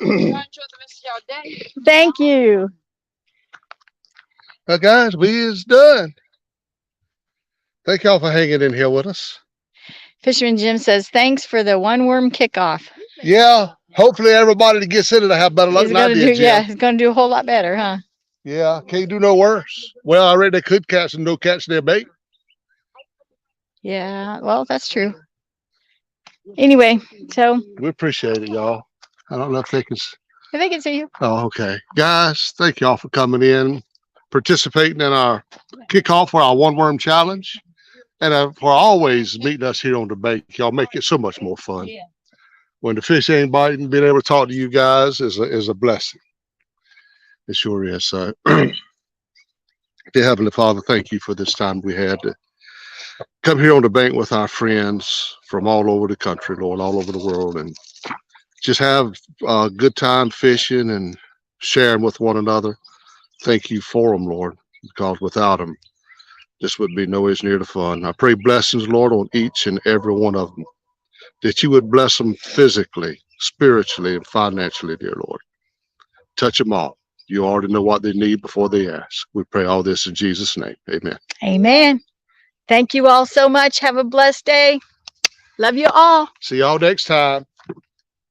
Enjoy the rest of y'all day. Thank you. Well, guys, we is done. Thank y'all for hanging in here with us. Fisherman Jim says, thanks for the one worm kickoff. Yeah, Hopefully everybody that gets in it will have better luck It's than I gonna do, did, Jim. yeah, it's gonna do a whole lot better, huh? Yeah, can't do no worse. Well, I read they could catch and no catch their bait. Yeah, well, that's true. Anyway, so We appreciate it, y'all. I don't know if they can. if they can see you. Oh, okay. Guys, thank y'all for coming in, participating in our kickoff for our one worm challenge, and for always meeting us here on the bank. Y'all make it so much more fun. Yeah. When the fish ain't biting, being able to talk to you guys is a blessing. It sure is. So, dear Heavenly Father, thank you for this time we had to come here on the bank with our friends from all over the country, Lord, all over the world, and just have a good time fishing and sharing with one another. Thank you for them, Lord, because without them, this would be nowhere near the fun. I pray blessings, Lord, on each and every one of them, that you would bless them physically, spiritually, and financially, dear Lord. Touch them all. You already know what they need before they ask. We pray all this in Jesus' name. Amen. Amen. Thank you all so much. Have a blessed day. Love you all. See y'all next time.